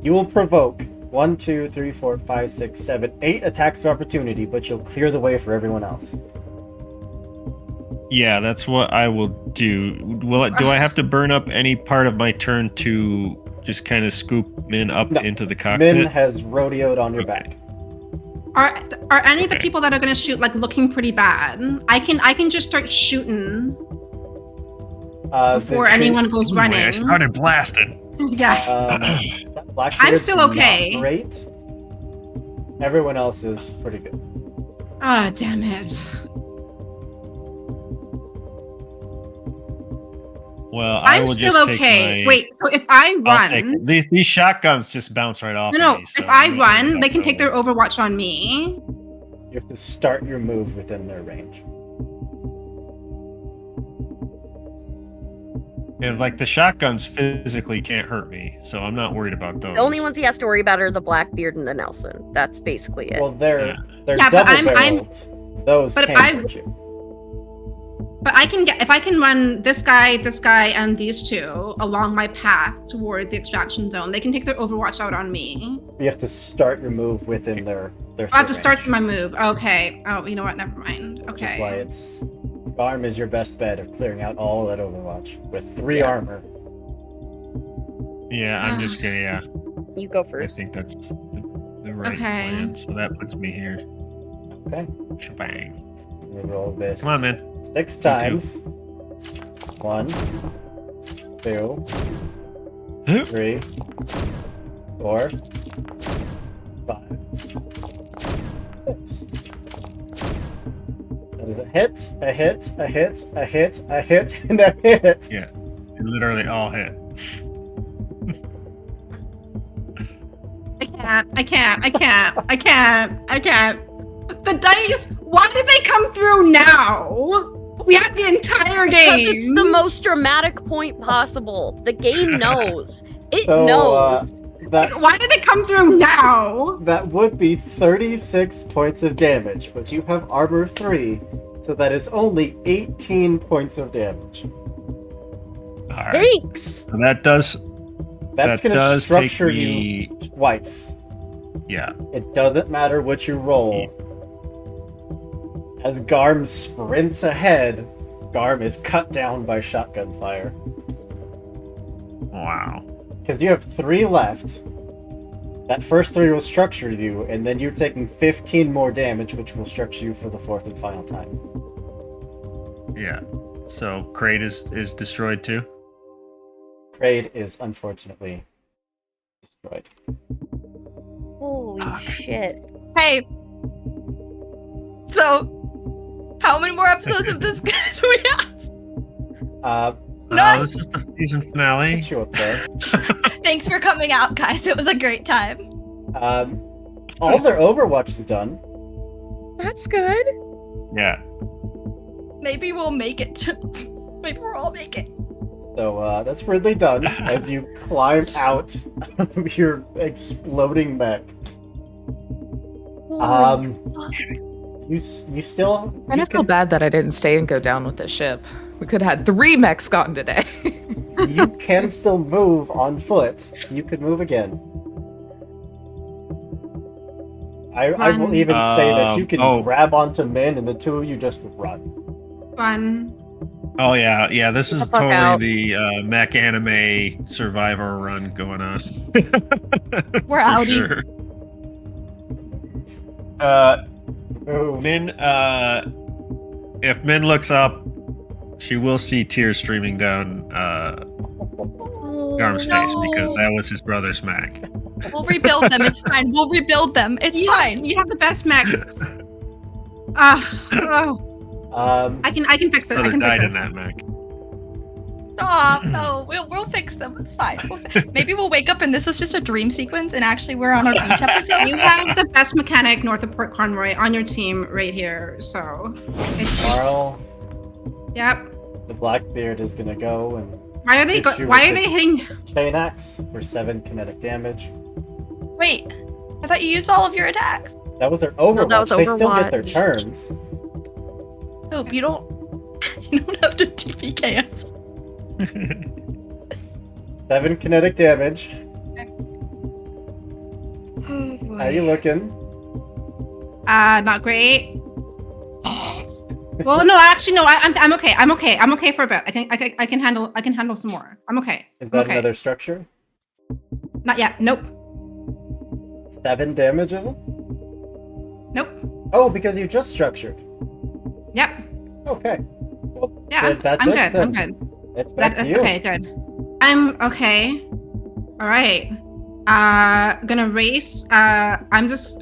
you will provoke 1, 2, 3, 4, 5, 6, 7, 8 attacks of opportunity, but you'll clear the way for everyone else. Yeah, that's what I will do. Do I have to burn up any part of my turn to just kind of scoop Min up No. into the cockpit? Min has rodeoed on your Okay. back. Are any of the Okay. people that are gonna shoot like looking pretty bad? I can just start shooting before the tree- anyone goes Ooh, running. I started blasting. Yeah. Blackbeard's I'm still not okay. Great. Everyone else is pretty good. Ah, damn it. Well, I I'm will still just okay. take my... Wait, so if I I'll take run, it. These shotguns just bounce right off. no, of me, so if I I'm not worried run, about they can that take their one. Overwatch on me. You have to start your move within their range. Yeah, like the shotguns physically can't hurt me, so I'm not worried about those. The only ones he has to worry about are the Blackbeard and the Nelson. That's basically it. Well, they're Yeah, but I'm- double-barreled. Those but if can I- hurt you. But if I can run this guy, and these two along my path toward the extraction zone, they can take their Overwatch out on me. You have to start your move within their I have to foot start range, my move. Okay. Oh, you know what? Never mind. which is why Okay. it's Garm is your best bet of clearing out all that Overwatch with 3 Yeah. armor. Yeah, I'm just gonna. Yeah, You go I first. think that's the right Okay. plan. So that puts me here. Okay, Shebang! we roll this Come on, man. 6 times. 1, 2, 3, 4, 5, 6. That is a hit, a hit, a hit, a hit, a hit, and a hit. Yeah, they literally all hit. I can't. The dice, why did they come through now? We had the entire Because game. it's the most dramatic point possible. The game knows. It So, knows. Why did it come through now? that would be 36 points of damage, but you have armor 3, so that is only 18 points of damage. All right. Thanks. So that does. That's that going to does take structure you me. twice. Yeah. It doesn't matter what you roll. As Garm sprints ahead, Garm is cut down by shotgun fire. Wow. Because you have 3 left. That first 3 will structure you, and then you're taking 15 more damage, which will structure you for the 4th and final time. Yeah. So Kraid is destroyed too. Kraid is unfortunately destroyed. Holy shit. Hey. So, how many more episodes of this do we have? Oh, this is the season finale. Get you up there. Thanks for coming out, guys. It was a great time. All their Overwatch is done. That's good. Yeah. Maybe we'll make it. Maybe we'll all make it. So that's really done as you climb out of your exploding mech. You still. And I feel bad that I didn't stay and go down with the ship. We could have had 3 mechs gone today. You can still move on foot, so you could move again. I will even say that you can grab onto Min, and the 2 of you just run. Fun. Oh yeah. This is Get the fuck totally out. the mech anime survivor run going on. We're For outie. sure. Move. Min, if Min looks up, she will see tears streaming down Garm's face because that was his brother's Mac. We'll rebuild them. It's fine. We'll rebuild them. It's fine. You have the best mechs. I can fix it. I Brother can died fix in this. that Mac. Stop. No, we'll fix them. It's fine. Maybe we'll wake up and this was just a dream sequence and actually we're on our beach episode. You have the best mechanic north of Port Conroy on your team right here, so it's Carl, yep. the Blackbeard is gonna go and Why are they Hit you why with are they the- hitting? chain axe for 7 kinetic damage. Wait, I thought you used all of your attacks. That was their Overwatch. that was They still get their Overwatch. turns. Hope you don't have to TPK us. 7 kinetic damage. How you looking? Not great. Well, no, actually, no. I'm okay. I'm okay for a bit. I can handle some more. I'm okay. Is that okay. another structure? Not yet. Nope. 7 damage, is it? Nope. Oh, because you just structured. Yep. Okay. Well, Yeah. good, that's I'm it good. then. I'm good. It's back That's to you. okay. Good. I'm okay. All right. Gonna race. I'm just.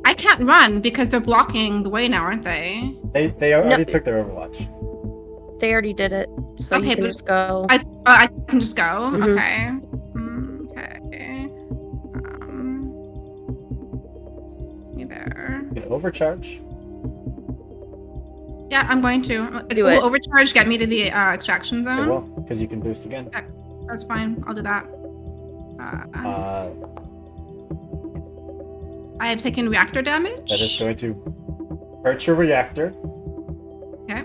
I can't run because they're blocking the way now, aren't they? They already No. took their Overwatch. They already did it. So Okay, you can but- just go. I can just go. Mhm. Okay. Okay. there. You can overcharge. Yeah, I'm going to. Do Will it. overcharge get me to the extraction It zone? will, because you can boost again. That's fine. I'll do that. I have taken reactor damage. That is going to hurt your reactor. Okay.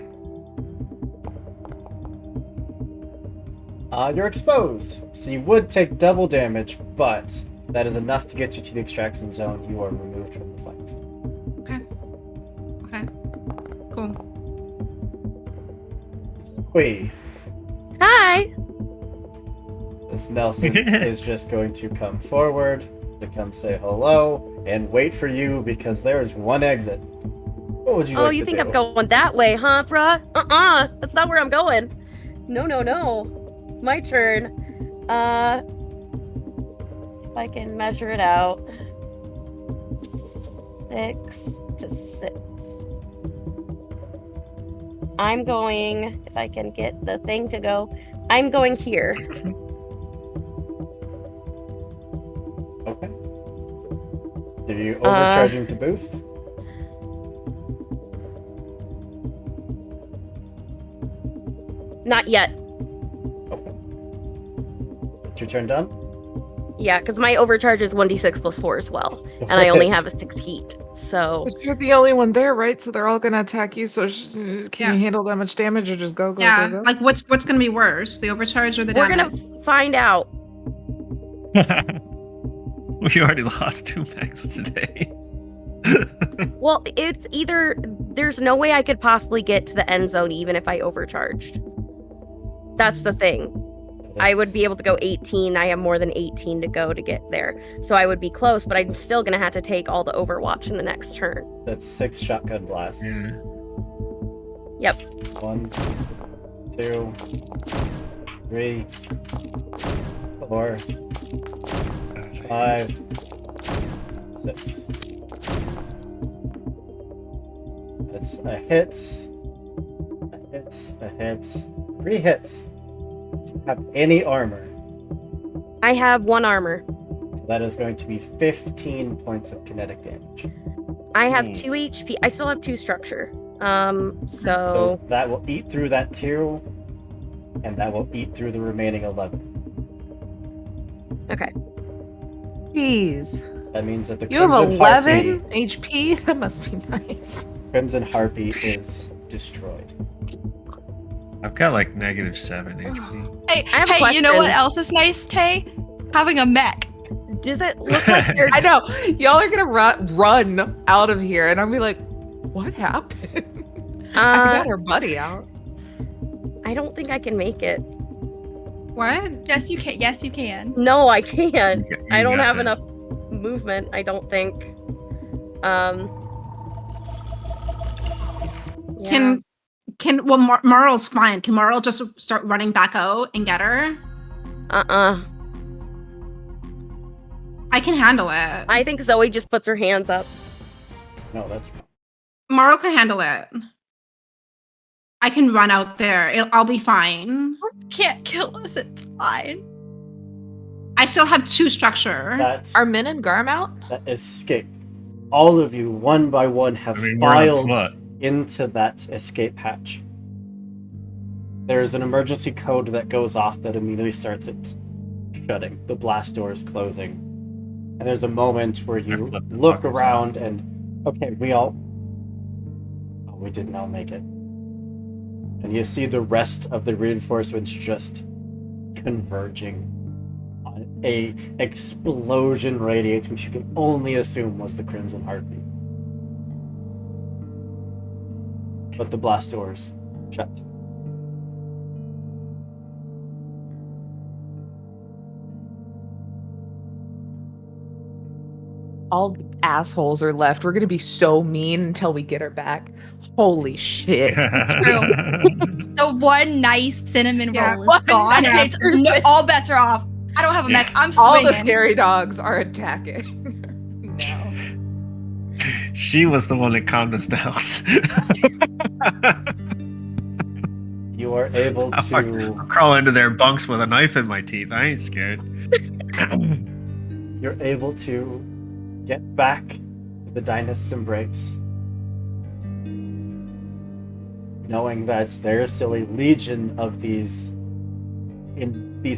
You're exposed, so you would take double damage, but that is enough to get you to the extraction zone. You are removed from the fight. Okay. Cool. Wait, Hi. this Nelson is just going to come forward to come say hello and wait for you because there is one exit. What would you Oh, like you to think do? I'm going that way, huh, bruh? That's not where I'm going. No. My turn. If I can measure it out. 6 to 6. I'm going, if I can get the thing to go, I'm going here. Okay. Are you overcharging to boost? Not yet. Okay. It's your turn done? Yeah, because my overcharge is 1d6 plus 4 as well. And I only have a 6 heat. So But you're the only one there, right? So they're all gonna attack you. So can Yeah. you handle that much damage, or just go? Yeah. Go? Like, what's gonna be worse, the overcharge or the we're damage? gonna find out. We already lost 2 mechs today. Well, it's either there's no way I could possibly get to the end zone even if I overcharged. That's the thing. I would be able to go 18. I have more than 18 to go to get there. So I would be close, but I'm still going to have to take all the overwatch in the next turn. That's 6 shotgun blasts. Yeah. Yep. 1, 2, 3, 4, 5, 6. That's a hit. A hit. 3 hits. Do you have any armor? I have 1 armor. So that is going to be 15 points of kinetic damage. I have 2 HP. I still have 2 structure. So So that will eat through that 2, and that will eat through the remaining 11. okay. Jeez, That means that the you have Crimson 11 Harpy, HP. That must be nice. Crimson Harpy is destroyed. I've got like -7 HP. Hey, I have a hey, you know what question. else is nice, Tay? Having a mech. Does it look like you're I know y'all are gonna run out of here, and I'll be like, "What happened?" I got her buddy out. I don't think I can make it. What? Yes, you can. Yes, you can. No, I can't. You I don't got have this. enough movement, I don't think. Yeah. Well, Marl's fine. Can Marl just start running back out and get her? I can handle it. I think Zoe just puts her hands up. No, that's Marl can handle it. I can run out there. I'll be fine. Can't kill us. It's fine. I still have 2 structure. that's Are Min and Garm out? that escape. All of you, one by one, have I mean, we're on filed foot. into that escape hatch. There's an emergency code that goes off that immediately starts it shutting. The blast door is closing. And there's a moment where you I flipped the look fuckers around and, okay, we didn't all make it. And you see the rest of the reinforcements just converging on a explosion radiates, which you can only assume was the Crimson Heartbeat. But the blast doors shut. All assholes are left. We're gonna be so mean until we get her back. Holy shit! The one nice cinnamon Yeah, roll is one gone. nice It's, all bets are off. I don't have a mech. I'm All swinging. the scary dogs are attacking. No. She was the one that calmed us down. You are able I'll to crawl into their bunks with a knife in my teeth. I ain't scared. you're able to get back to the Dynast's embrace, knowing that there is still a legion of these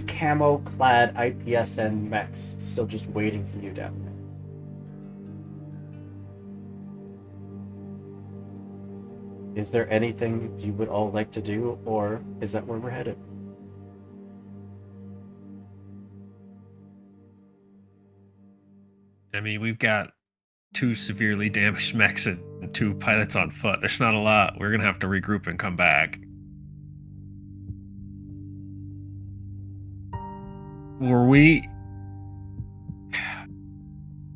camo-clad IPSN mechs still just waiting for you down there. Is there anything you would all like to do, or is that where we're headed? I mean, we've got 2 severely damaged mechs and 2 pilots on foot. There's not a lot. We're going to have to regroup and come back. Were we...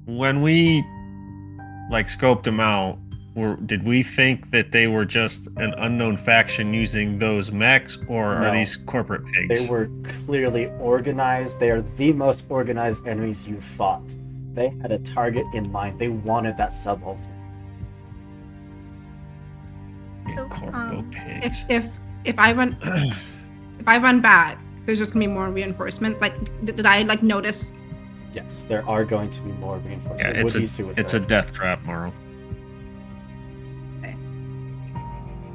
When we, like, scoped them out, did we think that they were just an unknown faction using those mechs, or No. are these corporate pigs? They were clearly organized. They are the most organized enemies you've fought. They had a target in mind. They wanted that subaltern. Yeah, corpo pigs. If I run back, there's just gonna be more reinforcements. Like, did I like notice? Yes, there are going to be more reinforcements. Yeah, It would be suicide. it's a death trap, Morrow.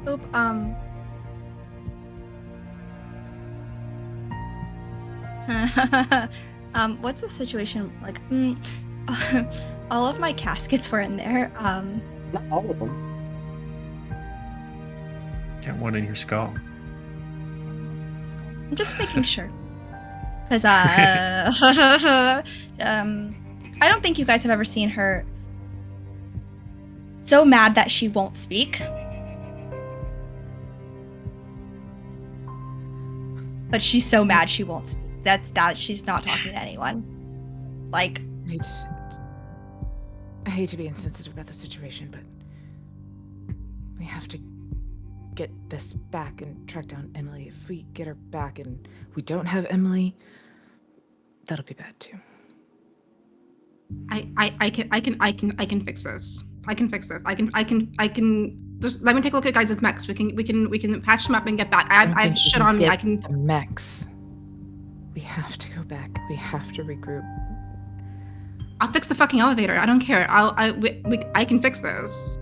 Oop, what's the situation like? All of my caskets were in there. Not all of them. Get one in your skull. I'm just making sure. Because, I don't think you guys have ever seen her so mad that she won't speak. But she's so mad she won't speak. That she's not talking to anyone. Like, I hate to be insensitive about the situation, but we have to get this back and track down Emily. If we get her back and we don't have Emily, that'll be bad too. I can fix this. I can just let me take a look at guys' mechs. We can patch them up and get back. I have shit on me. I can. The mechs. We have to go back. We have to regroup. I'll fix the fucking elevator. I don't care. I can fix this.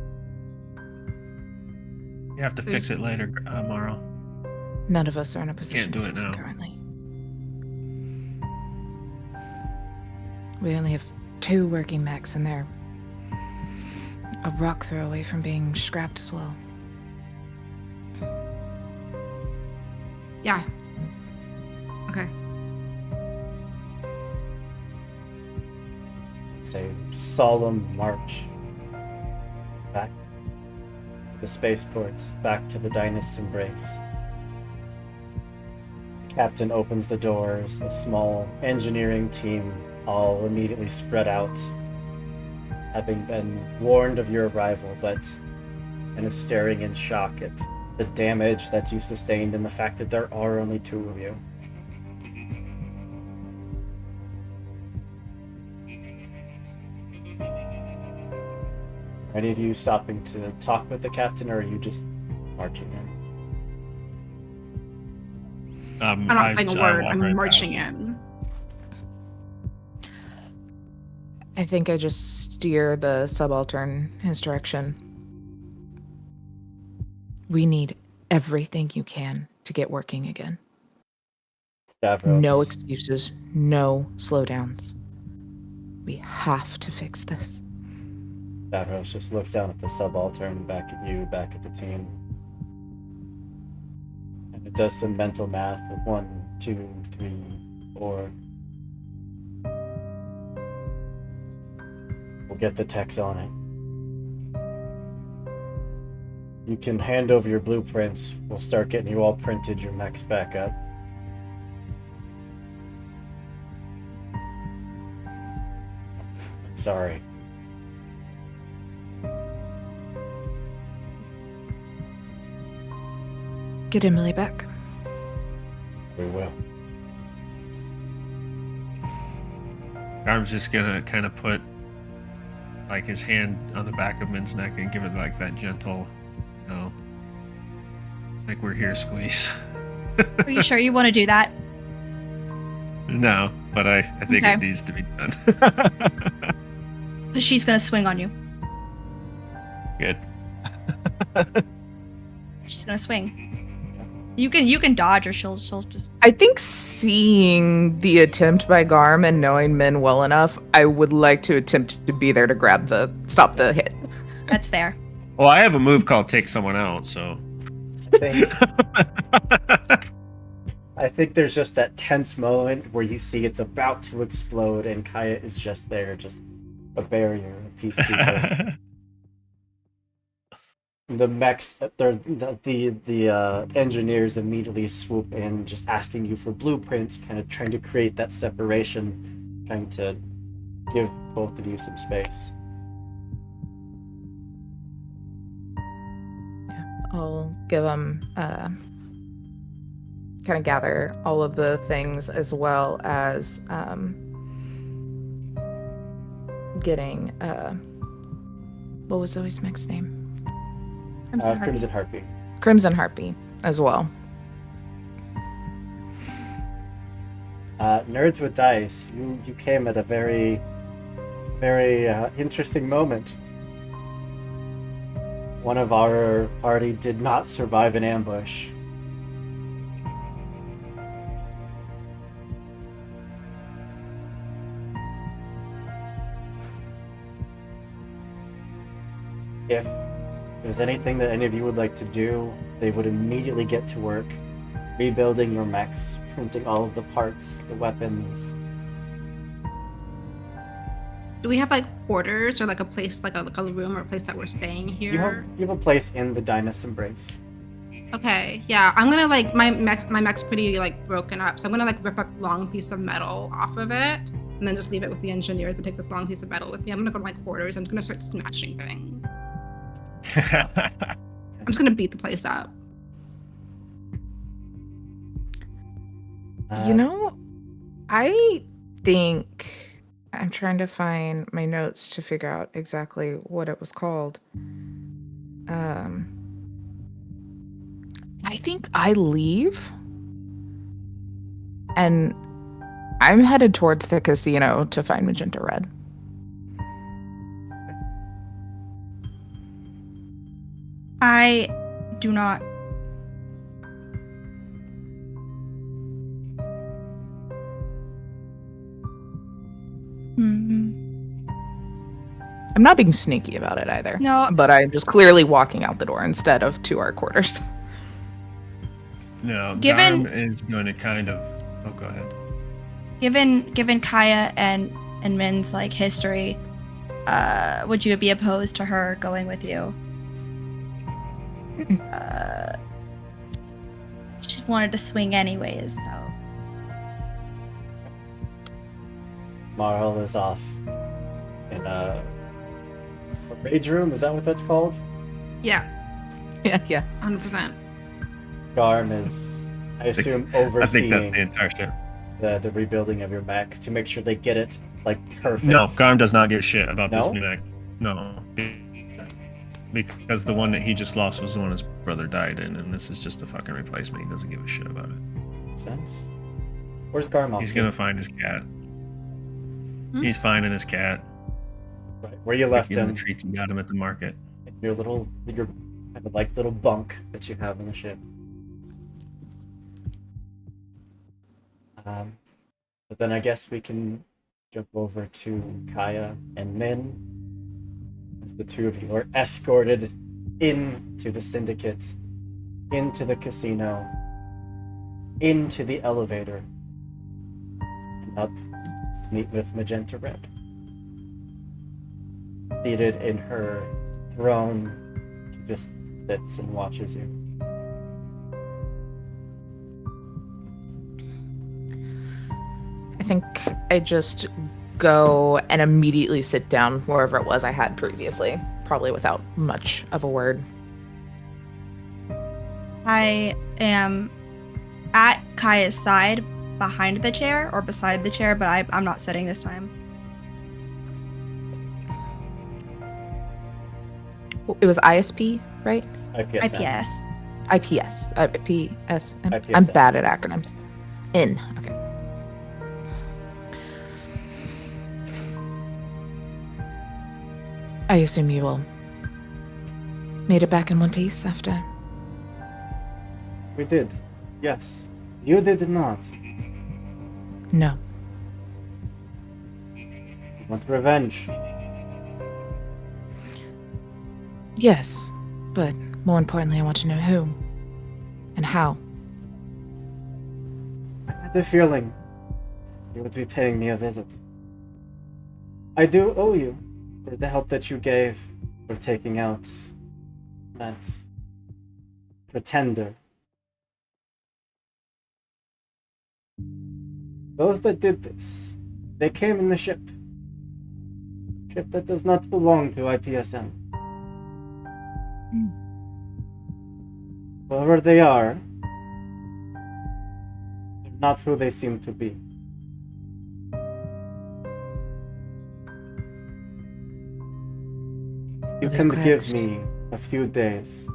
You have to fix it later, Morrow. None of us are in a position Can't do to it fix now. currently. We only have 2 working mechs, and they're a rock throw away from being scrapped as well. Yeah. Okay. It's a solemn march back to the spaceport, back to the Dynast's embrace. The captain opens the doors. The small engineering team all immediately spread out, having been warned of your arrival, but kind of staring in shock at the damage that you've sustained and the fact that there are only 2 of you. Are any of you stopping to talk with the captain, or are you just marching in? I'm not saying a word. walk I'm right marching past him. in. I think I just steer the subaltern his direction. We need everything you can to get working again. Stavros. No excuses, no slowdowns. We have to fix this. Stavros just looks down at the subaltern, back at you, back at the team. And it does some mental math of 1, 2, 3, 4. We'll get the techs on it. You can hand over your blueprints. We'll start getting you all printed, your mechs back up. I'm sorry. Get Emily back. We will. Garm's just gonna kind of put like his hand on the back of Min's neck and give it like that gentle, like we're here squeeze. are you sure you want to do that? No, but I think Okay. it needs to be done. Because she's gonna swing on you. Good. She's gonna swing. You can dodge, or she'll just. I think seeing the attempt by Garm and knowing Min well enough, I would like to attempt to be there to stop the hit. That's fair. Well, I have a move called Take Someone Out, so. I think there's just that tense moment where you see it's about to explode, and Kaya is just there, just a barrier, a peacekeeper. The mechs, the engineers immediately swoop in, just asking you for blueprints, kind of trying to create that separation, trying to give both of you some space. I'll give them kind of gather all of the things, as well as getting what was Zoe's mech's name? Crimson Harpy. Crimson Harpy as well. Nerds with Dice, you came at a very, very interesting moment. One of our party did not survive an ambush. If there's anything that any of you would like to do, they would immediately get to work rebuilding your mechs, printing all of the parts, the weapons. Do we have like quarters or like a place, like a room or a place that we're staying here? You have a place in the Dynast Embrace. Okay, yeah, I'm gonna like my mech's pretty like broken up, so I'm gonna like rip a long piece of metal off of it and then just leave it with the engineers. But take this long piece of metal with me. I'm gonna go to my quarters. I'm gonna start smashing things. I'm just gonna beat the place up. I think I'm trying to find my notes to figure out exactly what it was called. I think I leave and I'm headed towards the casino to find Magenta Red. I do not. I'm not being sneaky about it either. No. But I'm just clearly walking out the door instead of to our quarters. No, Given- Garm is going to kind of. Oh, go ahead. Given Kaya and Min's like history, would you be opposed to her going with you? She wanted to swing anyways, so. Marl is off in a rage room. Is that what that's called? Yeah, Yeah. 100%. Garm is, I assume, I think overseeing that's the entire ship. the rebuilding of your mech to make sure they get it like perfect. No, Garm does not give a shit about this No? new mech. No. Because the one that he just lost was the one his brother died in, and this is just a fucking replacement. He doesn't give a shit about it. Makes sense. Where's Garm off He's to? gonna find his cat. He's finding his cat. Right, where you left Give him him. the treats you got him at the market. Your kind of like little bunk that you have on the ship. But then I guess we can jump over to Kaya and Min, as the two of you are escorted into the syndicate, into the casino, into the elevator, and up to meet with Magenta Red. Seated in her throne, she just sits and watches you. I think I just go and immediately sit down wherever it was I had previously, probably without much of a word. I am at Kaya's side, behind the chair or beside the chair, but I'm not sitting this time. It was ISP, right? IPSM. IPS. IPS. I'm IPSM. bad at acronyms. Okay. I assume you will made it back in one piece after. We did. Yes. You did not. No. Want revenge. Yes, but more importantly, I want to know who and how. I had the feeling you would be paying me a visit. I do owe you for the help that you gave for taking out that pretender. Those that did this, they came in the ship. Ship that does not belong to IPSM. Whoever they are, they're not who they seem to be. You They're can give cracked. me a few days.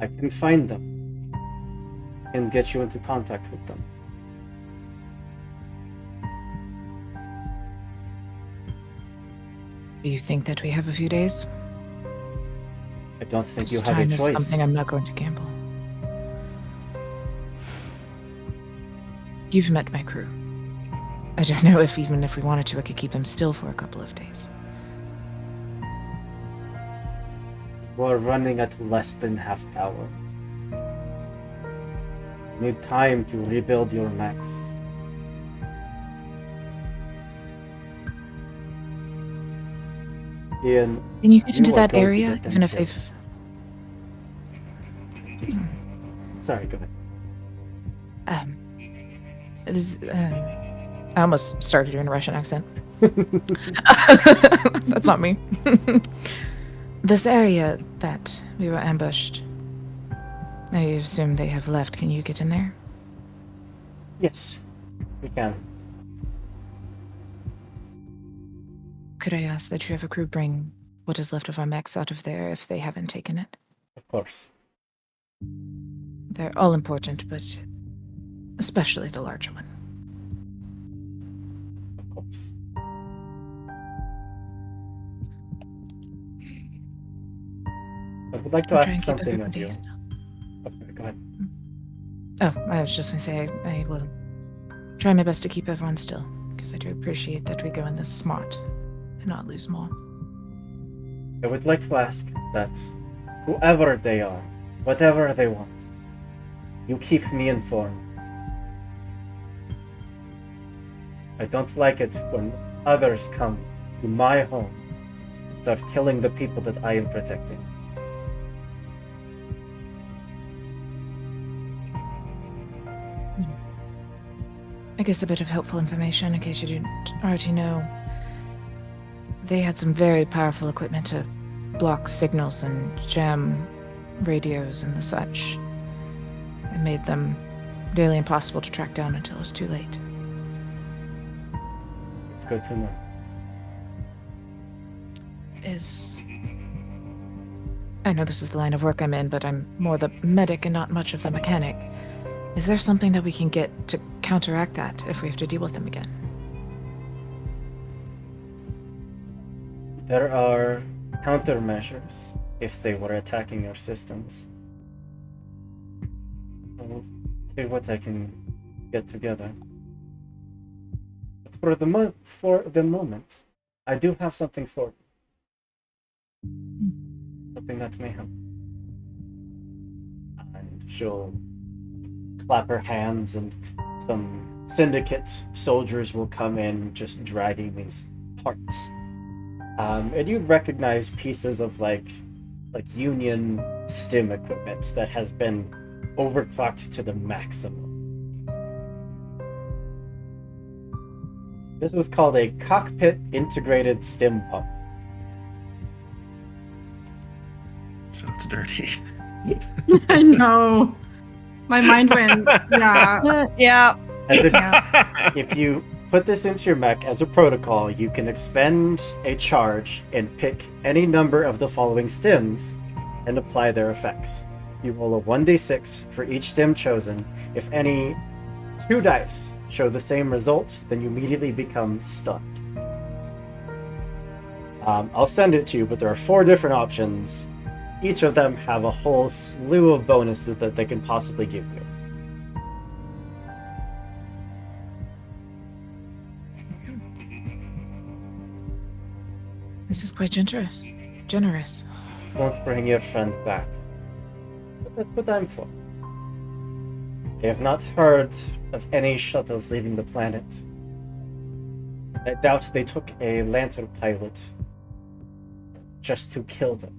I can find them and get you into contact with them. Do you think that we have a few days? I don't think This you have a time is choice. something I'm not going to gamble. You've met my crew. I don't know if even if we wanted to, I could keep them still for a couple of days. You are running at less than half power. You need time to rebuild your max. Ian, Can you get You into are that going to area, get them even if killed. they've... Sorry, go ahead. I almost started doing a Russian accent. That's not me. This area that we were ambushed, I assume they have left. Can you get in there? Yes, we can. Could I ask that you have a crew bring what is left of our mechs out of there if they haven't taken it? Of course. They're all important, but especially the larger one. Of course. I would like to I'll try ask and keep something of everybody you. still. Oh, sorry, go ahead. Oh, I was just gonna say I will try my best to keep everyone still, because I do appreciate that we go in this smart and not lose more. I would like to ask that whoever they are, whatever they want, you keep me informed. I don't like it when others come to my home and start killing the people that I am protecting. I guess a bit of helpful information in case you didn't already know. They had some very powerful equipment to block signals and jam radios and the such. It made them nearly impossible to track down until it was too late. It's good to know. I know this is the line of work I'm in, but I'm more the medic and not much of the mechanic. Is there something that we can get to counteract that if we have to deal with them again? There are countermeasures if they were attacking your systems. I'll see what I can get together. But for the moment, I do have something for you. Something that may help. And she'll clap her hands, and some syndicate soldiers will come in just dragging these parts. And you recognize pieces of like Union stim equipment that has been overclocked to the maximum. This is called a cockpit integrated stim pump. Sounds dirty. I know. My mind went, yeah. Yeah. As if you put this into your mech as a protocol, you can expend a charge and pick any number of the following stims and apply their effects. You roll a 1d6 for each stim chosen. If any 2 dice show the same result, then you immediately become stunned. I'll send it to you, but there are 4 different options. each of them have a whole slew of bonuses that they can possibly give you. This is quite generous. Generous. Won't bring your friend back. But that's what I'm for. I have not heard of any shuttles leaving the planet. I doubt they took a lantern pilot just to kill them.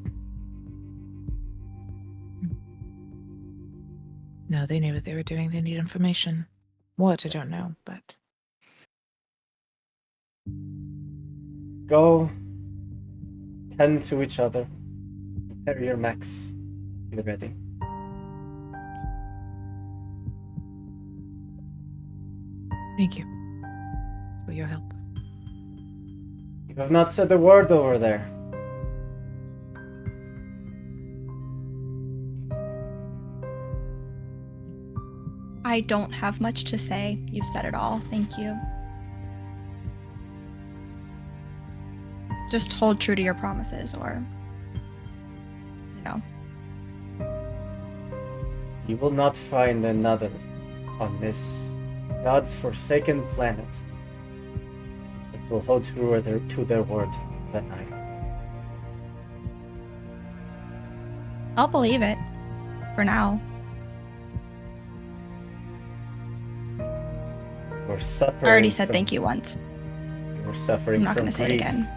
No, they knew what they were doing. They need information. What, I don't know, but... Go tend to each other. Prepare your mechs. Be ready. Thank you for your help. You have not said a word over there. I don't have much to say. You've said it all. Thank you. Just hold true to your promises, or, you know. You will not find another on this God's forsaken planet that will hold true to their word that night. I'll believe it. For now. You're suffering. I already said from- thank you once. You're suffering I'm not from gonna say it grief. again.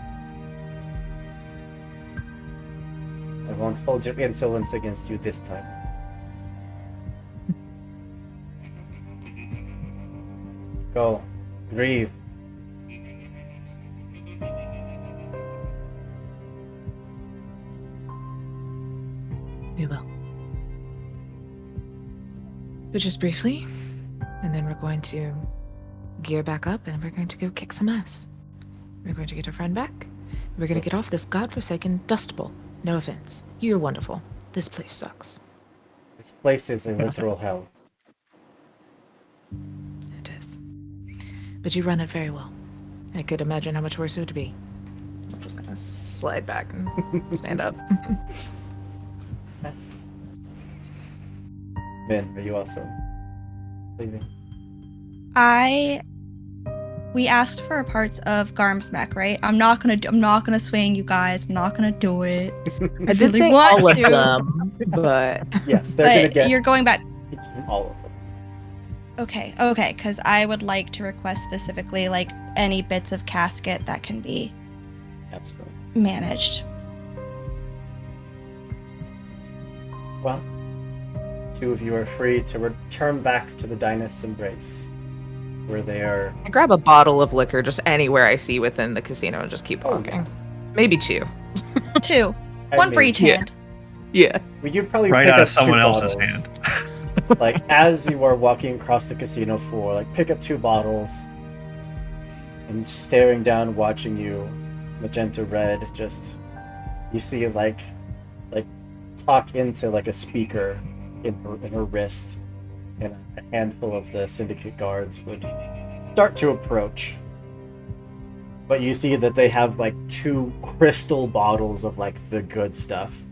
I won't hold your insolence against you this time. Go. Grieve. We will. But just briefly, and then we're going to gear back up and we're going to go kick some ass. We're going to get our friend back. We're going to get off this godforsaken dust bowl. No offense. You're wonderful. This place sucks. This place is a literal hell. It is. But you run it very well. I could imagine how much worse it would be. I'm just going to slide back and stand up. Min, are you also leaving? We asked for parts of Garm's mech, right? I'm not gonna swing you guys. I'm not gonna do it. I did really say want all of to. them, but Yes, they're gonna But get you're going back. it's all of them. Okay, because I would like to request specifically like any bits of casket that can be Absolutely. managed. Well, two of you are free to return back to the Dynast's embrace, where they are. I grab a bottle of liquor just anywhere I see within the casino and just keep walking. Maybe two. Two. I One for mean, each yeah. hand. Yeah. Well, you probably Right pick out up of someone two else's bottles. hand. Like as you are walking across the casino floor, like pick up two bottles, and staring down, watching you, Magenta Red. Just you see like talk into like a speaker in her wrist, and a handful of the syndicate guards would start to approach. But you see that they have like two crystal bottles of like the good stuff.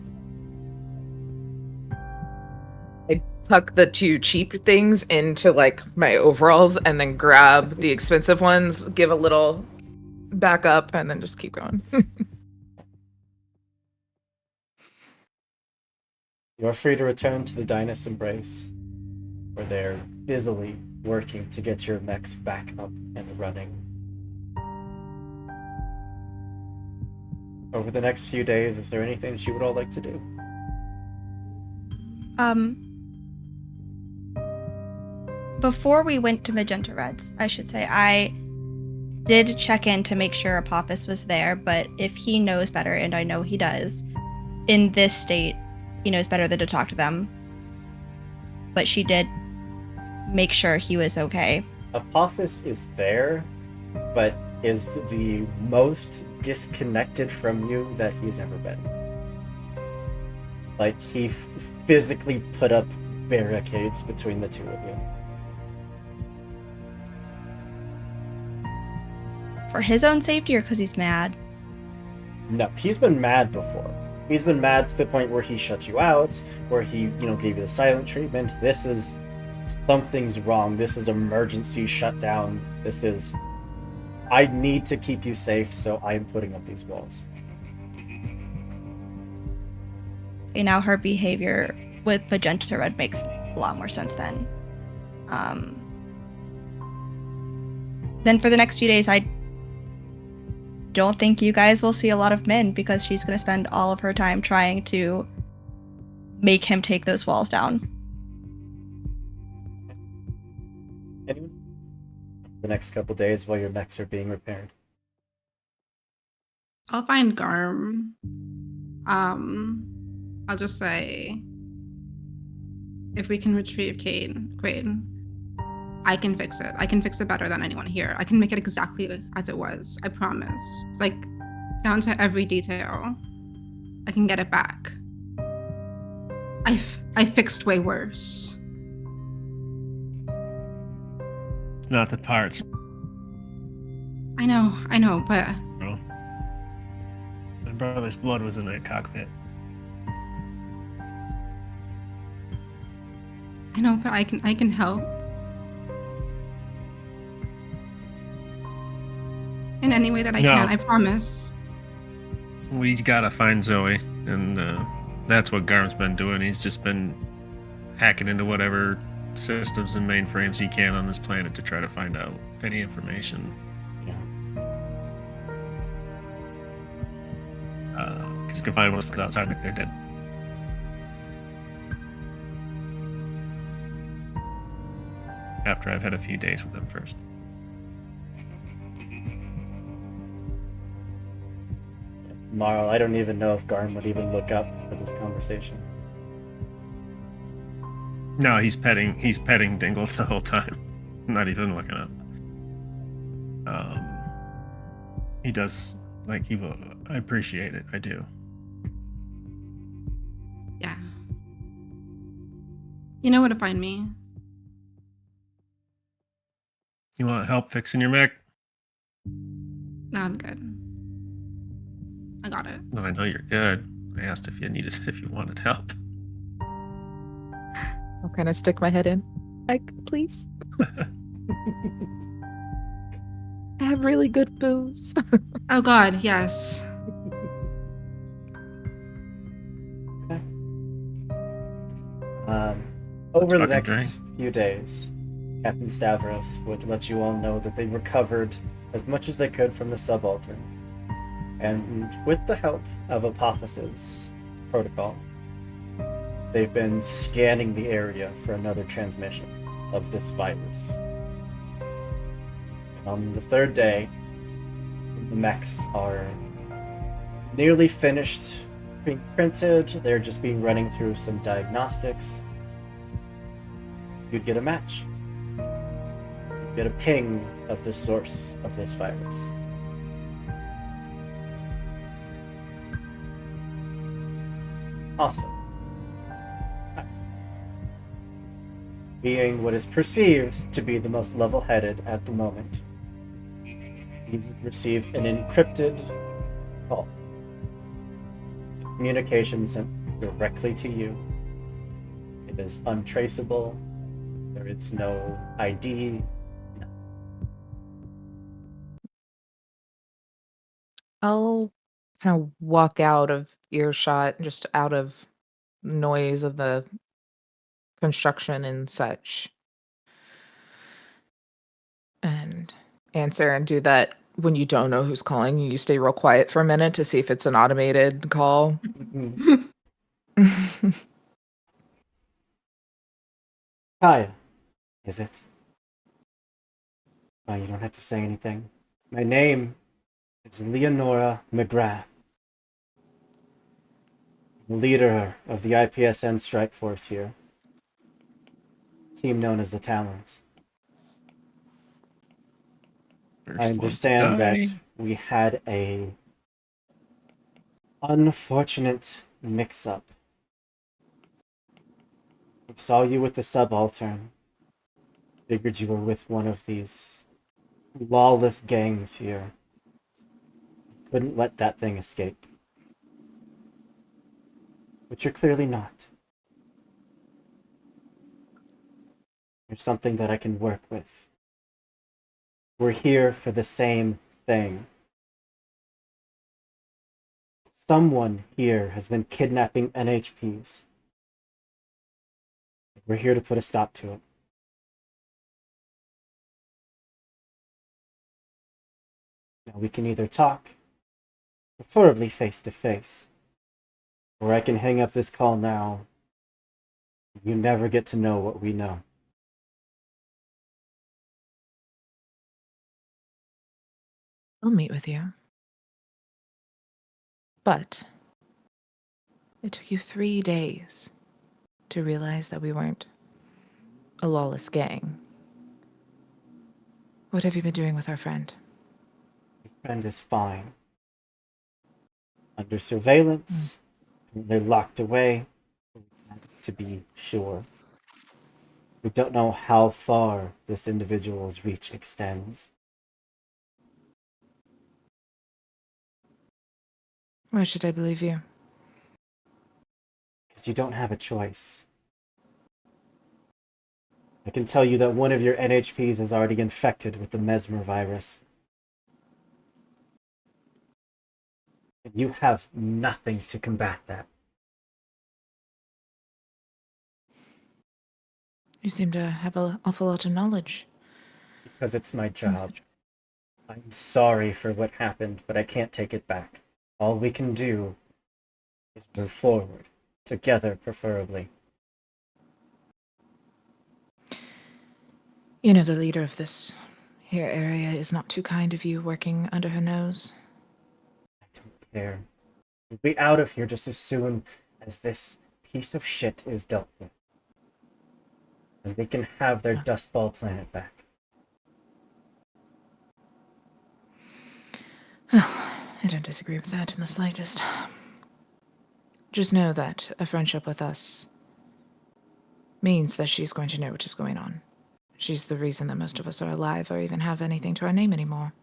I tuck the two cheap things into like my overalls and then grab the expensive ones, give a little back up, and then just keep going. You are free to return to the Dynast's embrace, where they're busily working to get your mechs back up and running. Over the next few days, is there anything that you would all like to do? Before we went to Magenta Reds, I should say, I did check in to make sure Apophis was there, but if he knows better, and I know he does, in this state, he knows better than to talk to them. But she did make sure he was okay. Apophis is there, but is the most disconnected from you that he's ever been. Like, he physically put up barricades between the two of you. For his own safety or because he's mad? No, he's been mad before. He's been mad to the point where he shut you out, where he, gave you the silent treatment. This is something's wrong. This is emergency shutdown. This is I need to keep you safe, so I am putting up these walls. Okay, now her behavior with Magenta Red makes a lot more sense then. Then for the next few days, I don't think you guys will see a lot of Min because she's going to spend all of her time trying to make him take those walls down. Anyone? The next couple days while your mechs are being repaired. I'll find Garm. I'll just say, if we can retrieve Quaid, I can fix it. I can fix it better than anyone here. I can make it exactly as it was. I promise. Like, down to every detail. I can get it back. I fixed way worse. It's not the parts, I know, but bro. My brother's blood was in that cockpit. I know, but I can help. In any way that I can, I promise. We gotta find Zoe, and that's what Garm's been doing. He's just been hacking into whatever systems and mainframes he can on this planet to try to find out any information. Because you can find one outside if they're dead. After I've had a few days with them first. Marl, I don't even know if Garm would even look up for this conversation. No, he's petting Dingles the whole time. Not even looking up. He does, like, he will. I appreciate it. I do. Yeah. You know where to find me. You want help fixing your mech? No, I'm good. I got it. No, I know you're good. I asked if you wanted help. I'll kind of stick my head in. Like, please. I have really good booze. Oh God, yes. Okay. Over the fucking next drink. few days, Captain Stavros would let you all know that they recovered as much as they could from the subaltern. And with the help of Apophysis protocol, they've been scanning the area for another transmission of this virus. And on the third day, the mechs are nearly finished being printed. They're just being running through some diagnostics. You'd get a match. You'd get a ping of the source of this virus. Awesome. Being what is perceived to be the most level-headed at the moment, you would receive an encrypted call. Communication sent directly to you. It is untraceable. There is no ID. I'll kind of walk out of earshot, just out of noise of the construction and such, and answer and do that when you don't know who's calling. You stay real quiet for a minute to see if it's an automated call. Kaya, is it? Oh, you don't have to say anything. My name is Leonora McGrath, leader of the IPSN strike force here, team known as the Talons. First I one to understand that die. we had a unfortunate mix-up. We saw you with the subaltern. Figured you were with one of these lawless gangs here. Couldn't let that thing escape. but you're clearly not. There's something that I can work with. We're here for the same thing. Someone here has been kidnapping NHPs. We're here to put a stop to it. Now we can either talk, preferably face to face, or I can hang up this call now. You never get to know what we know. I'll meet with you. But it took you 3 days to realize that we weren't a lawless gang. What have you been doing with our friend? Your friend is fine. Under surveillance, they're locked away, to be sure. We don't know how far this individual's reach extends. Why should I believe you? Because you don't have a choice. I can tell you that one of your NHPs is already infected with the mesmer virus. And you have nothing to combat that. You seem to have an awful lot of knowledge. Because it's my job. I'm sorry for what happened, but I can't take it back. All we can do is move forward. Together, preferably. You know, the leader of this here area is not too kind of you working under her nose. I don't care. We'll be out of here just as soon as this piece of shit is dealt with. And they can have their dustball planet back. I don't disagree with that in the slightest. Just know that a friendship with us means that she's going to know what is going on. She's the reason that most of us are alive or even have anything to our name anymore.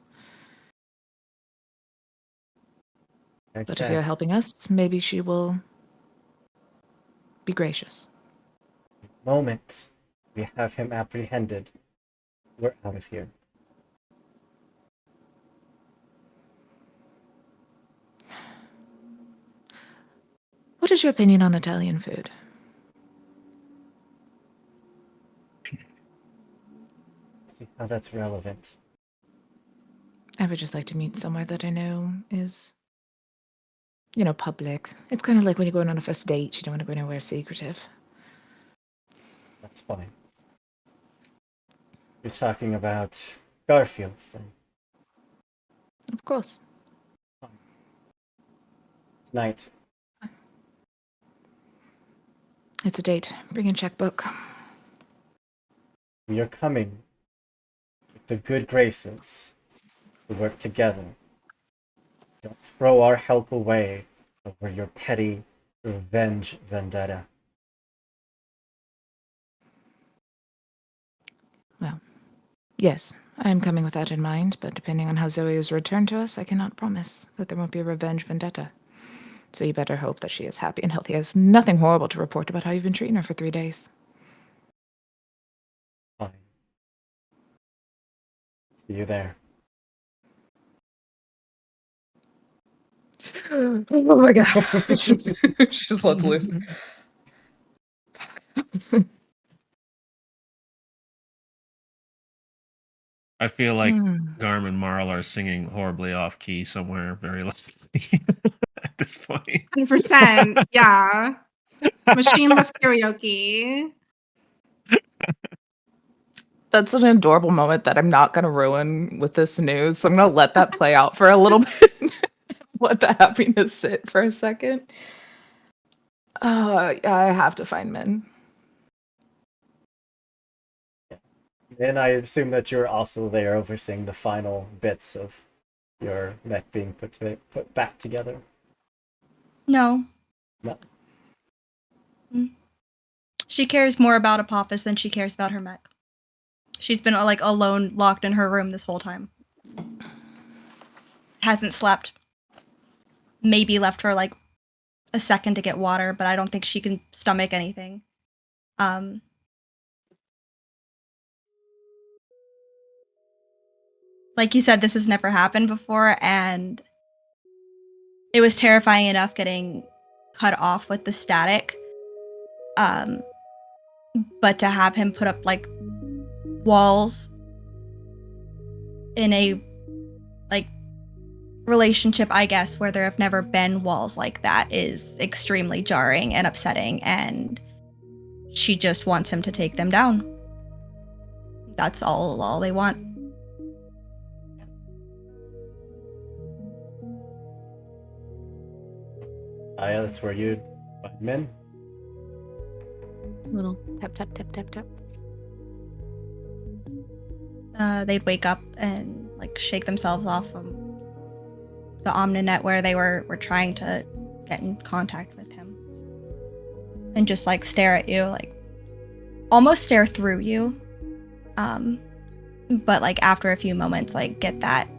But if you're helping us, maybe she will be gracious. The moment we have him apprehended, we're out of here. What is your opinion on Italian food? See how that's relevant. I would just like to meet somewhere that I know is, public. It's kind of like when you're going on a first date, you don't want to go anywhere secretive. That's fine. You're talking about Garfield's then. Of course. Tonight. It's a date. Bring a checkbook. We are coming with the good graces to work together. Don't throw our help away over your petty revenge vendetta. Well, yes, I am coming with that in mind, but depending on how Zoe is returned to us, I cannot promise that there won't be a revenge vendetta. So you better hope that she is happy and healthy. Has nothing horrible to report about how you've been treating her for 3 days. Fine. See you there. Oh my god. She just lets loose. I feel like Garm and Marl are singing horribly off key somewhere very loudly at this point. 100%. Yeah. Machineless karaoke. That's an adorable moment that I'm not going to ruin with this news. So I'm going to let that play out for a little bit. Let the happiness sit for a second. I have to find men. And I assume that you're also there overseeing the final bits of your mech being put back together. No. No. She cares more about Apophis than she cares about her mech. She's been alone, locked in her room this whole time. Hasn't slept. Maybe left for a second to get water, but I don't think she can stomach anything. Like you said, this has never happened before, and it was terrifying enough getting cut off with the static. But to have him put up like walls in a like relationship, I guess, where there have never been walls like that is extremely jarring and upsetting, and she just wants him to take them down. That's all they want. Yeah, that's where you'd find men. Little tap tap tap tap tap. They'd wake up and like shake themselves off from the Omninet where they were trying to get in contact with him, and just like stare at you, like almost stare through you. But like after a few moments, like get that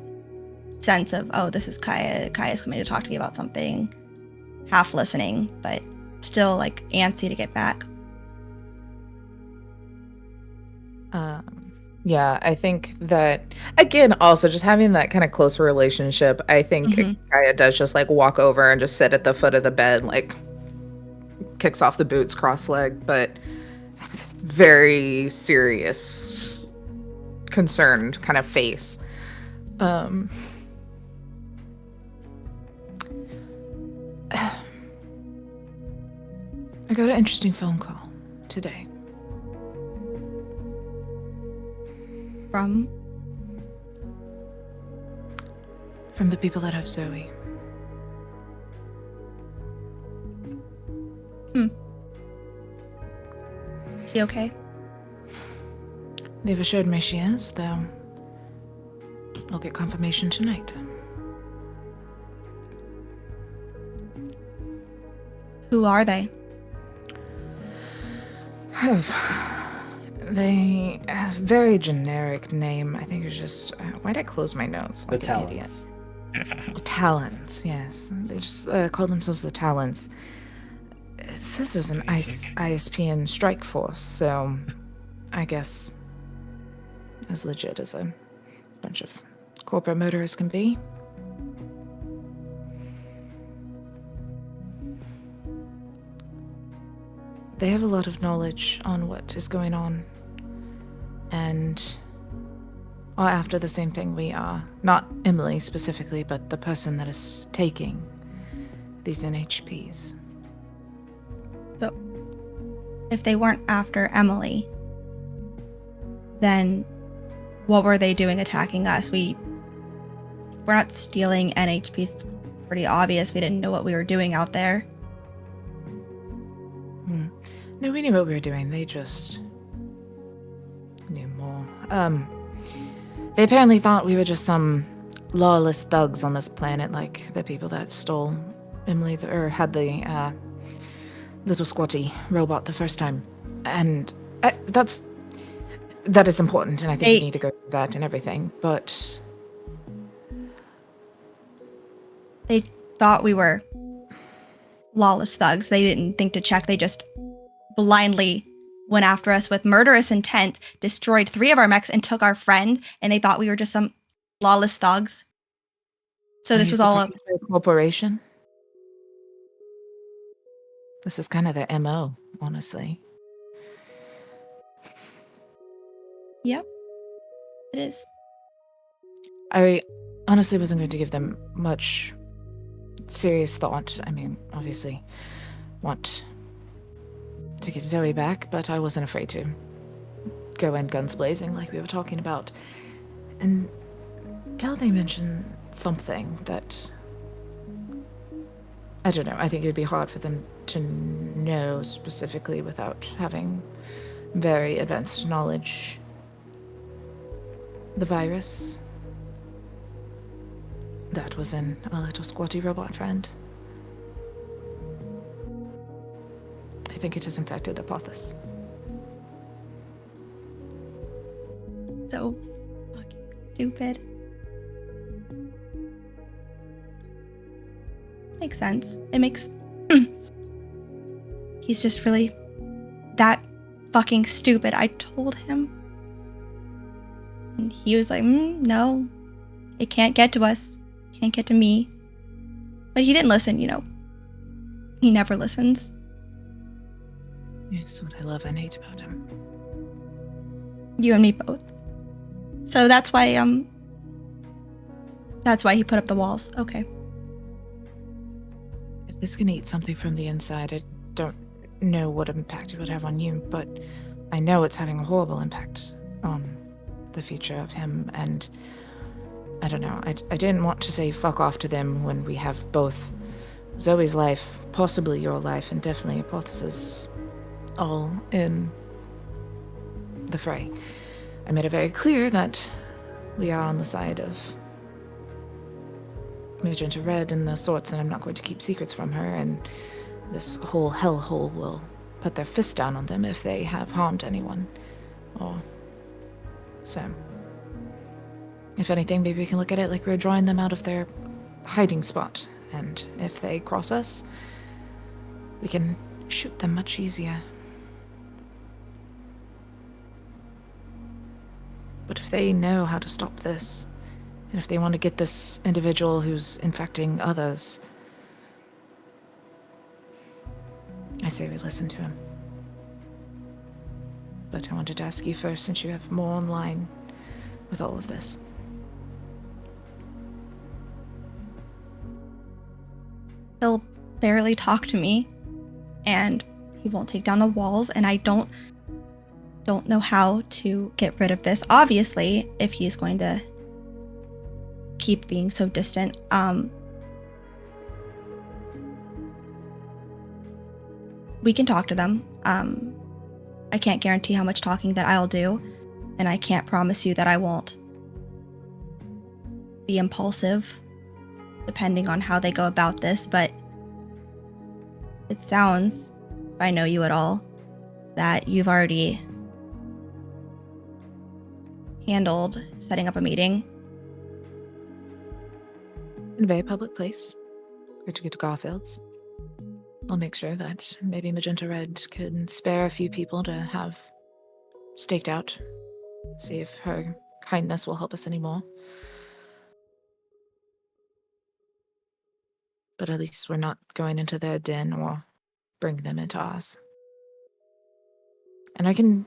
sense of, oh, this is Kaya. Kaya's coming to talk to me about something. Half listening, but still like antsy to get back. Yeah, I think that, again, also just having that kind of closer relationship, I think Kaya does just like walk over and just sit at the foot of the bed, like kicks off the boots, cross-legged, but very serious, concerned kind of face. I got an interesting phone call today. From From the people that have Zoe. She okay? They've assured me she is, though. I'll get confirmation tonight. Who are they? They have a very generic name. I think it's just... why'd I close my notes? The Like an idiot? Talons. The Talons, yes. They just call themselves the Talons. It says there's an Basic. ISP and strike force, so I guess as legit as a bunch of corporate motorists can be. They have a lot of knowledge on what is going on, and are after the same thing we are. Not Emily specifically, but the person that is taking these NHPs. But if they weren't after Emily, then what were they doing attacking us? We're not stealing NHPs. It's pretty obvious we didn't know what we were doing out there. No, we knew what we were doing. They just knew more. They apparently thought we were just some lawless thugs on this planet, like the people that stole Emily, or had the little squatty robot the first time. And that is important, and I think we need to go through that and everything, but... They thought we were lawless thugs. They didn't think to check. They just blindly went after us with murderous intent, destroyed 3 of our mechs, and took our friend, and they thought we were just some lawless thugs. So this was all a corporation. This is kind of their MO, honestly. Yep. It is. I honestly wasn't going to give them much serious thought. I mean, obviously want to get Zoe back, but I wasn't afraid to go in guns blazing like we were talking about. And until they mentioned something that... I don't know, I think it would be hard for them to know specifically without having very advanced knowledge. The virus that was in a little squatty robot friend. I think it has infected Apophis. So fucking stupid. Makes sense. It makes He's just really that fucking stupid. I told him. And he was like, no, it can't get to us. Can't get to me. But he didn't listen, He never listens. Yes, what I love and hate about him. You and me both. So that's why he put up the walls. Okay. If this can eat something from the inside, I don't know what impact it would have on you, but I know it's having a horrible impact on the future of him, and I don't know. I didn't want to say fuck off to them when we have both Zoe's life, possibly your life, and definitely Apotheosis all in the fray. I made it very clear that we are on the side of Magenta Red and the sorts, and I'm not going to keep secrets from her, and this whole hellhole will put their fist down on them if they have harmed anyone. So, if anything, maybe we can look at it like we're drawing them out of their hiding spot, and if they cross us, we can shoot them much easier. But if they know how to stop this, and if they want to get this individual who's infecting others, I say we listen to him. But I wanted to ask you first, since you have more online with all of this. He'll barely talk to me, and he won't take down the walls, and I don't know how to get rid of this. Obviously, if he's going to keep being so distant, we can talk to them. I can't guarantee how much talking that I'll do, and I can't promise you that I won't be impulsive depending on how they go about this, but it sounds, if I know you at all, that you've already handled setting up a meeting. In a very public place. We're to get to Garfield's. I'll make sure that maybe Magenta Red can spare a few people to have staked out. See if her kindness will help us anymore. But at least we're not going into their den or bring them into ours. And I can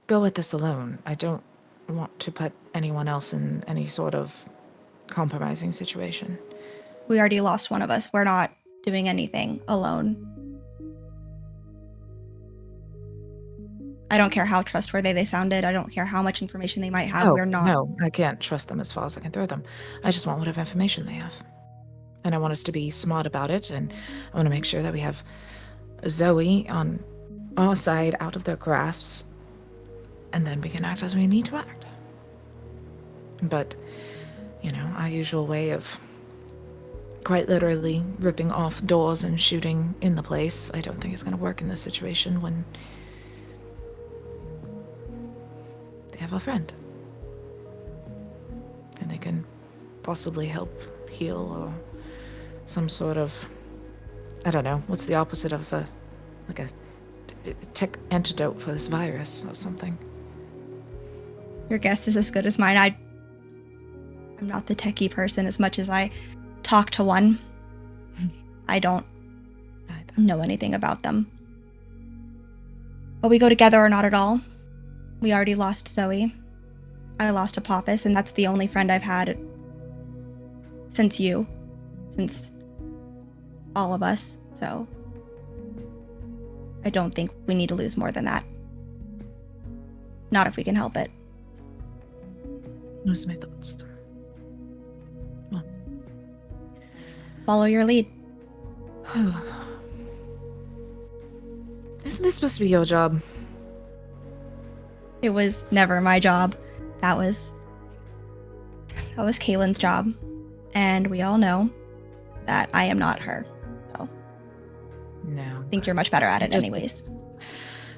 go at this alone. I don't want to put anyone else in any sort of compromising situation. We already lost one of us. We're not doing anything alone. I don't care how trustworthy they sounded. I don't care how much information they might have. We're not. No, I can't trust them as far as I can throw them. I just want whatever information they have. And I want us to be smart about it, and I want to make sure that we have Zoe on our side out of their grasps, and then we can act as we need to act. But, our usual way of quite literally ripping off doors and shooting in the place, I don't think is going to work in this situation when they have a friend. And they can possibly help heal or some sort of, I don't know, what's the opposite of a tech antidote for this virus or something. Your guess is as good as mine. I'm not the techie person as much as I talk to one. I don't know anything about them. But we go together or not at all. We already lost Zoe. I lost Apophis, and that's the only friend I've had since all of us. So I don't think we need to lose more than that. Not if we can help it. Those are my thoughts. Well. Follow your lead. Isn't this supposed to be your job? It was never my job. That was Kaylin's job. And we all know that I am not her. So No. I think you're much better at it anyways.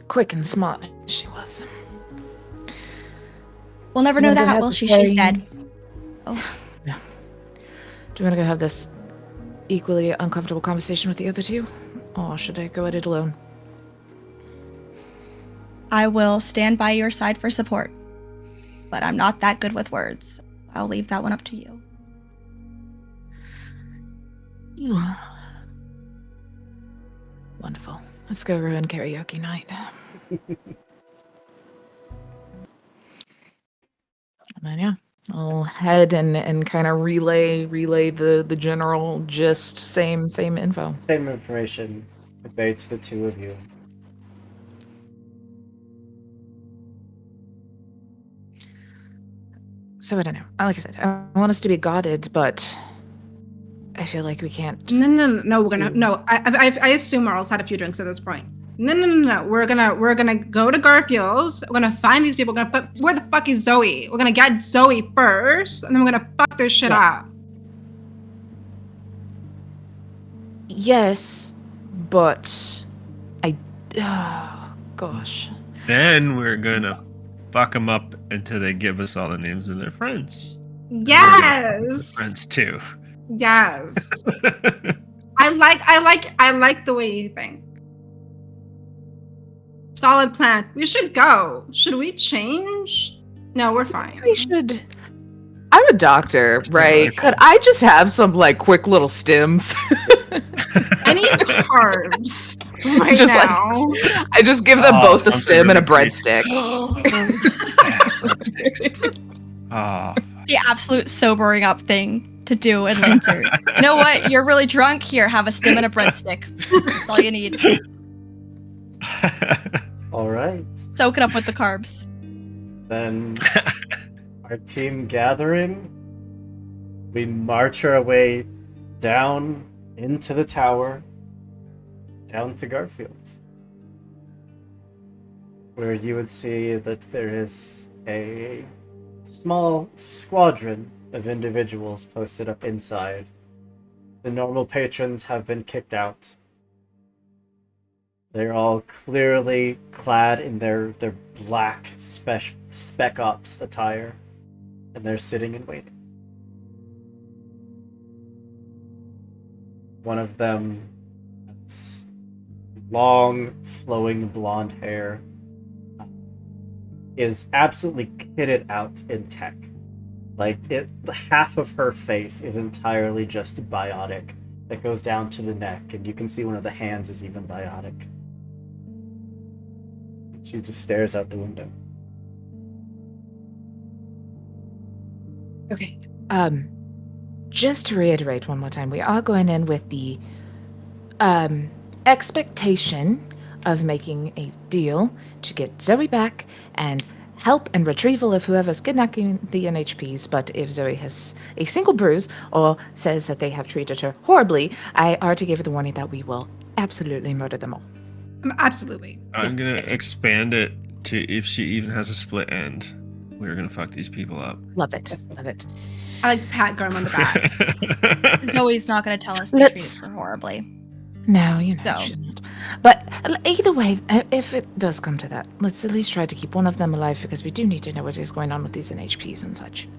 Quick and smart she was. We'll never know that, will she? She's dead. Oh. No. Do you want to go have this equally uncomfortable conversation with the other two? Or should I go at it alone? I will stand by your side for support. But I'm not that good with words. I'll leave that one up to you. Wonderful. Let's go ruin karaoke night. And then yeah, I'll head and kind of relay the general gist, same info. Same information conveyed to the two of you. So I don't know. Like I said, I want us to be guarded, but I feel like we can't. No. We're gonna no. I assume Marl's had a few drinks at this point. No. We're gonna go to Garfield's. We're gonna find these people. Where the fuck is Zoe? We're gonna get Zoe first, and then we're gonna fuck their shit up. Yes, but oh gosh. Then we're gonna fuck them up until they give us all the names of their friends. Yes. Friends too. Yes. I like the way you think. Solid plan. We should go. Should we change? No, we're fine. We should. I'm a doctor, right? Could I just have some like quick little stims? I need carbs right Just now. like I just give them both a stim and a breadstick. Oh, The absolute sobering up thing to do in winter. You know what? You're really drunk? Here, have a stim and a breadstick. That's all you need. All right. Soak it up with the carbs. Then our team gathering, we march our way down into the tower, down to Garfield's, where you would see that there is a small squadron of individuals posted up inside. The normal patrons have been kicked out. They're all clearly clad in their black spec ops attire, and they're sitting and waiting. One of them has long, flowing blonde hair, is absolutely kitted out in tech. Like, half of her face is entirely just biotic that goes down to the neck, and you can see one of the hands is even biotic. She just stares out the window. Okay. Just to reiterate one more time, we are going in with the expectation of making a deal to get Zoe back and help and retrieval of whoever's kidnapping the NHPs. But if Zoe has a single bruise or says that they have treated her horribly, I are to give her the warning that we will absolutely murder them all. Absolutely. I'm gonna expand it to if she even has a split end. We're gonna fuck these people up. Love it. Love it. I like pat Garm on the back. Zoe's not going to tell us they treated her horribly. No, you know, So. she's not. But either way, if it does come to that, let's at least try to keep one of them alive, because we do need to know what is going on with these NHPs and such.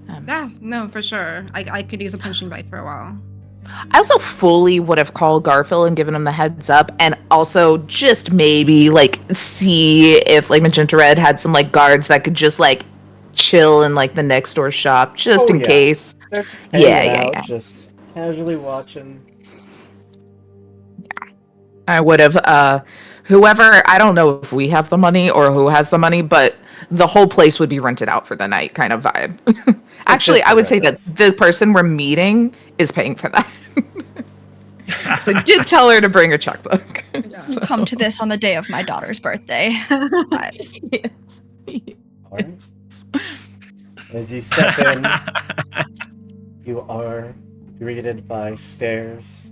Yeah, no, for sure. I could use a punching bite for a while. I also fully would have called Garfield and given him the heads up, and also just maybe like see if like Magenta Red had some like guards that could just like chill in like the next door shop just in case. They're just hanging out, Yeah. just casually watching. I would have whoever, I don't know if we have the money or who has the money, but the whole place would be rented out for the night kind of vibe. Actually, I would say that the person we're meeting is paying for that. So I did tell her to bring her checkbook. So. Come to this on the day of my daughter's birthday. Yes. All right. As you step in, you are greeted by stairs,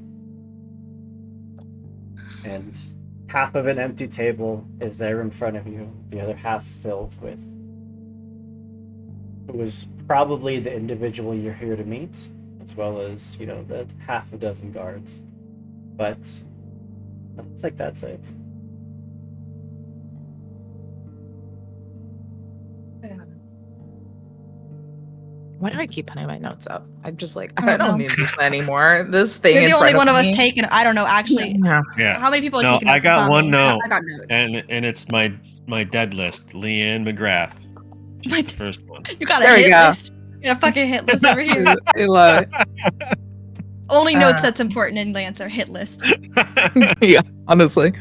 and half of an empty table is there in front of you, the other half filled with who was probably the individual you're here to meet, as well as, you know, the half a dozen guards. But looks like that's it. Why do I keep putting my notes up? I'm just like, I I don't don't know. need this anymore. This thing You're in the only front one of us me. taking. I don't know, actually. Yeah. Yeah. How many people are No, taking I notes? got It's not one me. note, I got notes. and it's my my dead list. Leanne McGrath. She's the first one. You got a There we hit go. list. You got a fucking hit list over here. I love Only notes that's important in Lance are hit list. it. Yeah, honestly.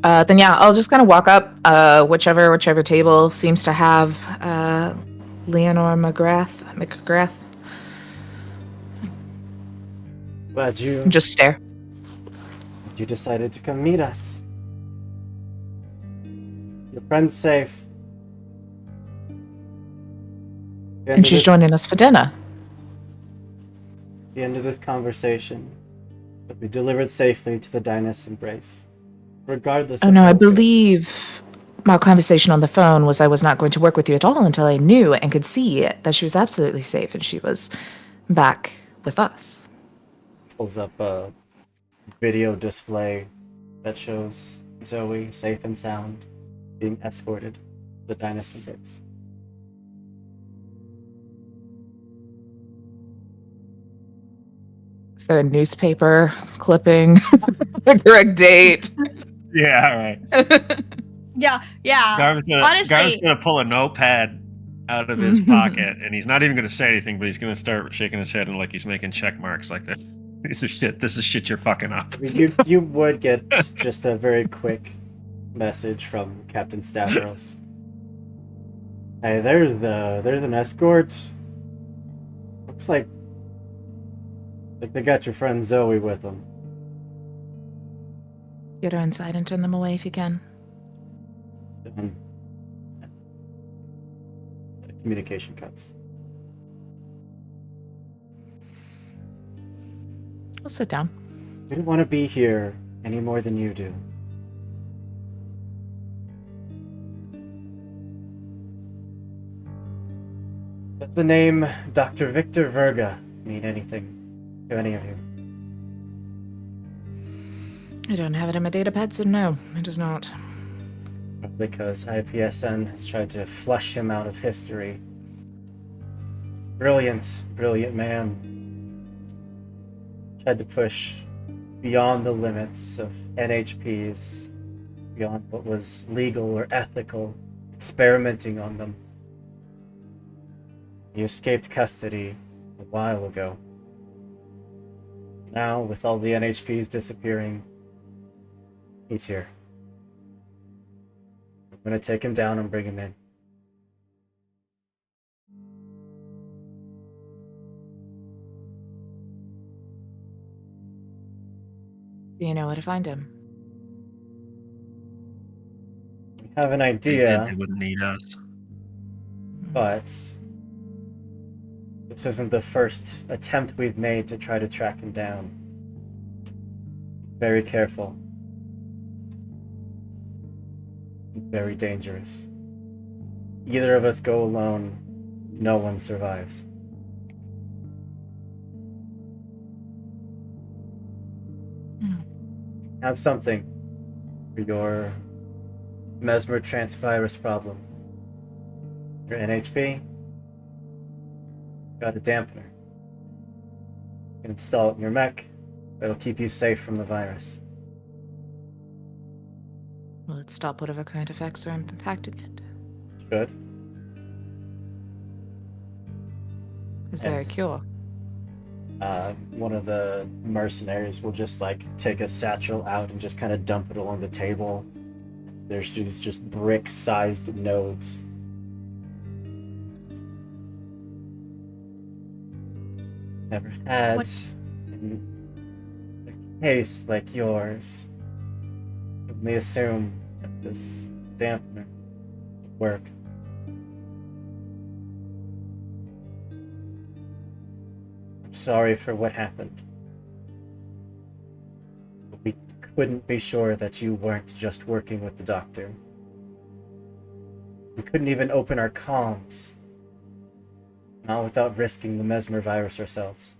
Then yeah, I'll just kind of walk up. Whichever table seems to have Leonore McGrath. Glad you Just stare. decided to come meet us. Your friend's safe. And she's joining us for dinner. The end of this conversation, but we delivered safely to the Dynast embrace. Regardless Oh of no, how I it goes. believe my conversation on the phone was I was not going to work with you at all until I knew and could see that she was absolutely safe and she was back with us. Pulls up a video display that shows Zoe safe and sound being escorted to the Dynast embrace. Is there a newspaper clipping? The correct date? Yeah, right. Yeah. Garvin's Honestly, gonna pull a notepad out of his pocket, and he's not even gonna say anything, but he's gonna start shaking his head and like he's making check marks like that. This is shit you're fucking up. I mean, you would get just a very quick message from Captain Stavros. Hey, there's an escort. Looks like they got your friend Zoe with them. Get her inside and turn them away if you can. Communication cuts. I'll sit down. We don't want to be here any more than you do. Does the name Dr. Victor Verga mean anything to any of you? I don't have it in my datapad, so no, it does not. Because IPSN has tried to flush him out of history. Brilliant man. Tried to push beyond the limits of NHPs, beyond what was legal or ethical, experimenting on them. He escaped custody a while ago. Now, with all the NHPs disappearing, he's here. I'm gonna take him down and bring him in. Do you know where to find him? We have an They idea, wouldn't need us. but this isn't the first attempt we've made to try to track him down. He's very careful. He's very dangerous. Either of us go alone, no one survives. Have something for your mesmer transvirus problem. Your NHP? Got a dampener. You can install it in your mech. It'll keep you safe from the virus. Will it stop whatever current effects are impacting it? Should. Is there a And- cure? One of the mercenaries will just take a satchel out and just kind of dump it along the table. There's just brick-sized nodes. Never had What- a case like yours. Let me assume that this dampener would work. I'm sorry for what happened. But we couldn't be sure that you weren't just working with the doctor. We couldn't even open our comms. Not without risking the mesmer virus ourselves.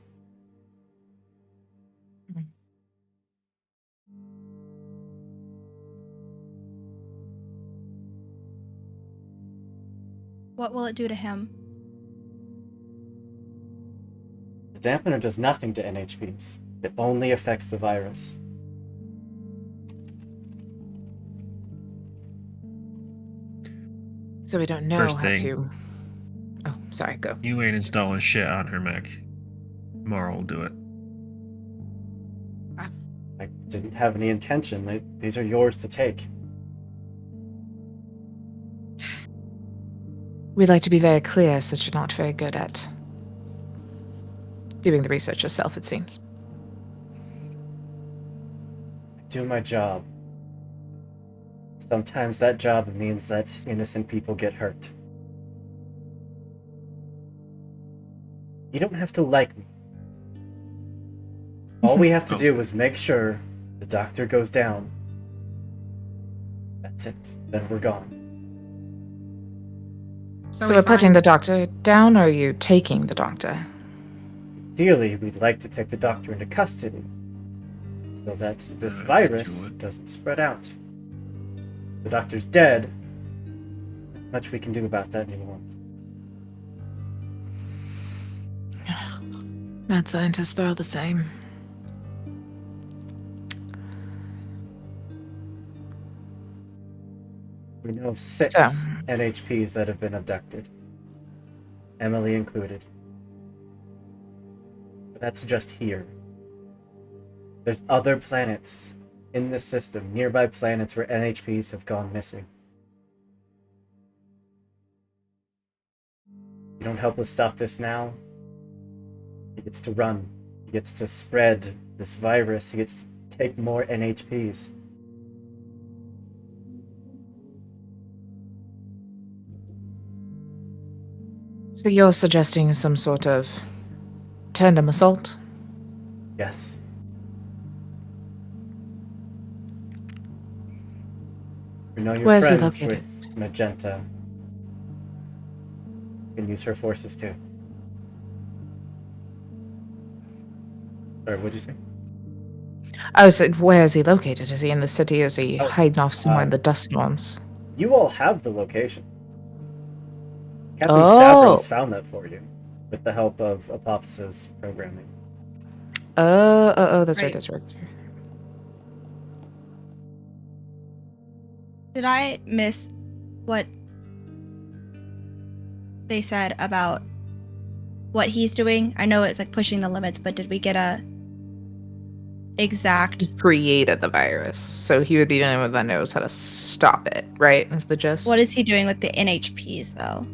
what will it do to him? The dampener does nothing to NHPs. It only affects the virus. So we don't know First how thing. to. Oh, sorry. Go. You ain't installing shit on her mech. Mara will do it. I didn't have any intention. These are yours to take. We'd like to be very clear since you're not very good at doing the research yourself, it seems. I do my job. Sometimes that job means that innocent people get hurt. You don't have to like me. All we have to do is make sure the doctor goes down. That's it. Then we're gone. So we're putting the doctor down, or are you taking the doctor? Ideally, we'd like to take the doctor into custody so that this virus doesn't spread out. The doctor's dead. Not much we can do about that anymore. Mad scientists, they're all the same. We know of 6 NHPs that have been abducted. Emily included. But that's just here. There's other planets in this system, nearby planets where NHPs have gone missing. You don't help us stop this now, he gets to run. He gets to spread this virus. He gets to take more NHPs. So you're suggesting some sort of tandem assault? Yes. We know you're Where's he friends located? with Magenta. You can use her forces too. Sorry, what'd you say? I said, where is he located? Is he in the city? Is he Oh, hiding off somewhere in the dust storms? You all have the location. Captain Oh. Stavros found that for you with the help of Apophysis programming. That's right, Right. that's right. Did I miss what they said about what he's doing? I know it's like pushing the limits, but did we get a exact? Created the virus, so he would be the only one that knows how to stop it, right? Is the gist? What is he doing with the NHPs though?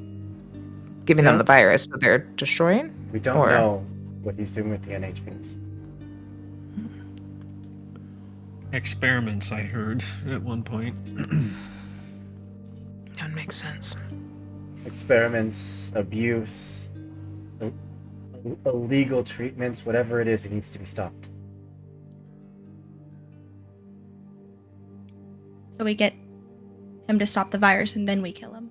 Giving them the virus that they're destroying? We don't Or- know what he's doing with the NHPs. Experiments, I heard at one point. That makes sense. Experiments, abuse, illegal treatments, whatever it is, it needs to be stopped. So we get him to stop the virus and then we kill him.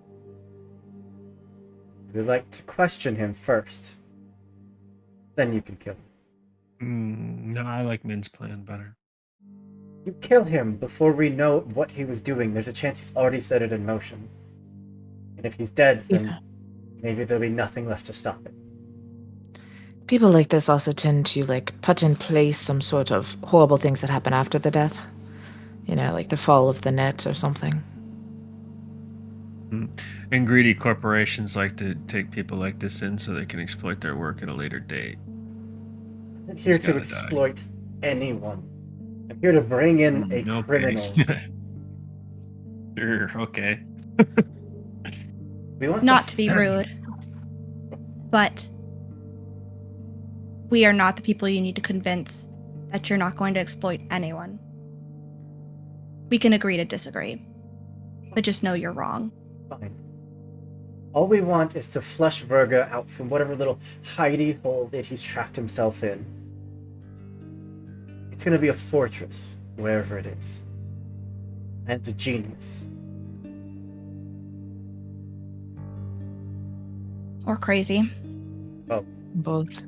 We'd like to question him first. Then you can kill him. No, I like Min's plan better. You kill him before we know what he was doing. There's a chance he's already set it in motion. And if he's dead, then maybe there'll be nothing left to stop it. People like this also tend to put in place some sort of horrible things that happen after the death. You know, like the fall of the net or something. And greedy corporations like to take people like this in so they can exploit their work at a later date. I'm here He's to gotta exploit anyone. I'm here to bring in a Okay. criminal. Sure, okay. We want Not to be rude, but we are not the people you need to convince that you're not going to exploit anyone. We can agree to disagree, but just know you're wrong. Fine. All we want is to flush Verga out from whatever little hidey hole that he's trapped himself in. It's gonna be a fortress, wherever it is. And it's a genius. Or crazy. Both. Both.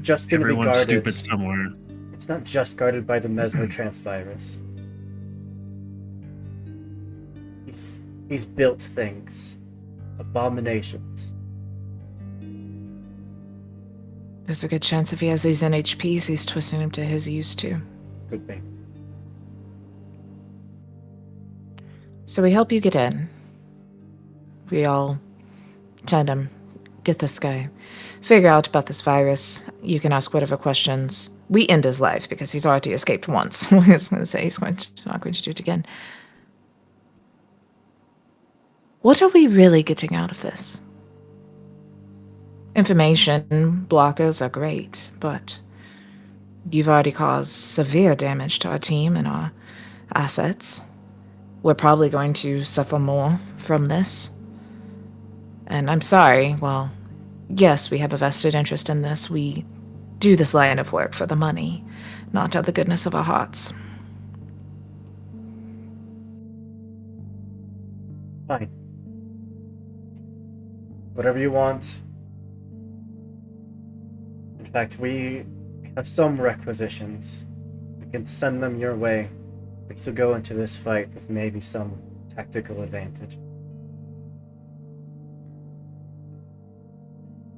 Just gonna Everyone's be stupid guarded. somewhere. It's not just guarded by the Mesmer-Trans virus. He's built things. Abominations. There's a good chance if he has these NHPs, he's twisting them to his use too. Could be. So we help you get in. We all try to get this guy, figure out about this virus. You can ask whatever questions. We end his life because he's already escaped once. I was going to say he's not going to do it again. What are we really getting out of this? Information blockers are great, but you've already caused severe damage to our team and our assets. We're probably going to suffer more from this. And I'm sorry, well, yes, we have a vested interest in this. We do this line of work for the money, not out of the goodness of our hearts. Fine. Whatever you want. In fact, we have some requisitions. We can send them your way. We still go into this fight with maybe some tactical advantage.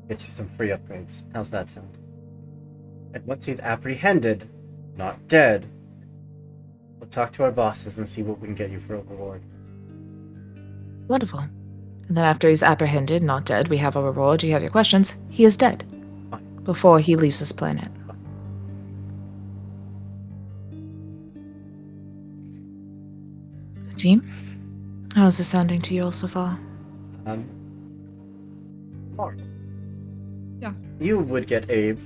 Get you some free upgrades. How's that sound? And once he's apprehended, not dead, we'll talk to our bosses and see what we can get you for a reward. Wonderful. And then after he's apprehended, not dead, we have a reward. You have your questions. He is dead. Fine. Before he leaves this planet. Team, how is this sounding to you all so far? Mark. Yeah. You would get a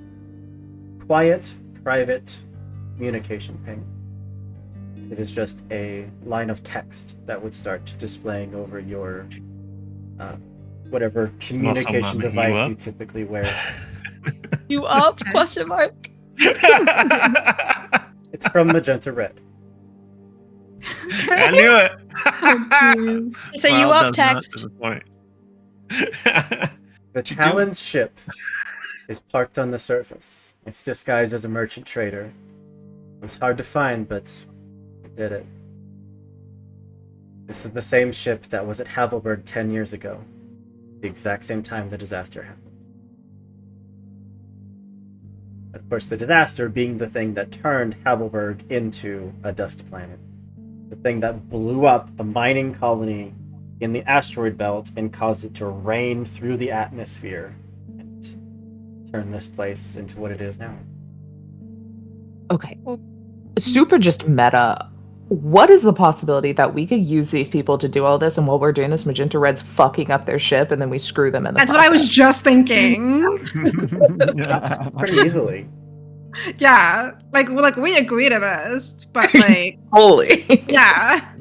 quiet, private communication ping. It is just a line of text that would start displaying over your whatever communication Mama, you device up? you typically wear. You up? Question mark. It's from Magenta Red. I knew it. So you Well, up does not text. disappoint. The challenge ship is parked on the surface. It's disguised as a merchant trader. It was hard to find, but we did it. This is the same ship that was at Havelberg 10 years ago. The exact same time the disaster happened. Of course, the disaster being the thing that turned Havelberg into a dust planet. The thing that blew up a mining colony in the asteroid belt and caused it to rain through the atmosphere and turn this place into what it is now. Okay. Well- Super just meta. What is the possibility that we could use these people to do all this, and while we're doing this, Magenta Red's fucking up their ship, and then we screw them in the That's what I was process? just thinking. Pretty easily. Yeah, like we agree to this, but like, Holy. yeah,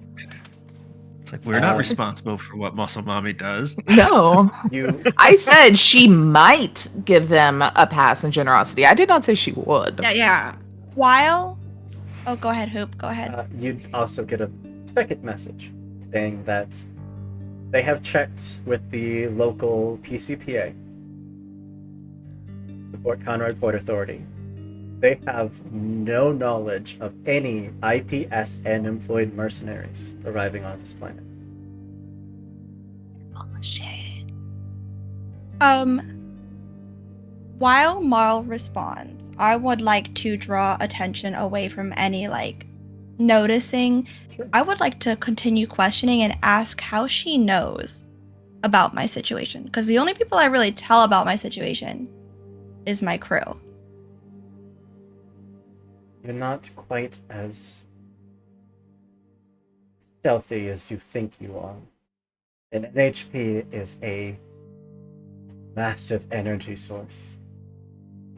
It's like we're not responsible for what Muscle Mommy does. No. You I said she might give them a pass in generosity. I did not say she would. yeah. While. Oh, go ahead, Hoop. Go ahead. you'd also get a second message saying that they have checked with the local PCPA, the Port Conroy Port Authority. They have no knowledge of any IPSN employed mercenaries arriving on this planet. Oh, shit. While Marl responds, I would like to draw attention away from any noticing. Sure. I would like to continue questioning and ask how she knows about my situation, because the only people I really tell about my situation is my crew. You're not quite as stealthy as you think you are. An NHP is a massive energy source.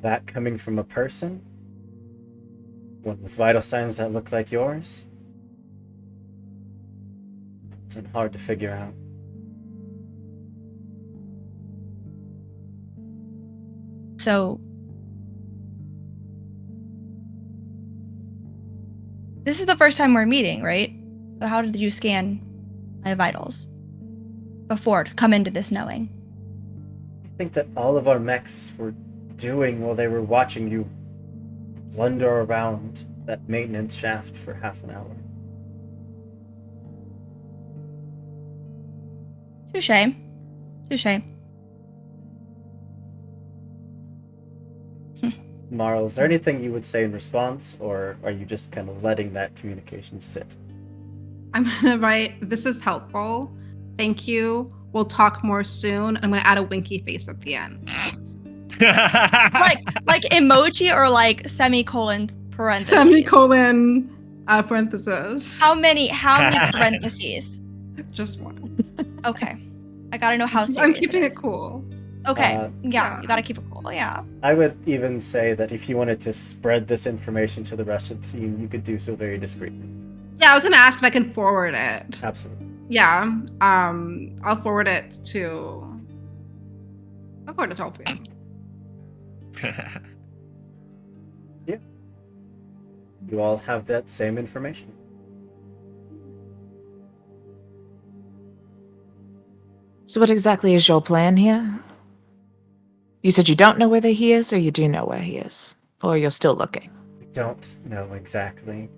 That coming from a person, one with vital signs that look like yours, it's hard to figure out. So this is the first time we're meeting, right? So how did you scan my vitals before to come into this knowing? I think that all of our mechs were doing while they were watching you blunder around that maintenance shaft for half an hour. Touche. Touche. Marl, is there anything you would say in response, or are you just kind of letting that communication sit? I'm gonna write, "This is helpful. Thank you. We'll talk more soon." I'm gonna add a winky face at the end. Like emoji or like semicolon parentheses? Semicolon parenthesis. How many parentheses? Just one. Okay. I gotta know how serious I'm keeping it it is. cool. Okay. Yeah, yeah. you gotta keep it cool. Yeah. I would even say that if you wanted to spread this information to the rest of the team, you could do so very discreetly. Yeah, I was gonna ask if I can forward it. Absolutely. Yeah. I'll forward it to. I'll forward it to all three. You all have that same information. So what exactly is your plan here? You said you don't know whether he is, or you do know where he is? Or you're still looking? We don't know exactly.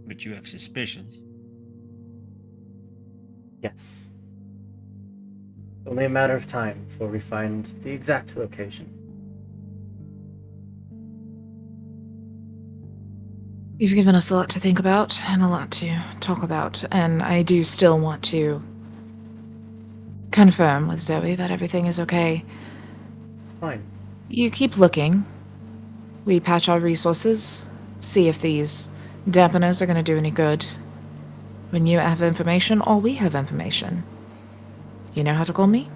But you have suspicions. Yes. Only a matter of time before we find the exact location. You've given us a lot to think about and a lot to talk about, and I do still want to confirm with Zoe that everything is okay. It's fine. You keep looking. We patch our resources, see if these dampeners are going to do any good. When you have information, or we have information, you know how to call me?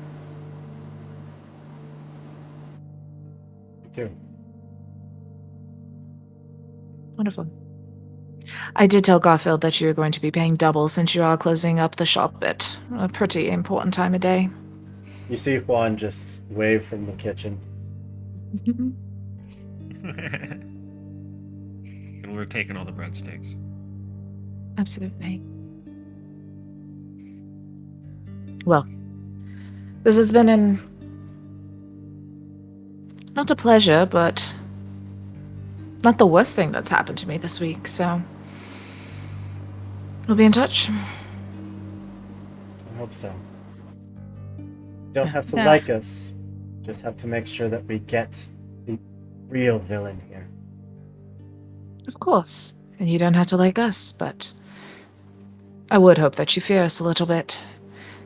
Me too. Wonderful. I did tell Garfield that you were going to be paying double since you are closing up the shop at a pretty important time of day. You see Juan just wave from the kitchen. And we're taking all the breadsticks. Absolutely. Well, this has been not a pleasure, but not the worst thing that's happened to me this week, so we'll be in touch. I hope so. Don't have to Yeah. like us. Just have to make sure that we get the real villain here. Of course. And you don't have to like us, but I would hope that you fear us a little bit,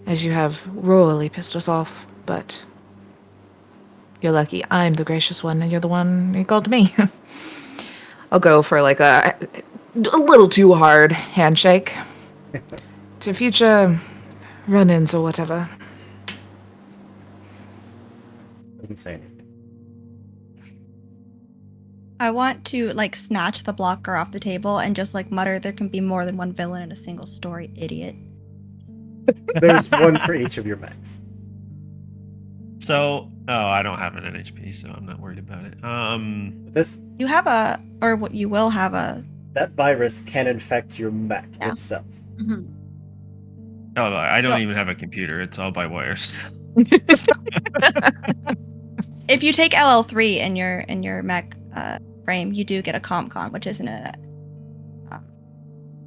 as you have royally pissed us off, but you're lucky I'm the gracious one and you're the one who called me. I'll go for like a little too hard handshake to future run-ins or whatever. Doesn't say anything. I want to like snatch the blocker off the table and just like mutter, "There can be more than one villain in a single story, idiot." There's one for each of your mechs. So, I don't have an NHP, so I'm not worried about it. This You have what you will have a. that virus can infect your mech Yeah. itself. Mhm. Oh, I don't Well- even have a computer. It's all by wires. If you take LL3 in your mech frame, you do get a CompCon, which isn't an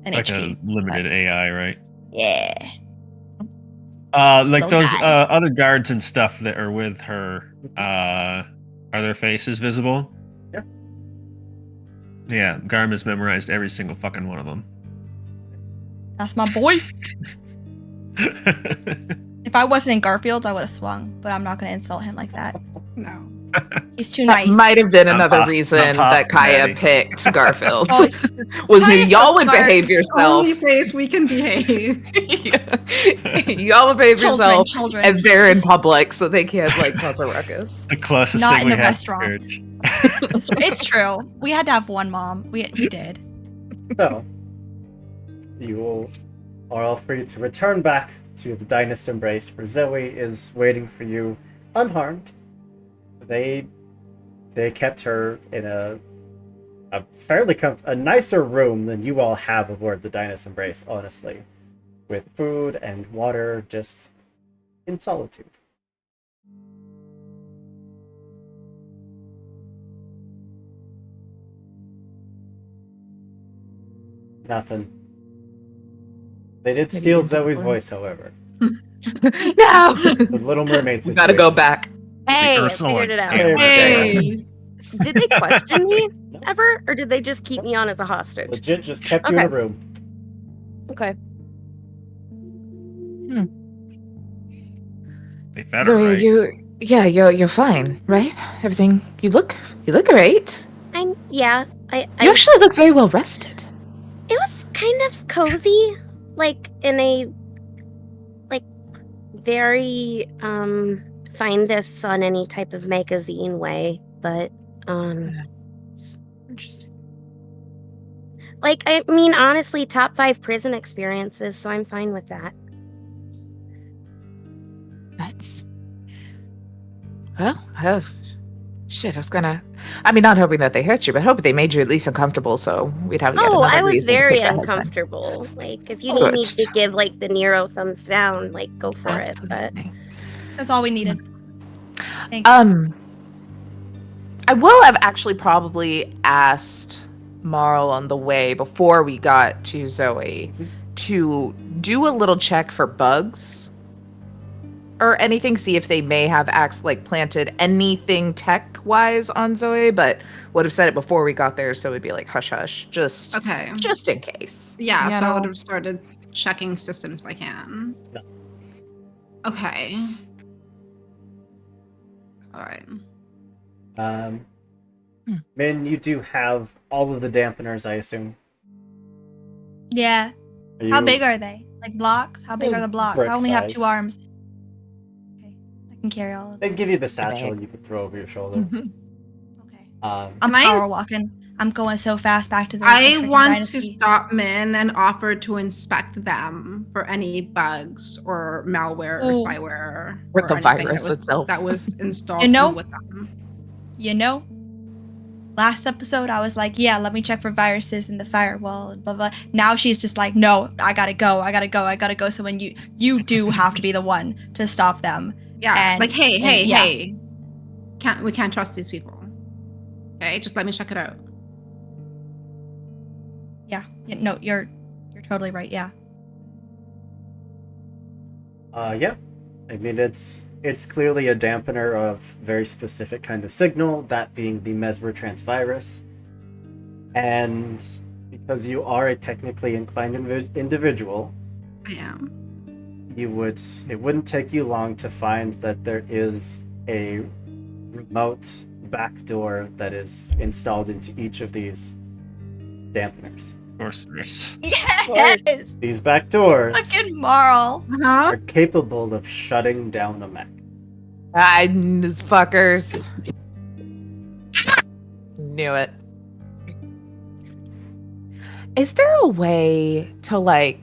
Like HP. a limited AI, right? Yeah. Like Little those guy. other guards and stuff that are with her, are their faces visible? Yeah. Yeah, Garm has memorized every single fucking one of them. That's my boy. If I wasn't in Garfield's, I would have swung, but I'm not going to insult him like that. No. He's too That nice. might have been I'm another not reason that possible, Kaya Daddy. picked Garfield. Oh, was Kaya's so y'all would smart. behave yourself. Only place we can behave. Y'all would behave yourself Children. and they're in public, so they can't like cause a ruckus. The closest Not thing in we the have restaurant. to church. It's true. We had to have one mom. We did. So, you are all free to return back to the Dynast Embrace, where Zoe is waiting for you unharmed. They kept her in a fairly a nicer room than you all have aboard the Dynast Embrace, honestly, with food and water, just in solitude. Nothing. They did Maybe steal into the Zoe's room. voice, however. No! The Little Mermaid We gotta go situation. back. Hey, I Ursula figured it out. There we go. Hey. Did they question me? No. ever, or did they just keep me on as a hostage? Legit just kept you in a room. Okay. They fed her, Zoe, right? you're fine, right? Everything, you look great. Yeah. You actually look very well rested. It was kind of cozy, like in a very find this on any type of magazine way, but Interesting. like I mean honestly top 5 prison experiences, so I'm fine with that. That's well, shit. I mean, not hoping that they hurt you, but hoping they made you at least uncomfortable, so we'd have yet Oh, another I was reason to very put that head down. uncomfortable. Like if you need me to give like the Nero thumbs down, like go for it. But That's all we needed. Thanks. I will have actually probably asked Marl on the way before we got to Zoe to do a little check for bugs or anything, see if they may have planted anything tech-wise on Zoe, but would have said it before we got there, so it'd be like hush hush, just in case. Yeah, you so I know? would have started checking systems if I can. No. Okay. All right. Min, you do have all of the dampeners, I assume. Yeah. Are How you- big are they? Like blocks? How big are the blocks? brick I only have size. 2 arms. Okay. I can carry all of They them. give you the satchel you could throw over your shoulder. Okay. Um, I'm Can I- power walking. I'm going so fast back to the I freaking want dynasty. to stop Min and offer to inspect them for any bugs or malware or Ooh. spyware Or the anything virus itself. that was installed You know? with them. You know, last episode I was like, yeah, let me check for viruses in the firewall and blah blah. Now she's just like, no, I gotta go. So when you do have to be the one to stop them. Yeah, And- like hey, and yeah. hey, we can't trust these people. Okay, just let me check it out. Yeah. No, you're totally right. Yeah. yeah. I mean, it's clearly a dampener of very specific kind of signal, that being the mesmer transvirus. And because you are a technically inclined individual, I am. it wouldn't take you long to find that there is a remote backdoor that is installed into each of these dampeners. Of course there is. Yes. These backdoors Fucking Marl. Uh-huh. are capable of shutting down a mech. These fuckers. Knew it. Is there a way to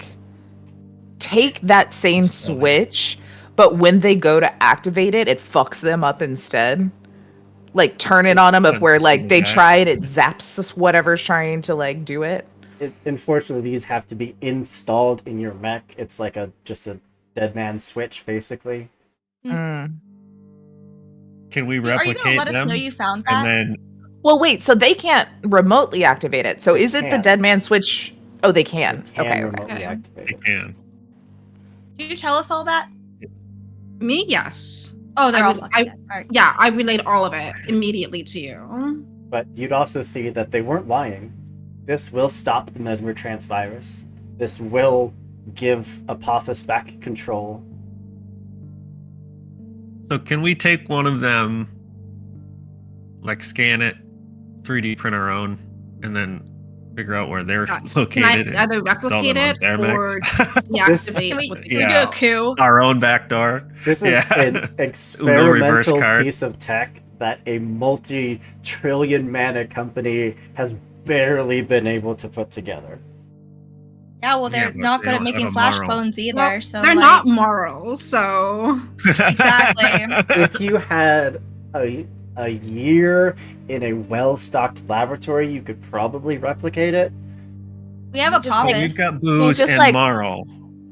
take that same switch, but when they go to activate it, it fucks them up instead? Like turn it on them of where they try it, it zaps whatever's trying to do it. Unfortunately, these have to be installed in your mech. It's like just a dead man switch, basically. Mm. Can we Are you gonna replicate let us them? know you found that? And then Well, wait, so they can't remotely activate it. So is it the can. dead man switch? Oh, they can. They can Okay. remotely Okay. activate they it. can. Did you tell us all that? Me, yes. Oh, they're I all was- fucking dead. All right. Yeah, I relayed all of it immediately to you. But you'd also see that they weren't lying. This will stop the mesmer transvirus. This will give Apophis back control. So can we take one of them, scan it, 3D print our own, and then figure out where they're Can located? I and either install replicate them on it their mechs? or This- deactivate Can we, what they can we do Yeah. a coup? Our own backdoor. This is Yeah. an reverse experimental card. piece of tech that a multi-trillion mana company has barely been able to put together. Yeah, well, they're Yeah, but not they good at don't have making a flash Marl. clones either. Well, So they're not moral, so Exactly. If you had a year in a well-stocked laboratory, you could probably replicate it. we have a Just, like, We've Apophis got Booze just, and Marl.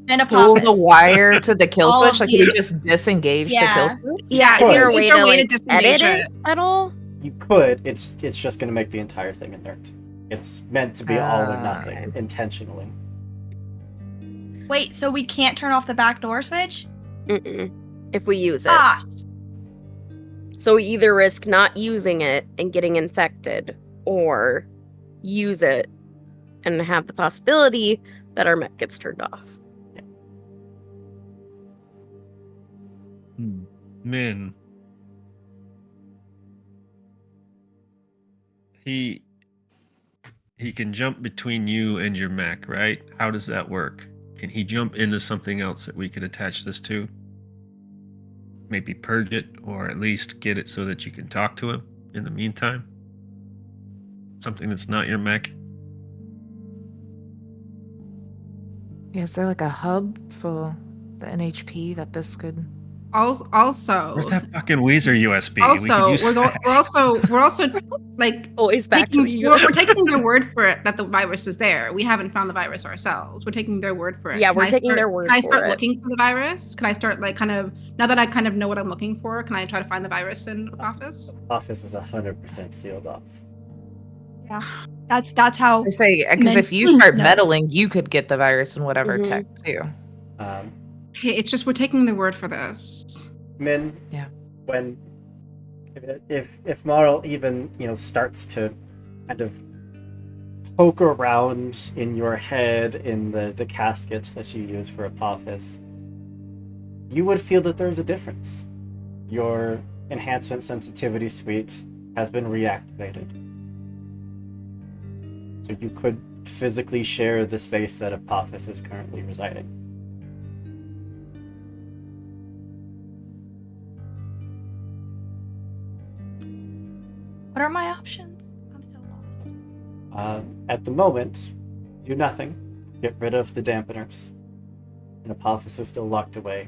and a Pull the Apophis. wire to the kill All switch. of Like, can we these- just disengage the Yeah. kill switch? Yeah, Is is there a there way a to way to like disengage edit it? it at all? You could. It's just going to make the entire thing inert. It's meant to be all or nothing, intentionally. Wait, so we can't turn off the back door switch? Mm-mm. If we use it. Ah, So we either risk not using it and getting infected, or use it and have the possibility that our mech gets turned off. Min. He can jump between you and your mech, right? How does that work? Can he jump into something else that we could attach this to? Maybe purge it, or at least get it so that you can talk to him in the meantime? Something that's not your mech? Yeah, is there like a hub for the NHP that this could? Also, Where's that fucking Weezer USB? We could also use that. we're also like Always back to the we're US. taking their word for it that the virus is there. We haven't found the virus ourselves. We're taking their word for it. Yeah, we're taking their word Can I for start it. looking for the virus? Can I start like kind of now that I kind of know what I'm looking for? Can I try to find the virus in office? Office is 100% sealed off. Yeah. That's how. I say because Men- if you start knows. meddling, you could get the virus and whatever Mhm. tech too. Okay, it's just we're taking their word for this. Min, Yeah. when if Marl even starts to kind of poke around in your head in the casket that you use for Apophis, you would feel that there's a difference. Your enhancement sensitivity suite has been reactivated, so you could physically share the space that Apophis is currently residing. What are my options? I'm so lost. At the moment, do nothing. Get rid of the dampeners. And Apophis is still locked away.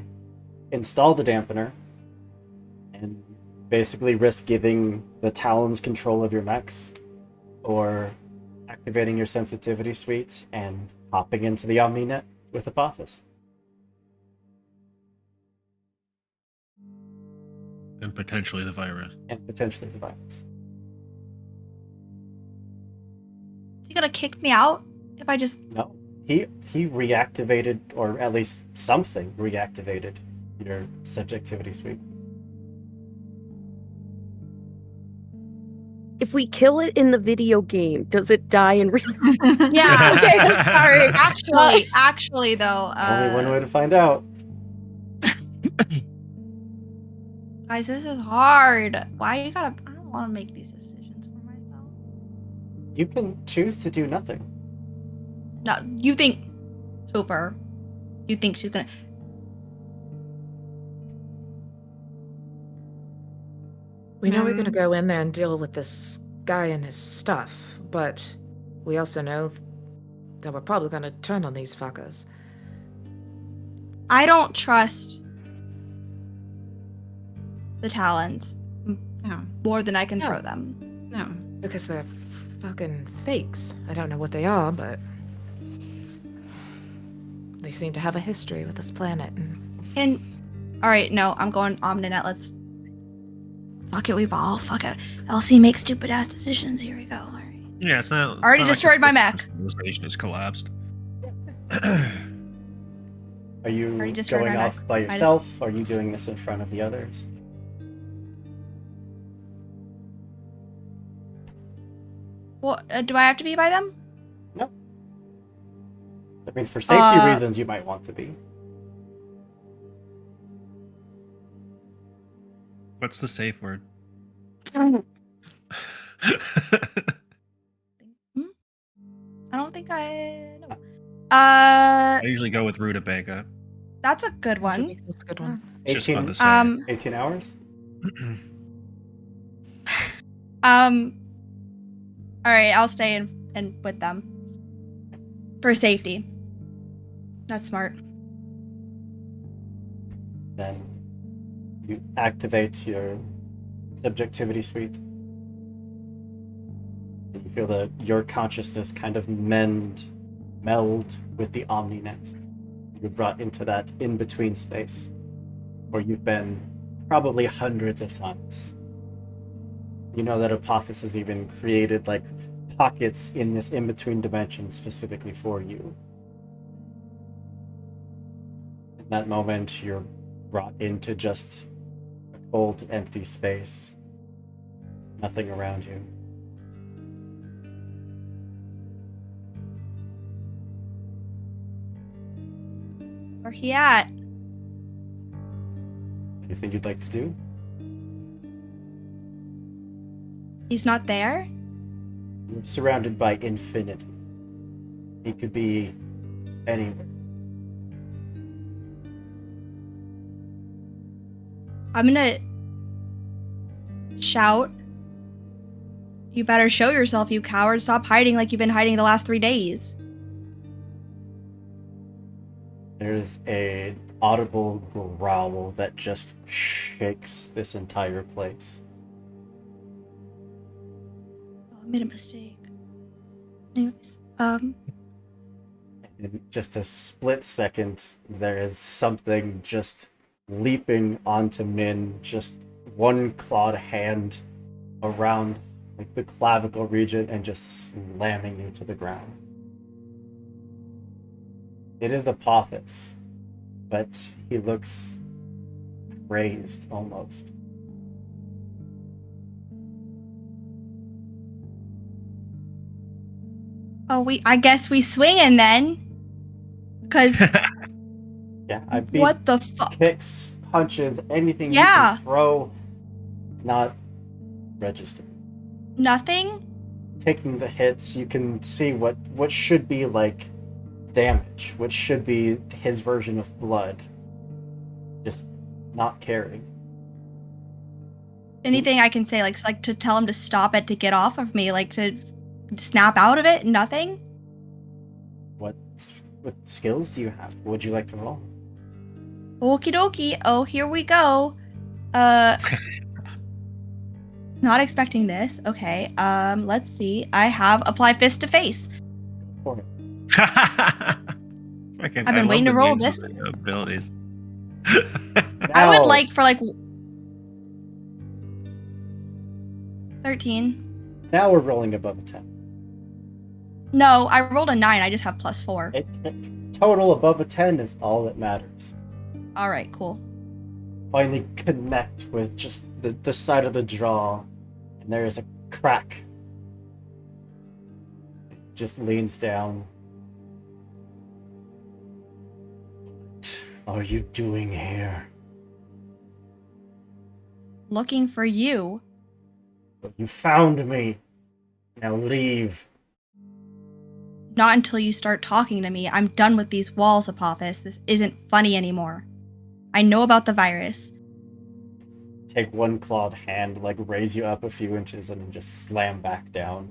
Install the dampener, and basically risk giving the Talons control of your mechs, or activating your sensitivity suite and hopping into the OmniNet with Apophis. And potentially the virus. And potentially the virus. Is he gonna kick me out if I just? No. He reactivated, or at least something reactivated, your subjectivity suite. If we kill it in the video game, does it die in real? Yeah. Okay, I'm sorry. Actually, though. Only one way to find out. Guys, this is hard. Why you gotta? I don't want to make these decisions for myself. You can choose to do nothing. No, you think, Hooper? You think she's gonna? We know we're going to go in there and deal with this guy and his stuff, but we also know that we're probably going to turn on these fuckers. I don't trust the Talons No, more than I can No. throw them. no. Because they're fucking fakes. I don't know what they are, but they seem to have a history with this planet. And All right, no, I'm going Omninet. Let's. Fuck it, we've all. Fuck it. LC makes stupid ass decisions. Here we go. All right. Yeah, it's not. Already destroyed my mech. Civilization has collapsed. Are you Already destroyed going my off mech. by I just- yourself? Are you doing this in front of the others? Well, do I have to be by them? No. I mean, for safety Uh, reasons, you might want to be. What's the safe word? I don't think I know. I usually go with rutabaga. That's a good one. That's a good one. It's just 18, fun to say. 18 hours? All right, I'll stay in with them for safety. That's smart. Then you activate your subjectivity suite. And you feel that your consciousness kind of meld with the OmniNet. You're brought into that in-between space where you've been probably hundreds of times. You know that Apophis has even created like pockets in this in-between dimension specifically for you. In that moment, you're brought into just a cold, empty space. Nothing around you. Where he at? Anything you'd like to do? He's not there? You're surrounded by infinity. He could be anywhere. I'm gonna shout. You better show yourself, you coward. Stop hiding like you've been hiding the last 3 days. There's a audible growl that just shakes this entire place. Oh, I made a mistake. Anyways, In just a split second, there is something just leaping onto Min, just one clawed hand around like the clavicle region and just slamming you to the ground. It is Apophis, but he looks crazed almost. oh, I guess we swinging then. Cause Yeah, I beat what the fuck? kicks, punches, anything you Yeah. can throw, not register. Nothing? Taking the hits, you can see what should be like damage, which should be his version of blood. Just not caring. Anything I can say, like to tell him to stop it, to get off of me, like to snap out of it? Nothing? What skills do you have? What would you like to roll? Okie dokie. Oh, here we go. Not expecting this. Okay. Let's see. I have apply fist to face. For it. I've been waiting to roll this. Abilities. I would Now- like for like 13. Now we're rolling above a 10. No, I rolled a 9. I just have +4. Total above a 10 is all that matters. All right, cool. Finally connect with just the side of the jaw, and there is a crack. It just leans down. What are you doing here? Looking for you. You found me. Now leave. Not until you start talking to me. I'm done with these walls, Apophis. This isn't funny anymore. I know about the virus. Take one clawed hand, like raise you up a few inches, and then just slam back down.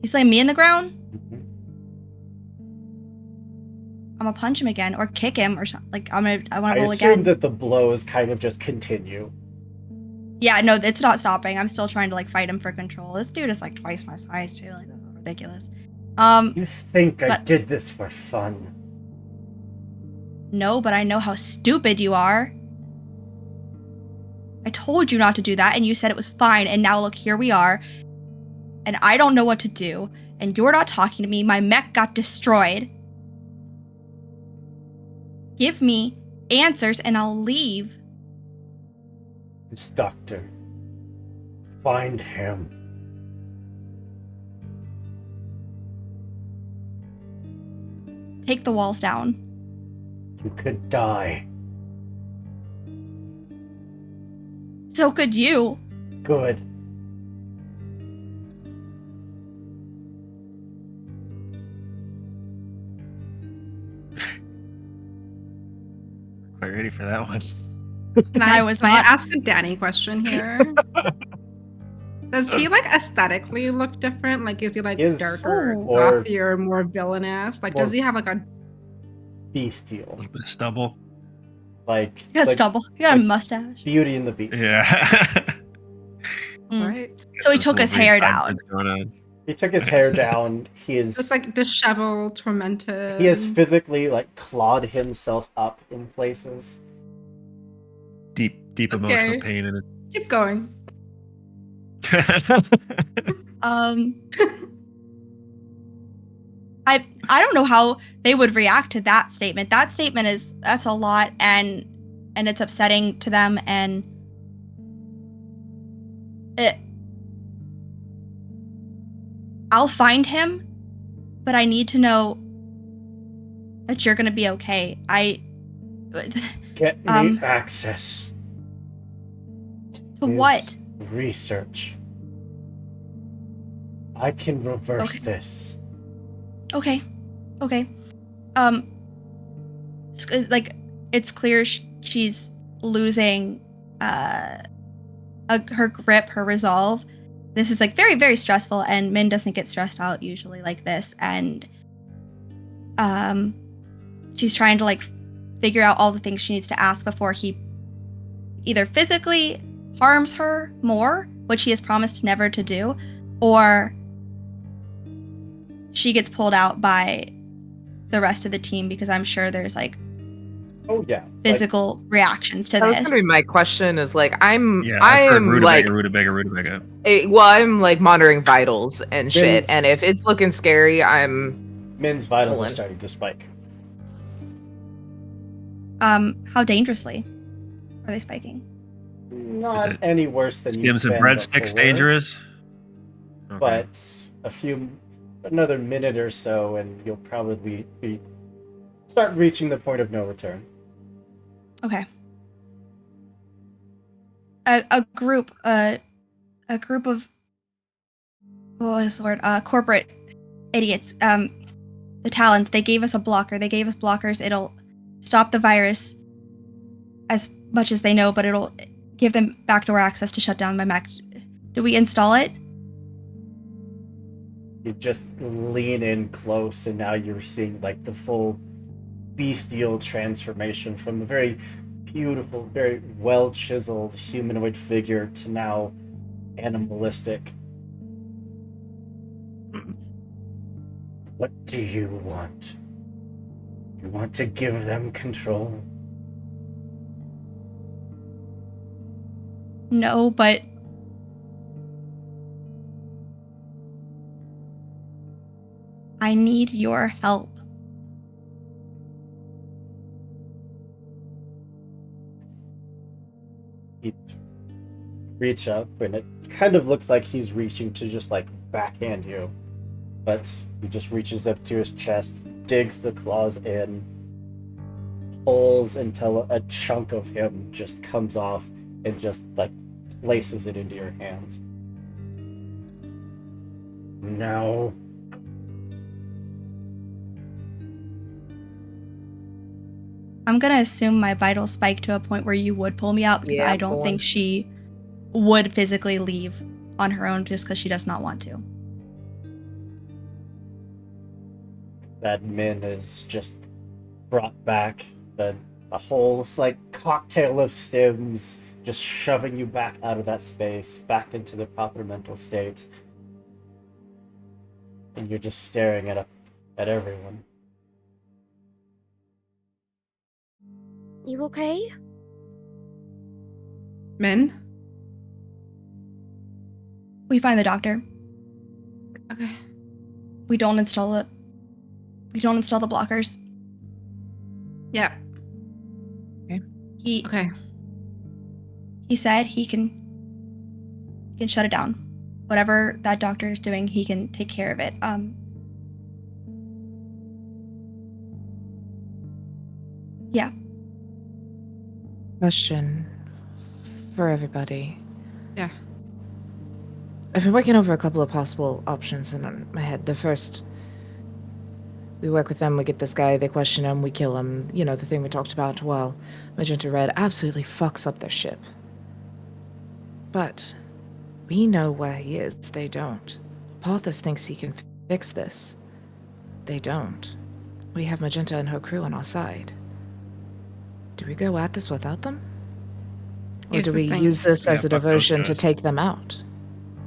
You slam me in the ground? Mhm. I'm gonna punch him again or kick him or something. Like I want I to roll assume again. that the blows kind of just continue. Yeah, no, it's not stopping. I'm still trying to like fight him for control. This dude is like twice my size too. Like, this is ridiculous. You think I But- did this for fun? No, but I know how stupid you are. I told you not to do that, and you said it was fine, and now look, here we are. And I don't know what to do, and you're not talking to me. My mech got destroyed. Give me answers, and I'll leave. This doctor. Find him. Take the walls down. You could die. So could you. Good. Quite ready for that one. Can I was can not- I ask a Danny question here? Does he like aesthetically look different? Like, is he like Yes. darker, Oh. Or- gothier, more villainous? Like, or- does he have like a? Bestial. A little bit of stubble. Like, You got like stubble. You got a like- mustache. Beauty and the Beast. Yeah. Mm. Right. So he Those took his Wolverine hair concepts down. Going on. He took his hair down. He is It's like disheveled, tormented. he has physically like clawed himself up in places. Deep emotional Okay. pain in his. Keep going. I don't know how they would react to that statement. That statement that's a lot, and it's upsetting to them, and I'll find him, but I need to know that you're gonna be okay. Get me access To his what? research. I can reverse this. Okay. Like it's clear she's losing her grip, her resolve. This is like very, very stressful, and Min doesn't get stressed out usually like this. And she's trying to like figure out all the things she needs to ask before he either physically harms her more, which he has promised never to do, or she gets pulled out by the rest of the team, because I'm sure there's like physical reactions to that this. was gonna be my question. Is like I'm rutabaga, like rutabaga. I'm like monitoring vitals and shit, and if it's looking scary, I'm. Min's vitals are starting to spike. How dangerously are they spiking? Not any worse than Skims and breadsticks dangerous? Okay. But another minute or so, and you'll probably start reaching the point of no return. Okay. A group of what is the word? Corporate idiots. The Talons, they gave us a blocker. They gave us blockers. It'll stop the virus as much as they know, but it'll give them backdoor access to shut down my Mac. Do we install it? You just lean in close, and now you're seeing like the full bestial transformation from a very beautiful, very well chiseled humanoid figure to now animalistic. What do you want? You want to give them control? No, but I need your help. He'd reach up, and it kind of looks like he's reaching to just like backhand you. But he just reaches up to his chest, digs the claws in, pulls until a chunk of him just comes off and just like places it into your hands. No. I'm gonna assume my vitals spike to a point where you would pull me out, because Yeah, I don't think she would physically leave on her own just because she does not want to. That Min is just brought back, a whole like cocktail of stims, just shoving you back out of that space, back into the proper mental state. And you're just staring at everyone. You okay? Min? We find the doctor. Okay. We don't install the blockers. Yeah. Okay. He said he can shut it down. Whatever that doctor is doing, he can take care of it. Yeah. Question for everybody. Yeah. I've been working over a couple of possible options in my head. The first, we work with them, we get this guy, they question him, we kill him. You know, the thing we talked about while Magenta Red absolutely fucks up their ship. But we know where he is, they don't. Porthos thinks he can fix this. They don't. We have Magenta and her crew on our side. Do we go at this without them? Or Here's do the we thing. use this as a fuck those diversion to guys. take them out?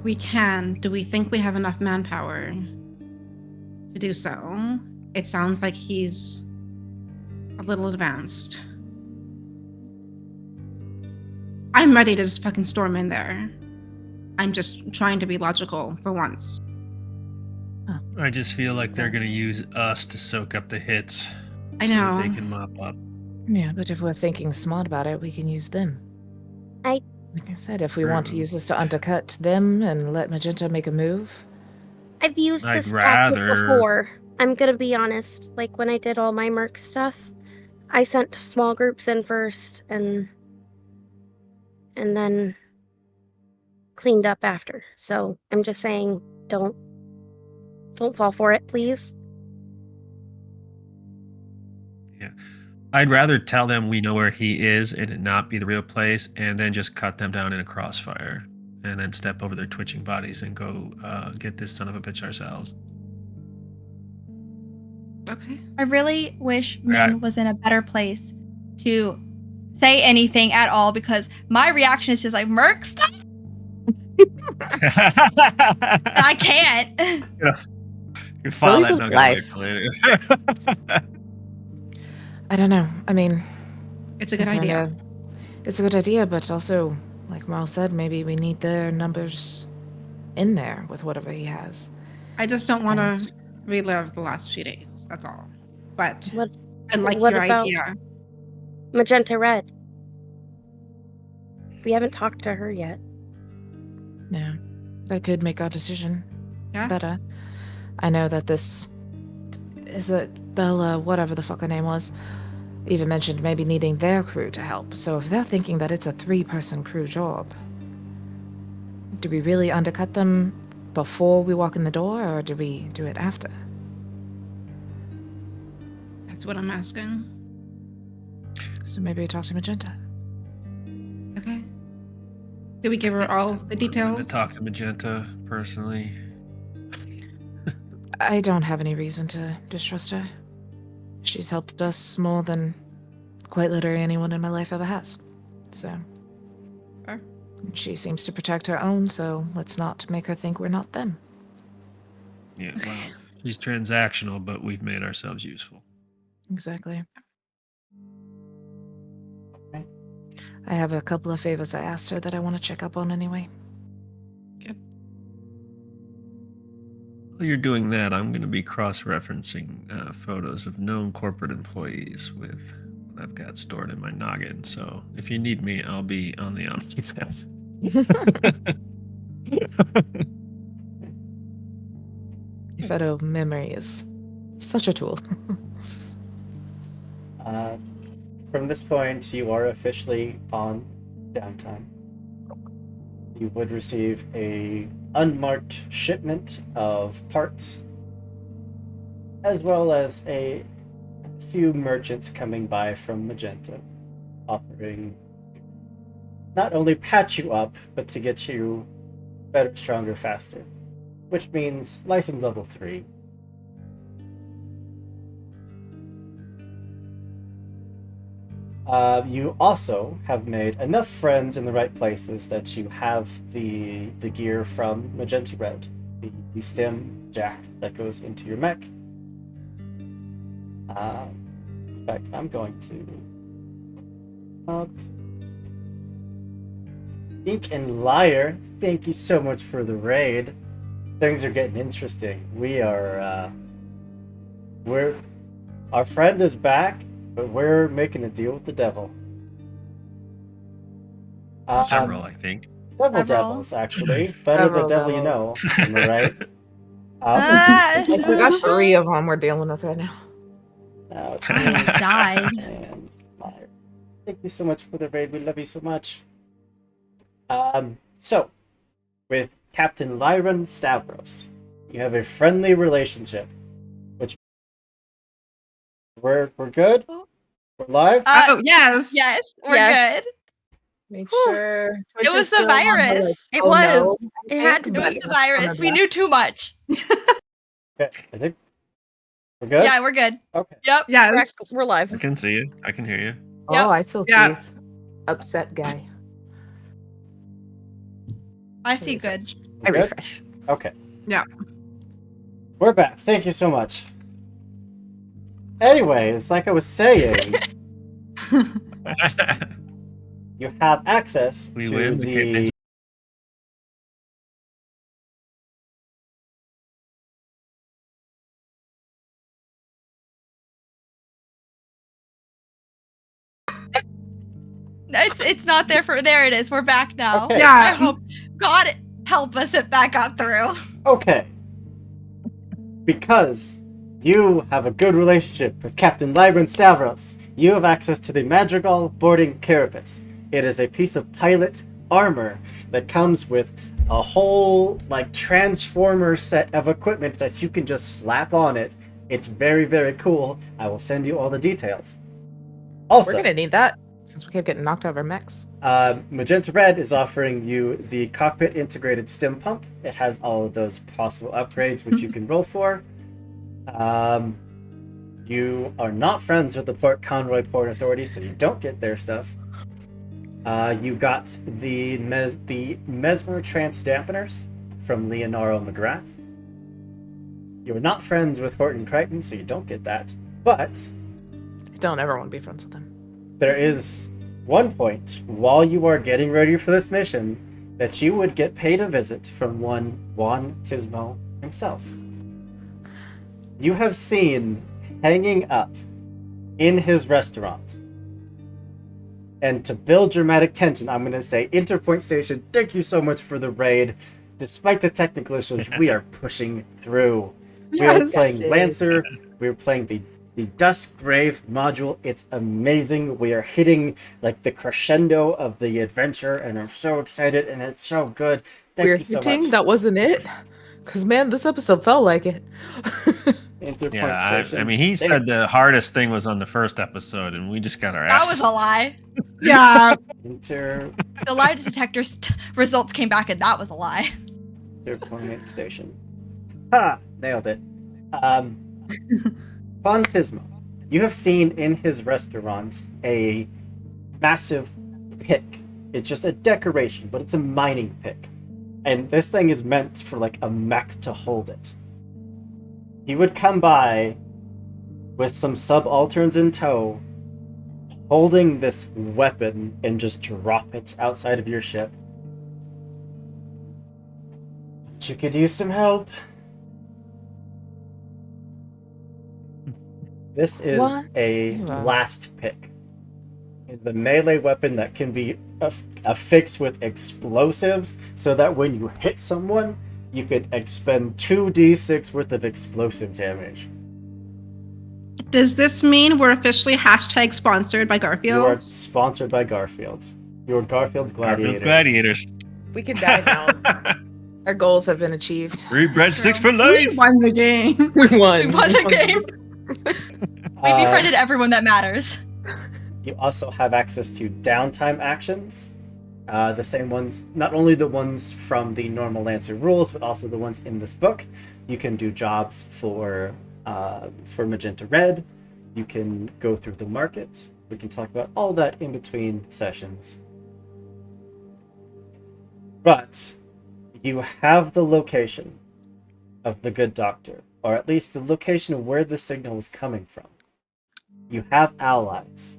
We can. Do we think we have enough manpower to do so? It sounds like he's a little advanced. I'm ready to just fucking storm in there. I'm just trying to be logical for once. I just feel like they're gonna use us to soak up the hits. I So know. that they can mop up. Yeah, but if we're thinking smart about it, we can use them. Like I said, if we want to True. use this to undercut them and let Magenta make a move. I've used I'd this tactic rather- before. I'm gonna be honest. Like when I did all my merc stuff, I sent small groups in first, and then cleaned up after. So I'm just saying, don't fall for it, please. Yeah. I'd rather tell them we know where he is and it not be the real place, and then just cut them down in a crossfire, and then step over their twitching bodies and go get this son of a bitch ourselves. Okay. I really wish Right. Min was in a better place to say anything at all because my reaction is just like merc stuff. I can't. You file Lilies that of nugget away life. for later. I don't know. I mean, It's a good I idea. kinda- It's a good idea, but also, like Marl said, maybe we need their numbers in there with whatever he has. I just don't want And- to relive the last few days. That's all. But What I like what your about- idea. Magenta Red. We haven't talked to her yet. Yeah, that could make our decision Yeah. better. I know that this is it Bella, whatever the fuck her name was, even mentioned maybe needing their crew to help. So if they're thinking that it's a 3-person crew job, do we really undercut them before we walk in the door, or do we do it after? That's what I'm asking. So maybe we talk to Magenta. Okay. Did we give her all the I'm going details? to talk to Magenta personally. I don't have any reason to distrust her. She's helped us more than quite literally anyone in my life ever has. So. Fair. She seems to protect her own, so let's not make her think we're not them. Yeah, well, she's transactional, but we've made ourselves useful. Exactly. Okay. I have a couple of favors I asked her that I want to check up on anyway. While you're doing that, I'm going to be cross-referencing photos of known corporate employees with what I've got stored in my noggin. So if you need me, I'll be on the OmniPath. Photo memory is such a tool. From this point, you are officially on downtime. You would receive a unmarked shipment of parts, as well as a few merchants coming by from Magenta, offering not only patch you up, but to get you better, stronger, faster, which means license level 3. You also have made enough friends in the right places that you have the gear from Magenta Red, the stem jack that goes into your mech. In fact, I'm going to Ink and Liar, thank you so much for the raid. Things are getting interesting. Our friend is back, but we're making a deal with the devil. Several, I think. Several Several. devils, actually. Better the Several devil you know. Am I right? Like we got 3 of them we're dealing with right now. Now it's died. and Liar. Thank you so much for the raid. We love you so much. So, with Captain Lyron Stavros, you have a friendly relationship. Which we're good? We're live? Oh, yes. Yes, we're Yes. good. Make Whew. sure. It was the virus. It was. It had to It be. was the virus. We knew too much. Okay, I think we're good? Yeah, we're good. Okay. Yep. Yes. Correct. We're live. I can see you. I can hear you. Yep. Oh, I still see Yeah. upset guy. I see good. I We're good? refresh. Okay. Yeah. We're back. Thank you so much. Anyways, like I was saying, you have access We to win. We can't the It's not there for. There it is. We're back now. Okay. I Yeah. hope God help us if that got through. Okay. Because You have a good relationship with Captain Libran Stavros. You have access to the Madrigal boarding carapace. It is a piece of pilot armor that comes with a whole like transformer set of equipment that you can just slap on it. It's very, very cool. I will send you all the details. Also, We're gonna need that since we keep getting knocked out of our mechs. Magenta Red is offering you the cockpit integrated stim pump. It has all of those possible upgrades which you can roll for. You are not friends with the Port Conroy Port Authority, so you don't get their stuff. You got the Mesmer Trance Dampeners from Leonardo McGrath. You're not friends with Horton Crichton, so you don't get that. But I don't ever want to be friends with him. there is one point while you are getting ready for this mission that you would get paid a visit from one Juan Tismo himself. You have seen hanging up in his restaurant. And to build dramatic tension, I'm going to say, Interpoint Station, thank you so much for the raid. Despite the technical issues, we are pushing through. We are playing Lancer. We are playing the DustGrave module. It's amazing. We are hitting like the crescendo of the adventure, and I'm so excited, and it's so good. Thank you so much. That wasn't it. Because, man, this episode felt like it. Interpoint Yeah, Station. I mean, he said the hardest thing was on the first episode, and we just got our That asses. was a lie. Yeah. Inter The lie detector's results came back, and that was a lie. Interpoint Station. Ha! Nailed it. Fontismo. You have seen in his restaurant a massive pick. It's just a decoration, but it's a mining pick. And this thing is meant for like a mech to hold it. He would come by with some subalterns in tow, holding this weapon, and just drop it outside of your ship. But you could use some help. This is What? a Wow. blast pick. It's a melee weapon that can be affixed with explosives, so that when you hit someone, you could expend 2d6 worth of explosive damage. Does this mean we're officially hashtag sponsored by You are Garfield? sponsored by Garfield. You are Garfield's Gladiators. Gladiators. We can die now. Our goals have been achieved. Free breadsticks True. for life. We won the game. We won. We won the game. We Uh, befriended everyone that matters. You also have access to downtime actions. The same ones, not only the ones from the normal Lancer rules, but also the ones in this book. You can do jobs for Magenta Red. You can go through the market. We can talk about all that in between sessions. But you have the location of the good doctor, or at least the location of where the signal is coming from. You have allies.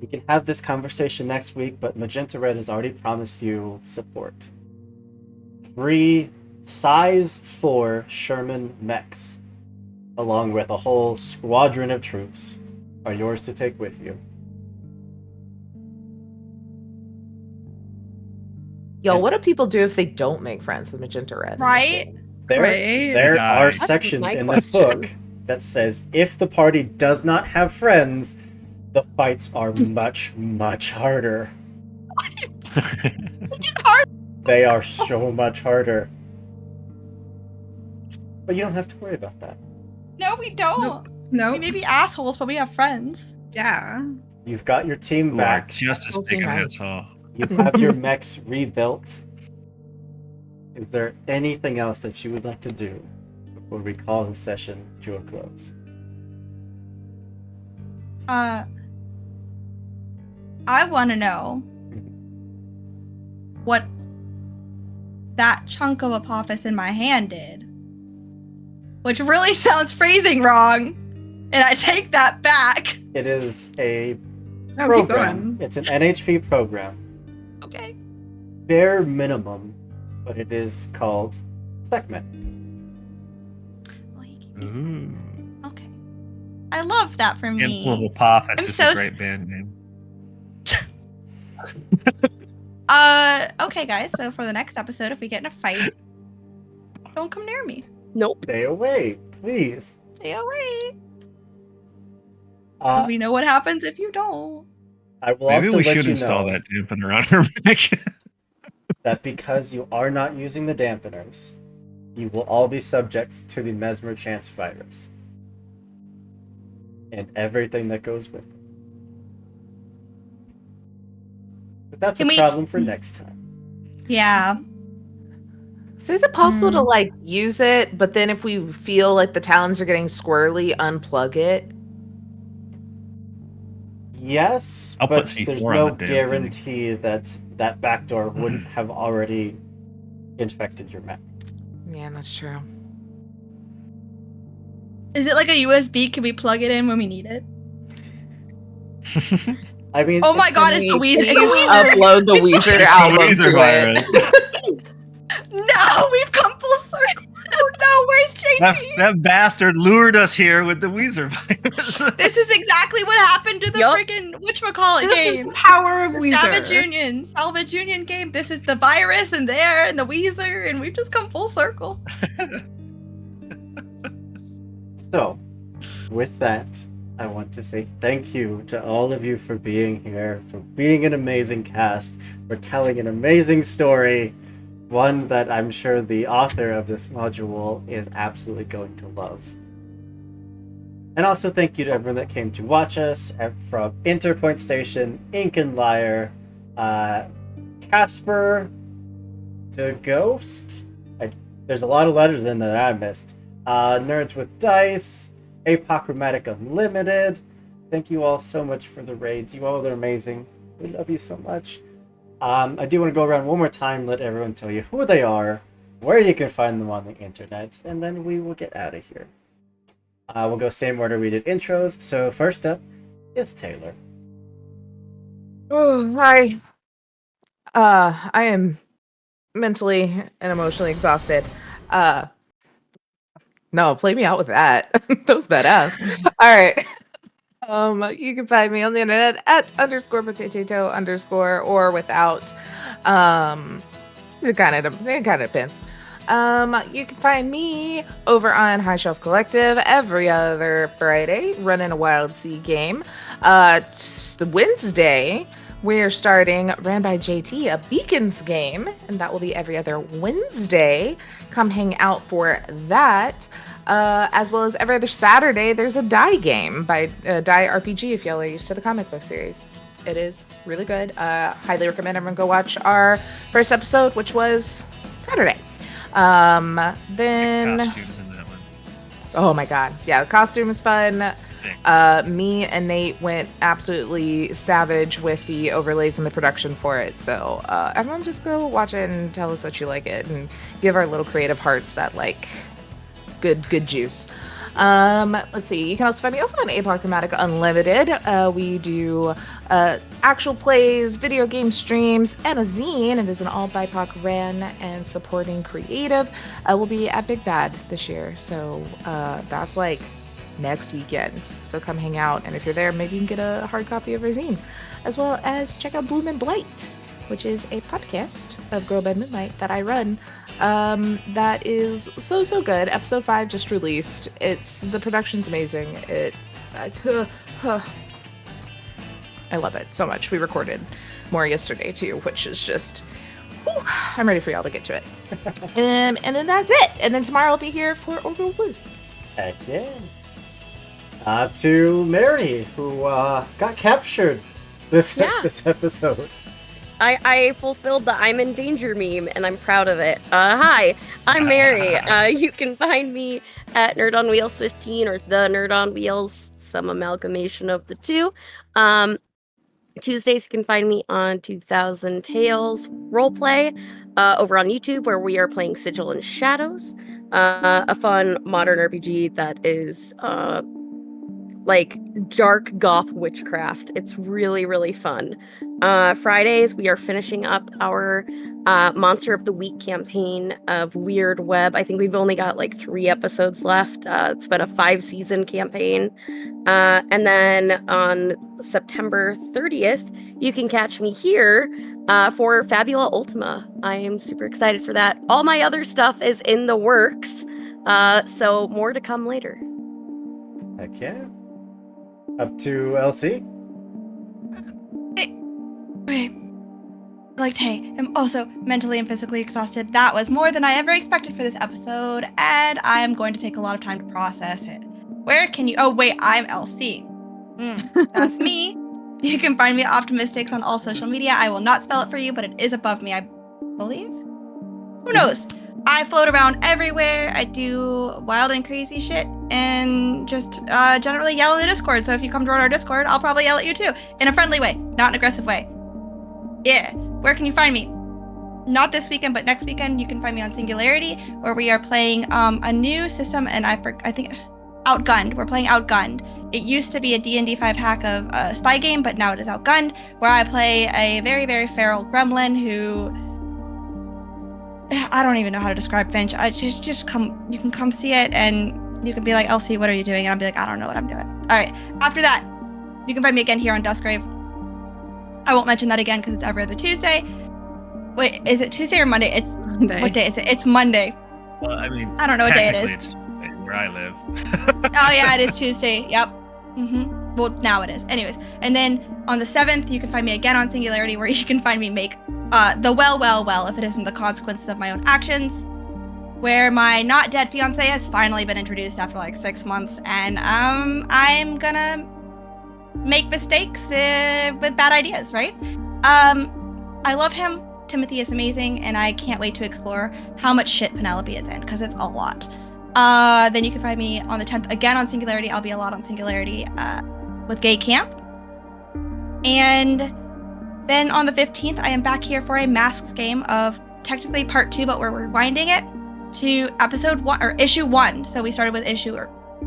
We can have this conversation next week, but Magenta Red has already promised you support. 3 size 4 Sherman mechs, along with a whole squadron of troops, are yours to take with you. Yo, what do people do if they don't make friends with Magenta Red? in this Right? game? There, Right. there Die. are That's sections my in this question. book that says if the party does not have friends, the fights are much, much harder. They are so much harder. But you don't have to worry about that. No, we don't. No. We may be assholes, but we have friends. Yeah. You've got your team Who are back. just as big of hits, huh? You have your mechs rebuilt. Is there anything else that you would like to do before we call this session to a close? I want to know what that chunk of Apophis in my hand did. Which really sounds phrasing wrong. And I take that back. It is a Oh, keep program. going. It's an NHP program. Okay. Bare minimum, but it is called Sekhmet. Well, he gave me Ooh. some- Okay. I love that for me. Temple of Apophis I'm is so a great band name. Okay, guys. So for the next episode, if we get in a fight, don't come near me. Nope. Stay away, please. Yeah, wait. We know what happens if you don't. I will Maybe also we let should you install know that dampener on her mic. that because you are not using the dampeners, you will all be subject to the Mesmer Chance virus. And everything that goes with it. But that's Can a we- problem for next time. Yeah. So is it possible to like use it, but then if we feel like the talons are getting squirrely, unplug it? Yes, I'll but put C4 there's on no the damn thing. guarantee that that backdoor wouldn't have already infected your Mac. Yeah, that's true. Is it like a USB? Can we plug it in when we need it? I mean, Oh my god, it's the Weezer. It's the Weezer. Upload the Weezer It's the album Weezer to virus. it. No, we've come full circle. Oh no, where's JT? That bastard lured us here with the Weezer virus. This is exactly what happened to the Yup. friggin' whatchamacallit This is game. the power of The Weezer. Salvage Union game. This is the virus and there and the Weezer, and we've just come full circle. so, with that, I want to say thank you to all of you for being here, for being an amazing cast, for telling an amazing story, one that I'm sure the author of this module is absolutely going to love. And also thank you to everyone that came to watch us, from Interpoint Station, Ink and Liar, Casper, to Ghost. There's a lot of letters in there that I missed. Nerds with Dice, Apochromatic Unlimited. Thank you all so much for the raids. You all are amazing. We love you so much. I do want to go around one more time, let everyone tell you who they are, where you can find them on the internet, and then we will get out of here. We'll go same order we did intros. So first up is Taylor. Oh, hi. I am mentally and emotionally exhausted. No, play me out with that. That was badass. All right. You can find me on the internet at _potato_ or without. It kind of depends. You can find me over on High Shelf Collective every other Friday, running a Wild Sea game. The Wednesday, we're starting, ran by JT, a Beacons game, and that will be every other Wednesday. Come hang out for that. As well as every other Saturday, there's a Die game by Die RPG if y'all are used to the comic book series. It is really good. Highly recommend everyone go watch our first episode, which was Saturday. Then Costumes in that one. oh my god, yeah, the costume is fun. Thick. Me and Nate went absolutely savage with the overlays and the production for it. So everyone just go watch it and tell us that you like it and give our little creative hearts that like good juice. Let's see. You can also find me over on Apochromatic Unlimited. We do actual plays, video game streams, and a zine. It is an all BIPOC ran and supporting creative. We'll be at Big Bad this year, so that's like next weekend. So come hang out, and if you're there, maybe you can get a hard copy of our zine, as well as check out Bloom and Blight, which is a podcast of Girl Bed Moonlight that I run. That is so good. Episode 5 just released. The production's amazing. I love it so much. We recorded more yesterday too, which is just whew, I'm ready for y'all to get to it. And then that's it. And then tomorrow I'll be here for Orbital Blues. Heck yeah. To Mary, who got captured this episode. I fulfilled the I'm in danger meme, and I'm proud of it. Hi, I'm Mary. You can find me at Nerd on Wheels 15 or The Nerd on Wheels, some amalgamation of the two. Tuesdays, you can find me on 2000 Tales Roleplay over on YouTube, where we are playing Sigil and Shadows, a fun modern RPG that is like dark goth witchcraft. It's really fun. Fridays, we are finishing up our Monster of the Week campaign of Weird Web. I think we've only got like 3 episodes left. It's been a 5-season campaign. And then on September 30th, you can catch me here for Fabula Ultima. I am super excited for that. All my other stuff is in the works, so more to come later. Heck yeah. Up to LC. Okay. Like Tay, I'm also mentally and physically exhausted. That was more than I ever expected for this episode, and I'm going to take a lot of time to process it. Where can you? Oh wait, I'm LC. That's me. You can find me at Optimistics on all social media. I will not spell it for you, but it is above me, I believe. Who knows? I float around everywhere. I do wild and crazy shit, and just generally yell in the Discord. So if you come to our Discord, I'll probably yell at you too, in a friendly way, not an aggressive way. Yeah. Where can you find me? Not this weekend, but next weekend you can find me on Singularity, where we are playing a new system, and I think Outgunned. We're playing Outgunned. It used to be a D&D 5 hack of a spy game, but now it is Outgunned, where I play a very, very feral gremlin who I don't even know how to describe Finch. I just come. You can come see it, and you can be like, "Elsie, what are you doing?" And I'll be like, "I don't know what I'm doing." All right. After that, you can find me again here on DustGrave. I won't mention that again because it's every other Tuesday. Wait, is it Tuesday or Monday? It's Monday. What day is it? It's Monday. Well, I mean, I don't know what day it is. technically it's Tuesday where I live. Oh yeah, it is Tuesday. Yep. Well, now it is. Anyways, and then on the 7th, you can find me again on Singularity, where you can find me make the well, if it isn't the consequences of my own actions, where my not dead fiance has finally been introduced after like 6 months, and I'm gonna make mistakes with bad ideas, right? I love him. Timothy is amazing, and I can't wait to explore how much shit Penelope is in, because it's a lot. Then you can find me on the 10th again on Singularity. I'll be a lot on Singularity with Gay Camp. And then on the 15th, I am back here for a Masks game of technically part 2, but we're rewinding it to episode 1 or issue 1. So we started with issue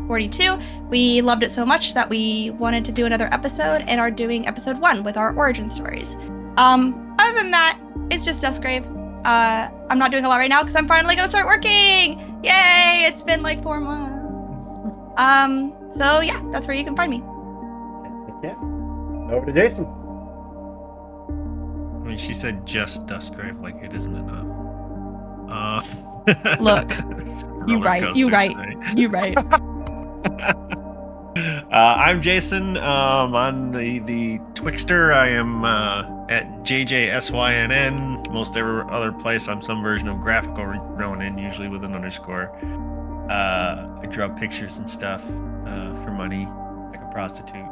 42. We loved it so much that we wanted to do another episode and are doing episode 1 with our origin stories. Other than that, it's just DustGrave. I'm not doing a lot right now because I'm finally gonna start working. Yay! It's been like 4 months. So yeah, that's where you can find me. Yeah. Over to Jason. I mean, she said just DustGrave, like it isn't enough. Look, you roller right. You coaster right. tonight. You right. I'm Jason. On the Twixter, I am at JJSYNN. Most every other place, I'm some version of graphical Ronin, usually with an underscore. I draw pictures and stuff for money, like a prostitute.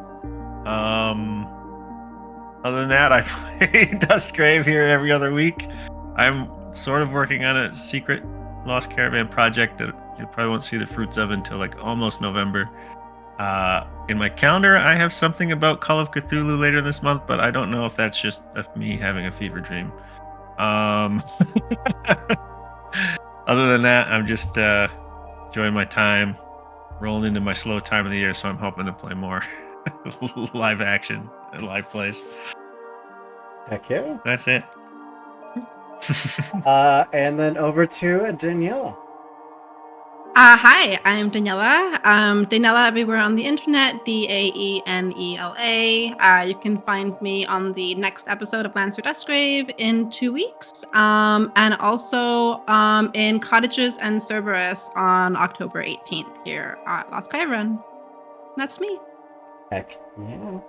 Other than that, I play DustGrave here every other week. I'm sort of working on a secret Lost Caravan project that you probably won't see the fruits of until like almost November. In my calendar, I have something about Call of Cthulhu later this month, but I don't know if that's just me having a fever dream. Other than that, I'm just enjoying my time, rolling into my slow time of the year, so I'm hoping to play more live action and live plays. Heck yeah. That's it. And then over to Daniela. Hi, I'm Daniela. Daniela everywhere on the internet, Daenela. You can find me on the next episode of Lancer Dustgrave in 2 weeks, and also in Cottages and Cerberus on October 18th here at Lost Caravan. That's me. Heck yeah.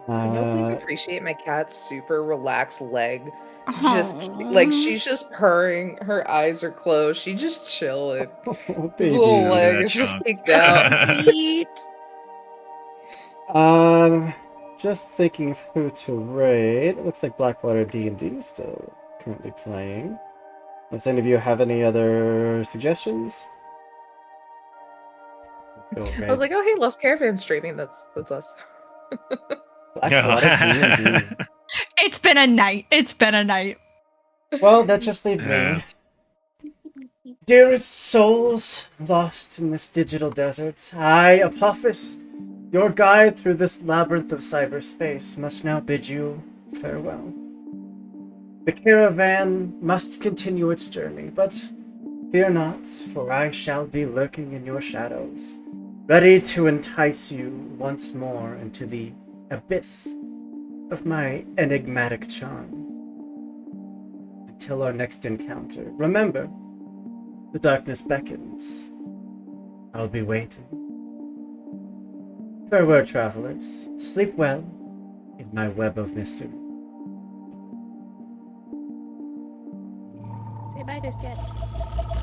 Can you please appreciate my cat's super relaxed leg? Just Aw. like she's just purring, her eyes are closed, she just chilling. Oh, His baby. little leg that is just chunk. kicked out. Sweet. Just thinking of who to raid. It looks like Blackwater D&D is still currently playing. Does any of you have any other suggestions? Go I raid was like, oh hey, Lost Caravan streaming. That's us. Blackwater D&D. It's been a night. It's been a night. Well, that just leaves Yeah. me. Dearest souls lost in this digital desert, I, Apophis, your guide through this labyrinth of cyberspace, must now bid you farewell. The caravan must continue its journey, but fear not, for I shall be lurking in your shadows, ready to entice you once more into the abyss of my enigmatic charm. Until our next encounter, remember, the darkness beckons. I'll be waiting. Farewell, travelers. Sleep well in my web of mystery. Say bye, DustGrave.